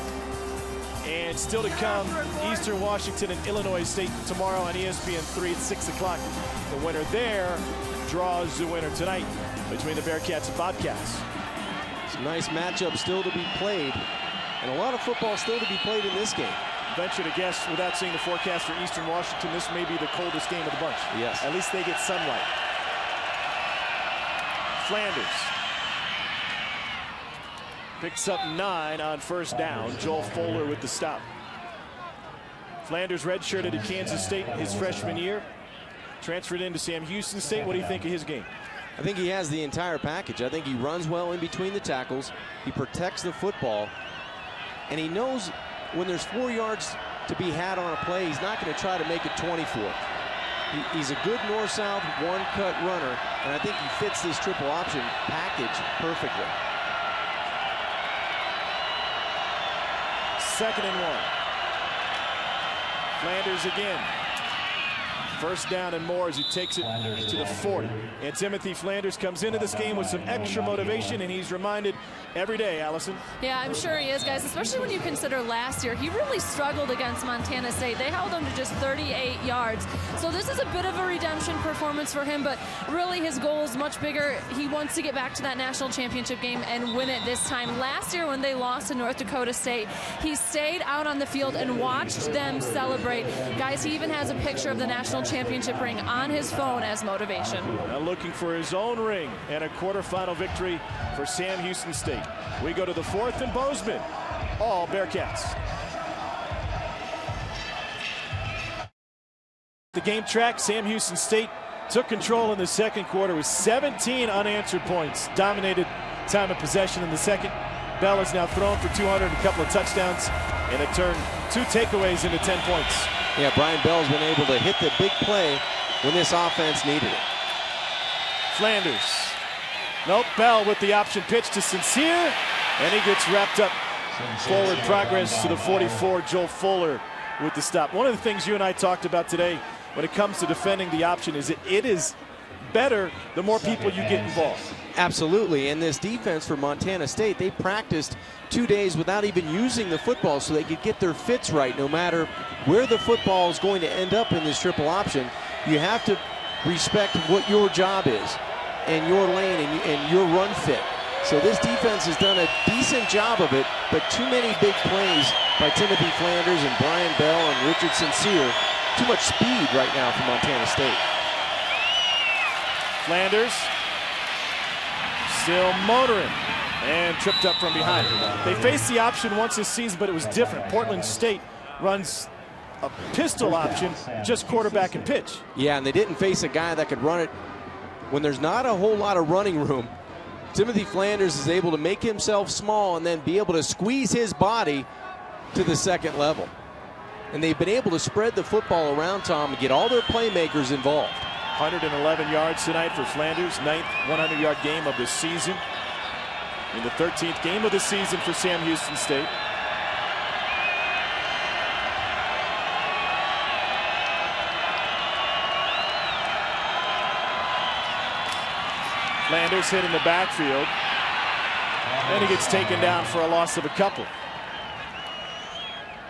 And still to come, Eastern Washington and Illinois State tomorrow on ESPN3 at 6 o'clock. The winner there draws the winner tonight between the Bearcats and Bobcats. Some nice matchups still to be played, and a lot of football still to be played in this game. Venture to guess, without seeing the forecast for Eastern Washington, this may be the coldest game of the bunch. Yes. At least they get sunlight. Flanders picks up 9 on first down. Joel Fuller with the stop. Flanders redshirted at Kansas State his freshman year. Transferred into Sam Houston State. What do you think of his game? I think he has the entire package. I think he runs well in between the tackles. He protects the football. And he knows when there's 4 yards to be had on a play, he's not going to try to make it 24. He's a good north-south one-cut runner, and I think he fits this triple option package perfectly. 2nd and 1. Flanders again. First down and more as he takes it to the 40. And Timothy Flanders comes into this game with some extra motivation, and he's reminded every day, Allison. Yeah, I'm sure he is, guys, especially when you consider last year. He really struggled against Montana State. They held him to just 38 yards. So this is a bit of a redemption performance for him, but really his goal is much bigger. He wants to get back to that national championship game and win it this time. Last year when they lost to North Dakota State, he stayed out on the field and watched them celebrate. Guys, he even has a picture of the national championship ring on his phone as motivation. Now looking for his own ring and a quarterfinal victory for Sam Houston State. We go to the 4th and Bozeman. All Bearcats. The game track, Sam Houston State took control in the second quarter with 17 unanswered points. Dominated time of possession in the second. Bell has now thrown for 200 and a couple of touchdowns, and it turned 2 takeaways into 10 points. Yeah, Brian Bell's been able to hit the big play when this offense needed it. Flanders. Nope, Bell with the option pitch to Sincere, and he gets wrapped up. Forward progress to the 44, Joel Fuller with the stop. One of the things you and I talked about today when it comes to defending the option is that it is better the more people you get involved. Absolutely, and this defense for Montana State, they practiced 2 days without even using the football so they could get their fits right. No matter where the football is going to end up in this triple option, you have to respect what your job is and your lane and your run fit. So this defense has done a decent job of it, but too many big plays by Timothy Flanders and Brian Bell and Richard Sincere. Too much speed right now for Montana State. Flanders still motoring and tripped up from behind. They faced the option once this season, but it was different. Portland State runs a pistol option, just quarterback and pitch. Yeah, and they didn't face a guy that could run it when there's not a whole lot of running room. Timothy Flanders is able to make himself small and then be able to squeeze his body to the second level. And they've been able to spread the football around, Tom, and get all their playmakers involved. 111 yards tonight for Flanders, 9th 100-yard game of the season. In the 13th game of the season for Sam Houston State. Flanders hit in the backfield, and he gets taken down for a loss of a couple.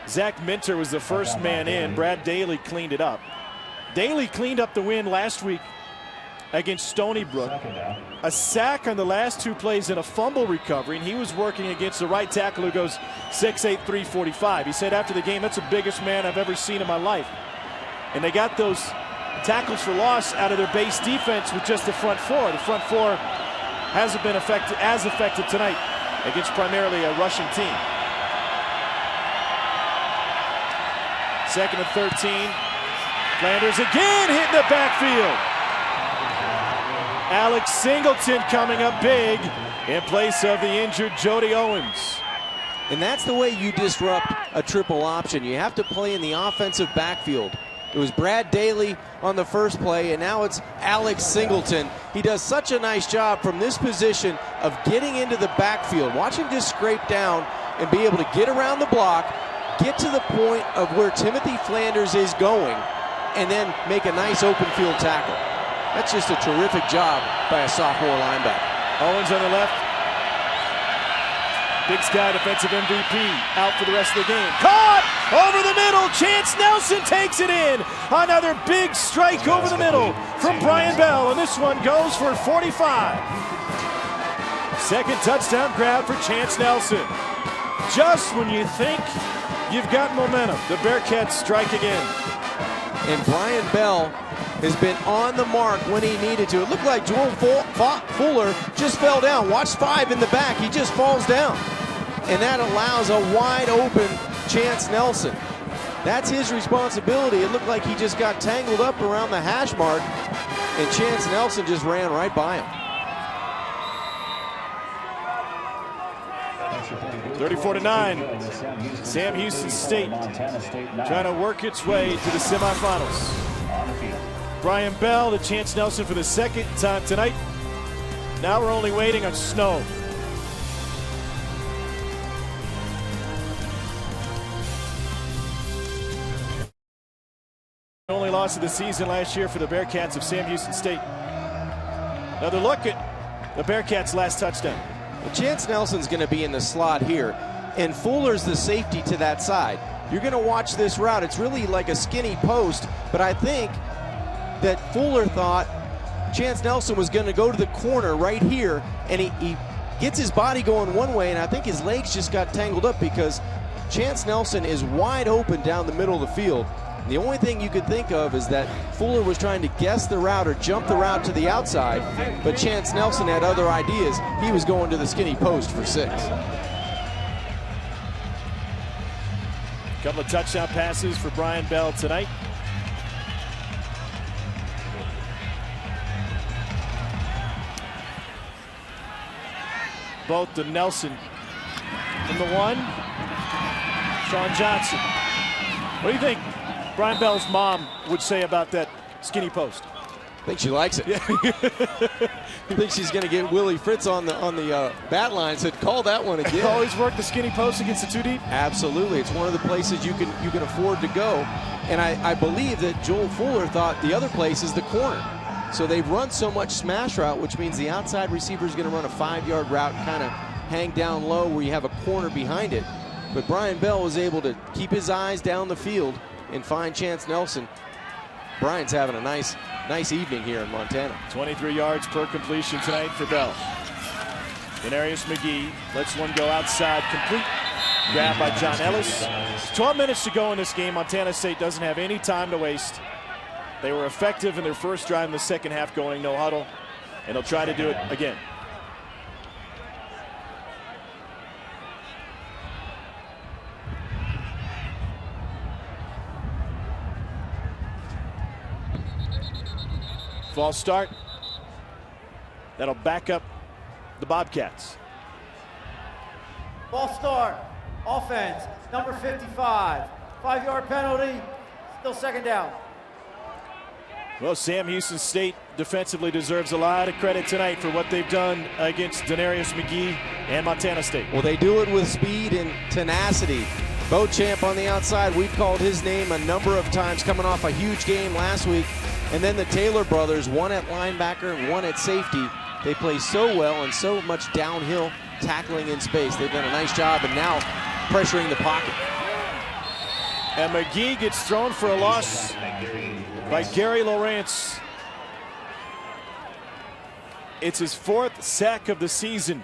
Zach Minter was the first man in. Brad Daly cleaned it up. Daly cleaned up the win last week against Stony Brook. A sack on the last 2 plays and a fumble recovery, and he was working against the right tackle who goes 6'8", 345. He said after the game, that's the biggest man I've ever seen in my life. And they got those tackles for loss out of their base defense with just the front four. The front four hasn't been as effective tonight against primarily a rushing team. 2nd and 13. Flanders again hitting the backfield. Alex Singleton coming up big in place of the injured Jody Owens. And that's the way you disrupt a triple option. You have to play in the offensive backfield. It was Brad Daly on the first play, and now it's Alex Singleton. He does such a nice job from this position of getting into the backfield. Watch him just scrape down and be able to get around the block, get to the point of where Timothy Flanders is going, and then make a nice open field tackle. That's just a terrific job by a sophomore linebacker. Owens on the left. Big Sky defensive MVP out for the rest of the game. Caught over the middle. Chance Nelson takes it in. Another big strike over the middle from Brian Bell, and this one goes for 45. Second touchdown grab for Chance Nelson. Just when you think you've got momentum, the Bearcats strike again. And Brian Bell has been on the mark when he needed to. It looked like Joel Fuller just fell down. Watch 5 in the back. He just falls down. And that allows a wide open Chance Nelson. That's his responsibility. It looked like he just got tangled up around the hash mark, and Chance Nelson just ran right by him. 34-9. Sam Houston State trying to work its way to the semifinals. Brian Bell to Chance Nelson for the second time tonight. Now we're only waiting on snow. Only loss of the season last year for the Bearcats of Sam Houston State. Another look at the Bearcats' last touchdown. Well, Chance Nelson's going to be in the slot here, and Fuller's the safety to that side. You're going to watch this route. It's really like a skinny post, but I think that Fuller thought Chance Nelson was going to go to the corner right here, and he gets his body going one way, and I think his legs just got tangled up because Chance Nelson is wide open down the middle of the field. The only thing you could think of is that Fuller was trying to guess the route or jump the route to the outside, but Chance Nelson had other ideas. He was going to the skinny post for 6. Couple of touchdown passes for Brian Bell tonight. Both to Nelson from the 1. Sean Johnson. What do you think Brian Bell's mom would say about that skinny post? I think she likes it. Yeah. I think she's going to get Willie Fritz on the bat line. Said, call that one again. Always work the skinny post against the 2 deep. Absolutely, it's one of the places you can afford to go. And I believe that Joel Fuller thought the other place is the corner. So they've run so much smash route, which means the outside receiver is going to run a 5-yard route, kind of hang down low where you have a corner behind it. But Brian Bell was able to keep his eyes down the field and find Chance Nelson. Brian's having a nice evening here in Montana. 23 yards per completion tonight for Bell. Denarius McGee lets one go outside, complete. Grab by John Ellis. 12 minutes to go in this game. Montana State doesn't have any time to waste. They were effective in their first drive in the second half, going no huddle, and they'll try to do it again. False start. That'll back up the Bobcats. False start. Offense, number 55. 5-yard penalty. Still second down. Well, Sam Houston State defensively deserves a lot of credit tonight for what they've done against Denarius McGee and Montana State. Well, they do it with speed and tenacity. Beauchamp on the outside, we've called his name a number of times, coming off a huge game last week. And then the Taylor brothers, one at linebacker and one at safety. They play so well and so much downhill tackling in space. They've done a nice job, and now pressuring the pocket. And McGee gets thrown for a loss by Gary Lawrence. It's his 4th sack of the season.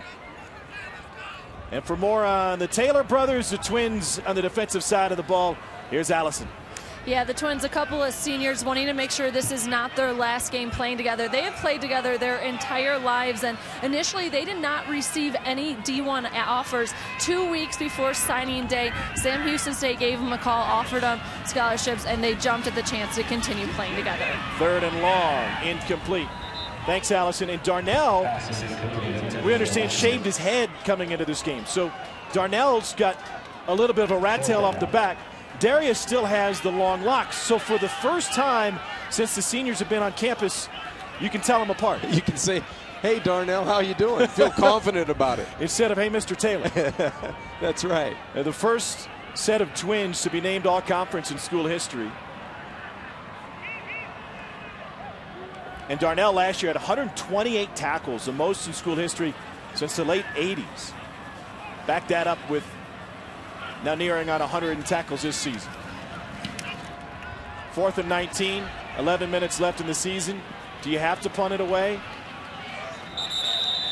And for more on the Taylor brothers, the twins on the defensive side of the ball, here's Allison. Yeah, the Twins, a couple of seniors wanting to make sure this is not their last game playing together. They have played together their entire lives, and initially they did not receive any D1 offers. 2 weeks before signing day, Sam Houston State gave them a call, offered them scholarships, and they jumped at the chance to continue playing together. 3rd and long, incomplete. Thanks, Allison. And Darnell, we understand, shaved his head coming into this game. So Darnell's got a little bit of a rat tail off the back. Darius still has the long locks. So for the first time since the seniors have been on campus, you can tell them apart. You can say, hey, Darnell, how you doing? Feel confident about it. Instead of, hey, Mr. Taylor. That's right. The first set of twins to be named all-conference in school history. And Darnell last year had 128 tackles, the most in school history since the late 80s. Back that up with now nearing on 100 tackles this season. 4th and 19, 11 minutes left in the season. Do you have to punt it away?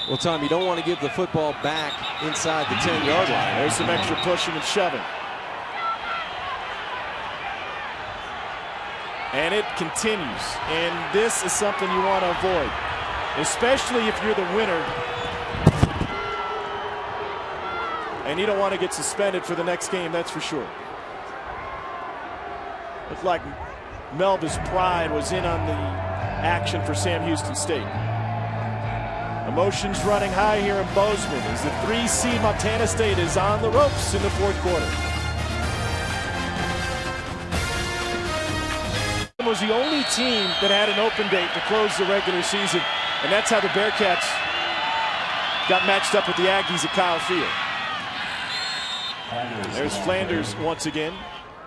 Well, Tom, you don't want to give the football back inside the 10-yard line. There's some extra pushing and shoving. And it continues. And this is something you want to avoid, especially if you're the winner. And you don't want to get suspended for the next game, that's for sure. Looked like Melba's pride was in on the action for Sam Houston State. Emotions running high here in Bozeman as the 3 seed Montana State is on the ropes in the 4th quarter. It was the only team that had an open date to close the regular season, and that's how the Bearcats got matched up with the Aggies at Kyle Field. There's Flanders once again.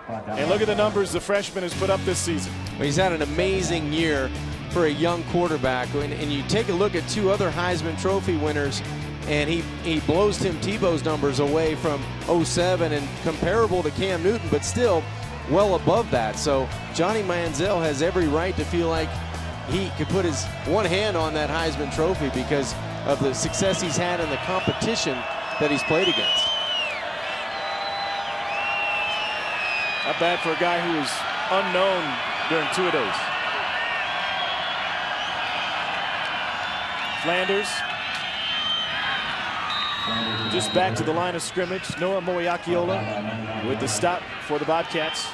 And look at the numbers the freshman has put up this season. Well, he's had an amazing year for a young quarterback. And you take a look at 2 other Heisman Trophy winners, and he blows Tim Tebow's numbers away from 07 and comparable to Cam Newton, but still well above that. So Johnny Manziel has every right to feel like he could put his one hand on that Heisman Trophy because of the success he's had in the competition that he's played against. Not bad for a guy who was unknown during 2-a-days. Flanders just back to the line of scrimmage. Noah Moyakiola with the stop for the Bobcats.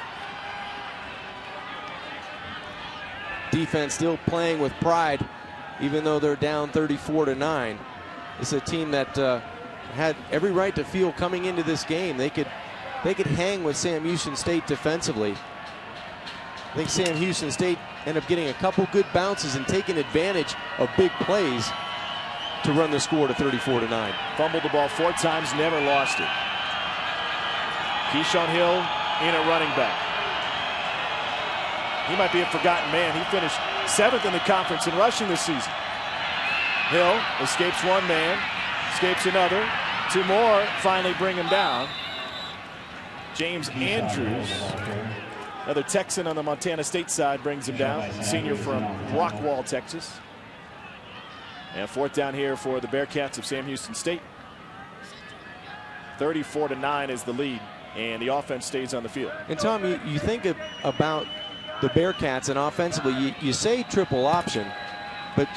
Defense still playing with pride, even though they're down 34-9. It's a team that had every right to feel coming into this game they could hang with Sam Houston State defensively. I think Sam Houston State ended up getting a couple good bounces and taking advantage of big plays to run the score to 34-9. Fumbled the ball 4 times, never lost it. Keyshawn Hill in at running back. He might be a forgotten man. He finished 7th in the conference in rushing this season. Hill escapes one man, escapes another. 2 more finally bring him down. James Andrews, another Texan on the Montana State side, brings him down. Senior from Rockwall, Texas. And 4th down here for the Bearcats of Sam Houston State. 34-9 is the lead, and the offense stays on the field. And Tom, you think about the Bearcats, and offensively, you say triple option, but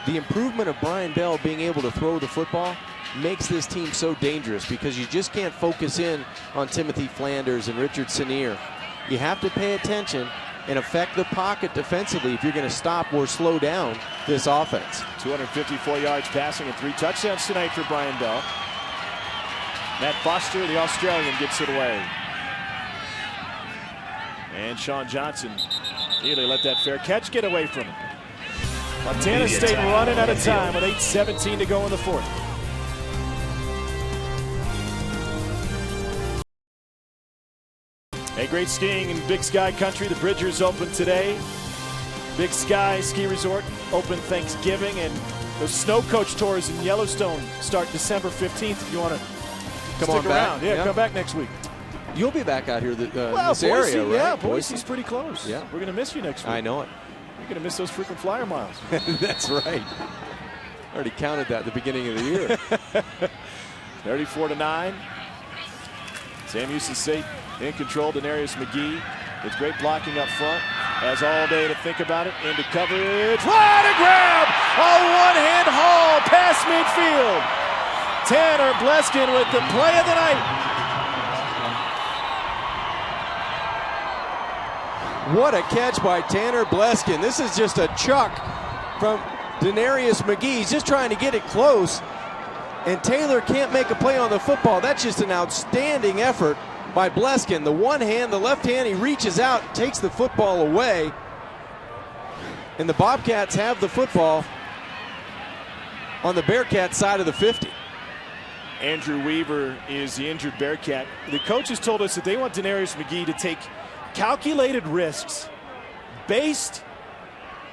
the improvement of Brian Bell being able to throw the football makes this team so dangerous because you just can't focus in on Timothy Flanders and Richard Senier. You have to pay attention and affect the pocket defensively if you're going to stop or slow down this offense. 254 yards passing and 3 touchdowns tonight for Brian Bell. Matt Foster, the Australian, gets it away. And Sean Johnson nearly let that fair catch get away from him. Montana State running out of time with 8:17 to go in the 4th. Hey, great skiing in Big Sky Country. The Bridgers open today. Big Sky Ski Resort open Thanksgiving, and the snow coach tours in Yellowstone start December 15th. If you want to stick around, yeah, come back next week. You'll be back out here in this area, right? Yeah, Boise's pretty close. Yeah, we're going to miss you next week. I know it. You're going to miss those frequent flyer miles. That's right. I already counted that at the beginning of the year. 34-9. Sam Houston State in control. Denarius McGee with great blocking up front. Has all day to think about it. Into coverage. What a grab! A one-hand haul past midfield. Tanner Bleskin with the play of the night. What a catch by Tanner Bleskin. This is just a chuck from Denarius McGee. He's just trying to get it close, and Taylor can't make a play on the football. That's just an outstanding effort by Bleskin. The one hand, the left hand, he reaches out, takes the football away. And the Bobcats have the football on the Bearcat side of the 50. Andrew Weaver is the injured Bearcat. The coaches told us that they want Denarius McGee to take calculated risks based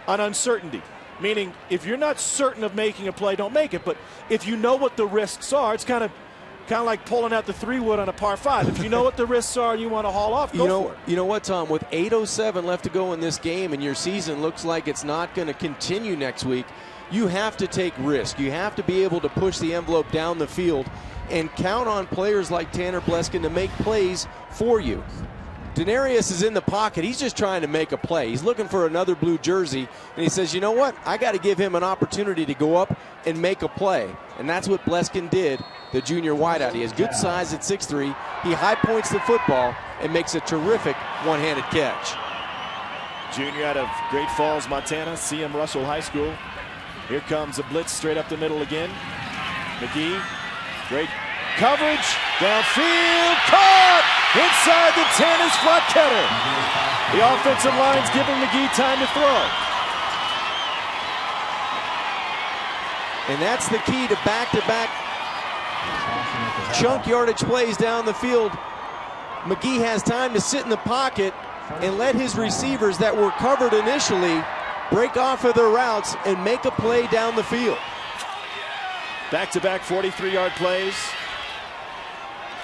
on uncertainty. Meaning, if you're not certain of making a play, don't make it. But if you know what the risks are, it's kind of like pulling out the 3-wood on a par 5. If you know what the risks are and you want to haul off, go for it. You know what, Tom? With 8:07 left to go in this game and your season looks like it's not going to continue next week, you have to take risk. You have to be able to push the envelope down the field and count on players like Tanner Bleskin to make plays for you. Denarius is in the pocket. He's just trying to make a play. He's looking for another blue jersey, and he says, you know what? I got to give him an opportunity to go up and make a play. And that's what Bleskin did, the junior wideout. He has good size at 6'3". He high points the football and makes a terrific one-handed catch. Junior out of Great Falls, Montana, CM Russell High School. Here comes a blitz straight up the middle again. McGee, great coverage, downfield, caught! Inside the 10 is Flatketter. The offensive line's giving McGee time to throw. And that's the key to back-to-back chunk yardage plays down the field. McGee has time to sit in the pocket and let his receivers that were covered initially break off of their routes and make a play down the field. Back-to-back 43-yard plays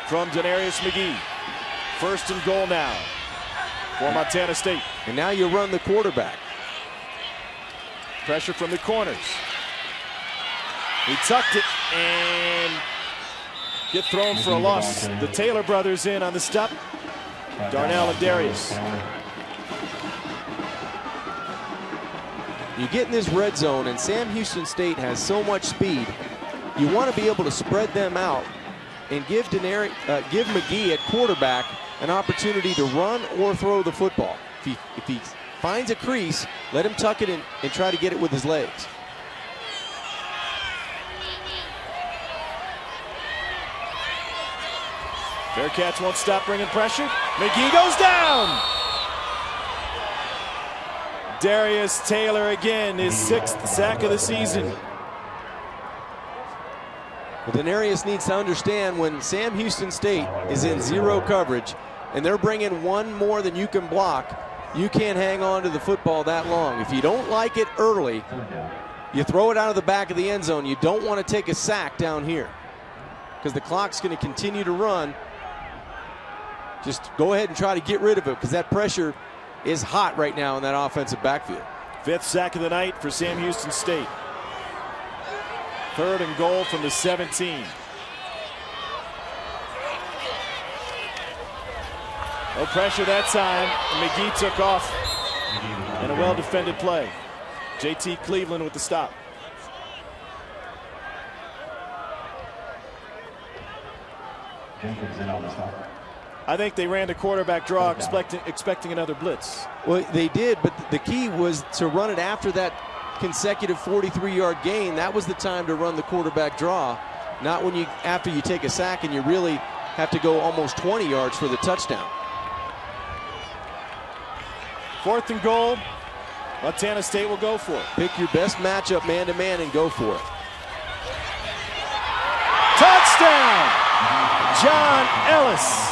from Denarius McGee. 1st and goal now for Montana State. And now you run the quarterback. Pressure from the corners. He tucked it and get thrown for a loss. The Taylor brothers in on the stop. Darnell and Darius. You get in this red zone, and Sam Houston State has so much speed. You want to be able to spread them out and give McGee at quarterback an opportunity to run or throw the football. If he finds a crease, let him tuck it in and try to get it with his legs. Bearcats won't stop bringing pressure. McGee goes down. Darius Taylor again, his 6th sack of the season. Well, Denarius needs to understand when Sam Houston State is in zero coverage and they're bringing one more than you can block, you can't hang on to the football that long. If you don't like it early, you throw it out of the back of the end zone. You don't want to take a sack down here because the clock's going to continue to run. Just go ahead and try to get rid of it because that pressure is hot right now in that offensive backfield. 5th sack of the night for Sam Houston State. 3rd and goal from the 17. No pressure that time. McGee took off. And a well-defended play. JT Cleveland with the stop. I think they ran the quarterback draw expecting another blitz. Well, they did, but the key was to run it after that consecutive 43-yard gain. That was the time to run the quarterback draw, not when after you take a sack and you really have to go almost 20 yards for the touchdown. 4th and goal. Montana State will go for it. Pick your best matchup man-to-man and go for it. Touchdown! John Ellis.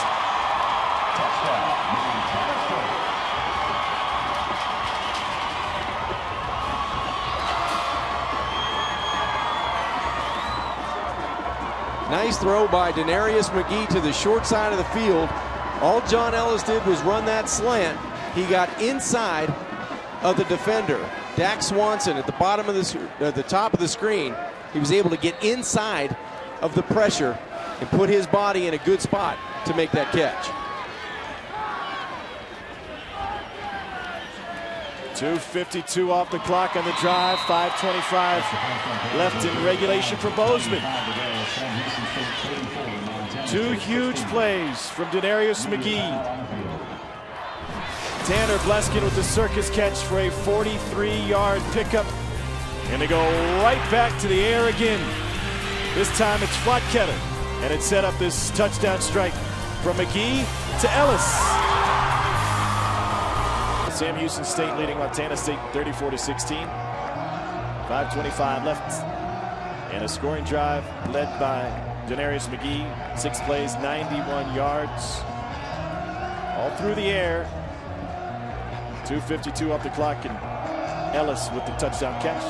Nice throw by Denarius McGee to the short side of the field. All John Ellis did was run that slant. He got inside of the defender, Dak Swanson, at the bottom of the top of the screen. He was able to get inside of the pressure and put his body in a good spot to make that catch. 2:52 off the clock on the drive. 5:25 left in regulation for Bozeman. 2 huge plays from Denarius McGee. Tanner Bleskin with the circus catch for a 43-yard pickup. And they go right back to the air again. This time it's Flatketter. And it set up this touchdown strike from McGee to Ellis. Sam Houston State leading Montana State 34-16. 5:25 left. And a scoring drive led by Denarius McGee. 6 plays, 91 yards. All through the air. 2:52 up the clock, and Ellis with the touchdown catch.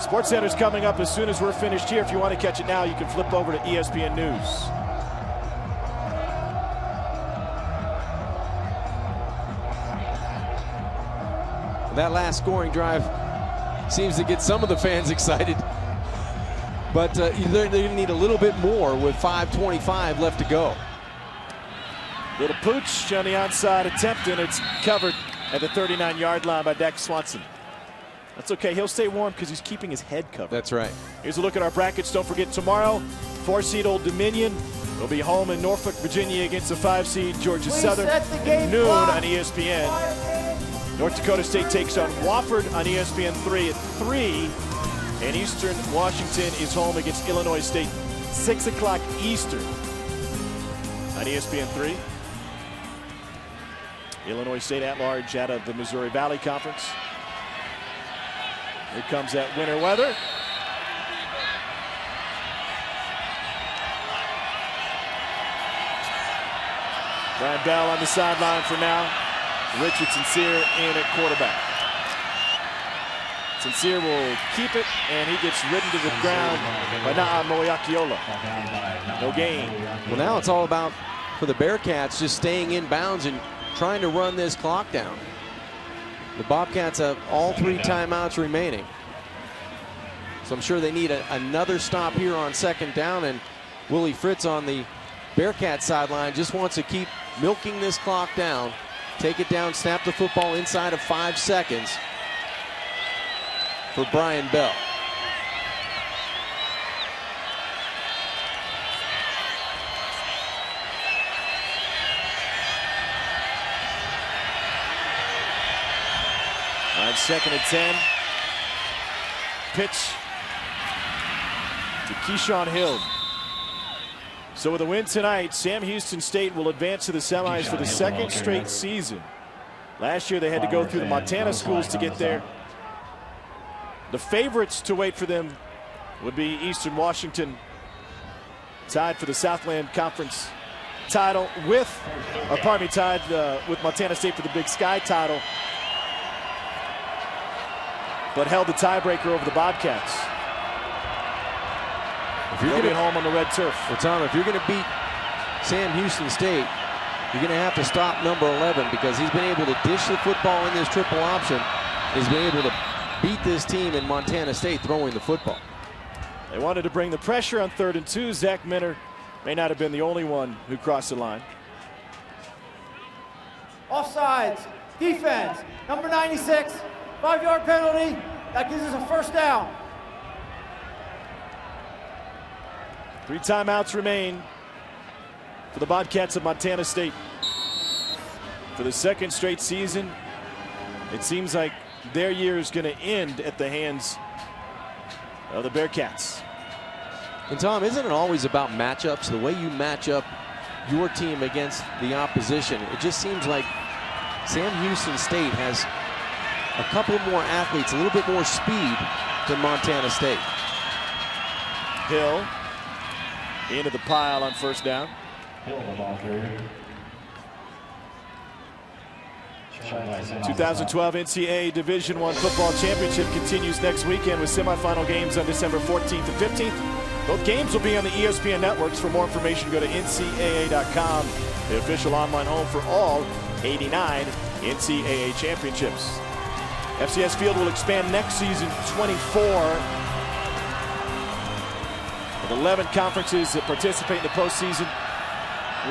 SportsCenter's coming up as soon as we're finished here. If you want to catch it now, you can flip over to ESPN News. That last scoring drive seems to get some of the fans excited. But they need a little bit more with 5:25 left to go. Little pooch on the onside attempt, and it's covered at the 39-yard line by Dak Swanson. That's okay. He'll stay warm because he's keeping his head covered. That's right. Here's a look at our brackets. Don't forget, tomorrow, 4-seed Old Dominion will be home in Norfolk, Virginia against the 5-seed Georgia Southern at noon on ESPN. North Dakota State takes on Wofford on ESPN 3 at 3. And Eastern Washington is home against Illinois State, 6 o'clock Eastern on ESPN 3. Illinois State at large out of the Missouri Valley Conference. Here comes that winter weather. Brian Bell on the sideline for now. Richard Sincere in at quarterback. Sincere will keep it, and he gets ridden to the ground by Na'a Moiakiola. No gain. Well, now it's all about, for the Bearcats, just staying in bounds and trying to run this clock down. The Bobcats have all 3 timeouts remaining. So I'm sure they need another stop here on 2nd down, and Willie Fritz on the Bearcat sideline just wants to keep milking this clock down, take it down, snap the football inside of 5 seconds for Brian Bell. On 2nd and 10. Pitch to Keyshawn Hill. So with a win tonight, Sam Houston State will advance to the semis for the 2nd straight season. Last year they had to go through the Montana schools to get there. The favorites to wait for them would be Eastern Washington, tied for the Southland Conference title with, tied with Montana State for the Big Sky title, but held the tiebreaker over the Bobcats. They'll be at home on the red turf. Well, Tom, if you're going to beat Sam Houston State, you're going to have to stop number 11, because he's been able to dish the football in this triple option. He's been able to beat this team in Montana State throwing the football. They wanted to bring the pressure on 3rd and 2. Zach Minter may not have been the only one who crossed the line. Offsides, defense, number 96, 5-yard penalty. That gives us a 1st down. 3 timeouts remain for the Bobcats of Montana State. For the 2nd straight season, it seems like their year is going to end at the hands of the Bearcats. And Tom, isn't it always about matchups, the way you match up your team against the opposition? It just seems like Sam Houston State has a couple more athletes, a little bit more speed than Montana State. Hill into the pile on 1st down. 2012 NCAA Division I Football Championship continues next weekend with semifinal games on December 14th and 15th. Both games will be on the ESPN networks. For more information, go to ncaa.com, the official online home for all 89 NCAA championships. FCS Field will expand next season to 24. With 11 conferences that participate in the postseason,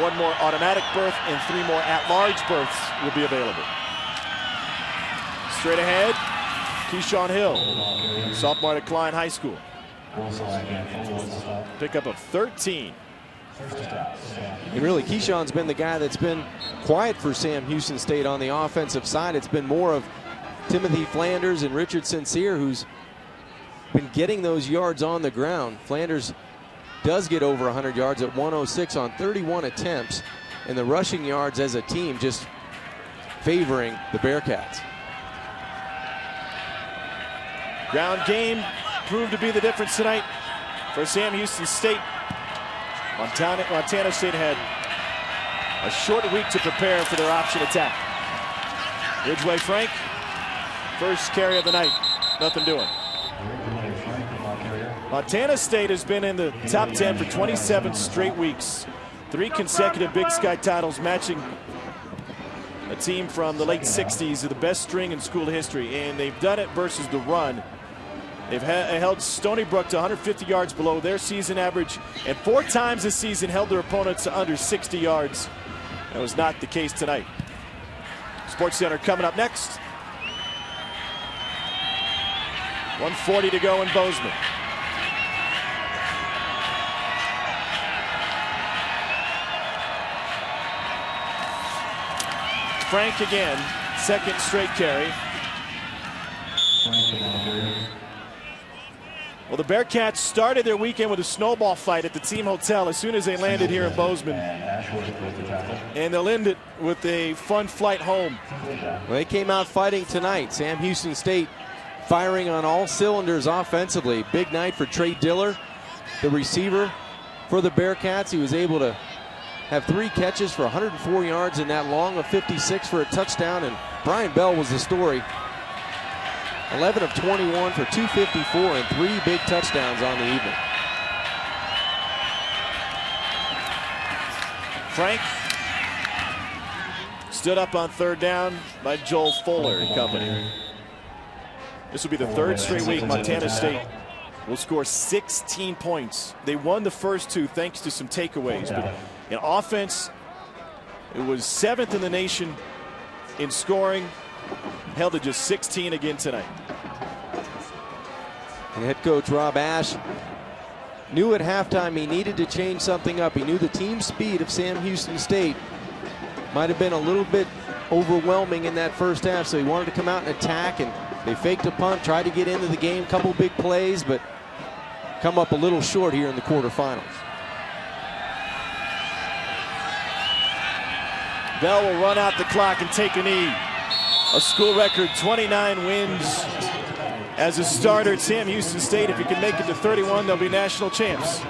1 more automatic berth and 3 more at-large berths will be available. Straight ahead, Keyshawn Hill, sophomore at Klein High School. Pickup of 13. And really, Keyshawn's been the guy that's been quiet for Sam Houston State on the offensive side. It's been more of Timothy Flanders and Richard Sincere who's been getting those yards on the ground. Flanders does get over 100 yards at 106 on 31 attempts. and the rushing yards as a team just favoring the Bearcats. Ground game proved to be the difference tonight for Sam Houston State. Montana State had a short week to prepare for their option attack. Ridgeway Frank, first carry of the night, nothing doing. Montana State has been in the top 10 for 27 straight weeks. 3 consecutive Big Sky titles, matching a team from the late 60s of the best string in school history, and they've done it versus the run. They've held Stony Brook to 150 yards below their season average, and 4 times this season held their opponents to under 60 yards. That was not the case tonight. Sports Center coming up next. 1:40 to go in Bozeman. Frank again, second straight carry. Well, the Bearcats started their weekend with a snowball fight at the team hotel as soon as they landed here in Bozeman. And they'll end it with a fun flight home. Well, they came out fighting tonight. Sam Houston State firing on all cylinders offensively. Big night for Trey Diller, the receiver for the Bearcats. He was able to have 3 catches for 104 yards in that long of 56 for a touchdown, and Brian Bell was the story. 11 of 21 for 254 and 3 big touchdowns on the evening. Frank stood up on 3rd down by Joel Fuller and company. This will be the 3rd straight week Montana State will score 16 points. They won the first 2 thanks to some takeaways, but in offense, it was 7th in the nation in scoring, held to just 16 again tonight. And head coach Rob Ash knew at halftime he needed to change something up. He knew the team speed of Sam Houston State might have been a little bit overwhelming in that first half, so he wanted to come out and attack, and they faked a punt, tried to get into the game, couple big plays, but come up a little short here in the quarterfinals. Bell will run out the clock and take a knee. A school record 29 wins as a starter at Sam Houston State. If he can make it to 31, they'll be national champs.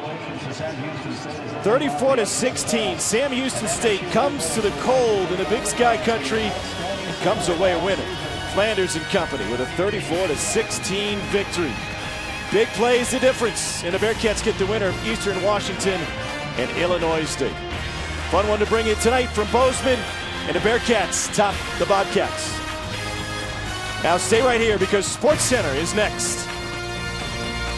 34-16, Sam Houston State comes to the cold in the Big Sky country and comes away a winner. Flanders and company with a 34-16 victory. Big plays the difference, and the Bearcats get the winner of Eastern Washington and Illinois State. Fun one to bring you tonight from Bozeman, and the Bearcats top the Bobcats. Now stay right here because Sports Center is next.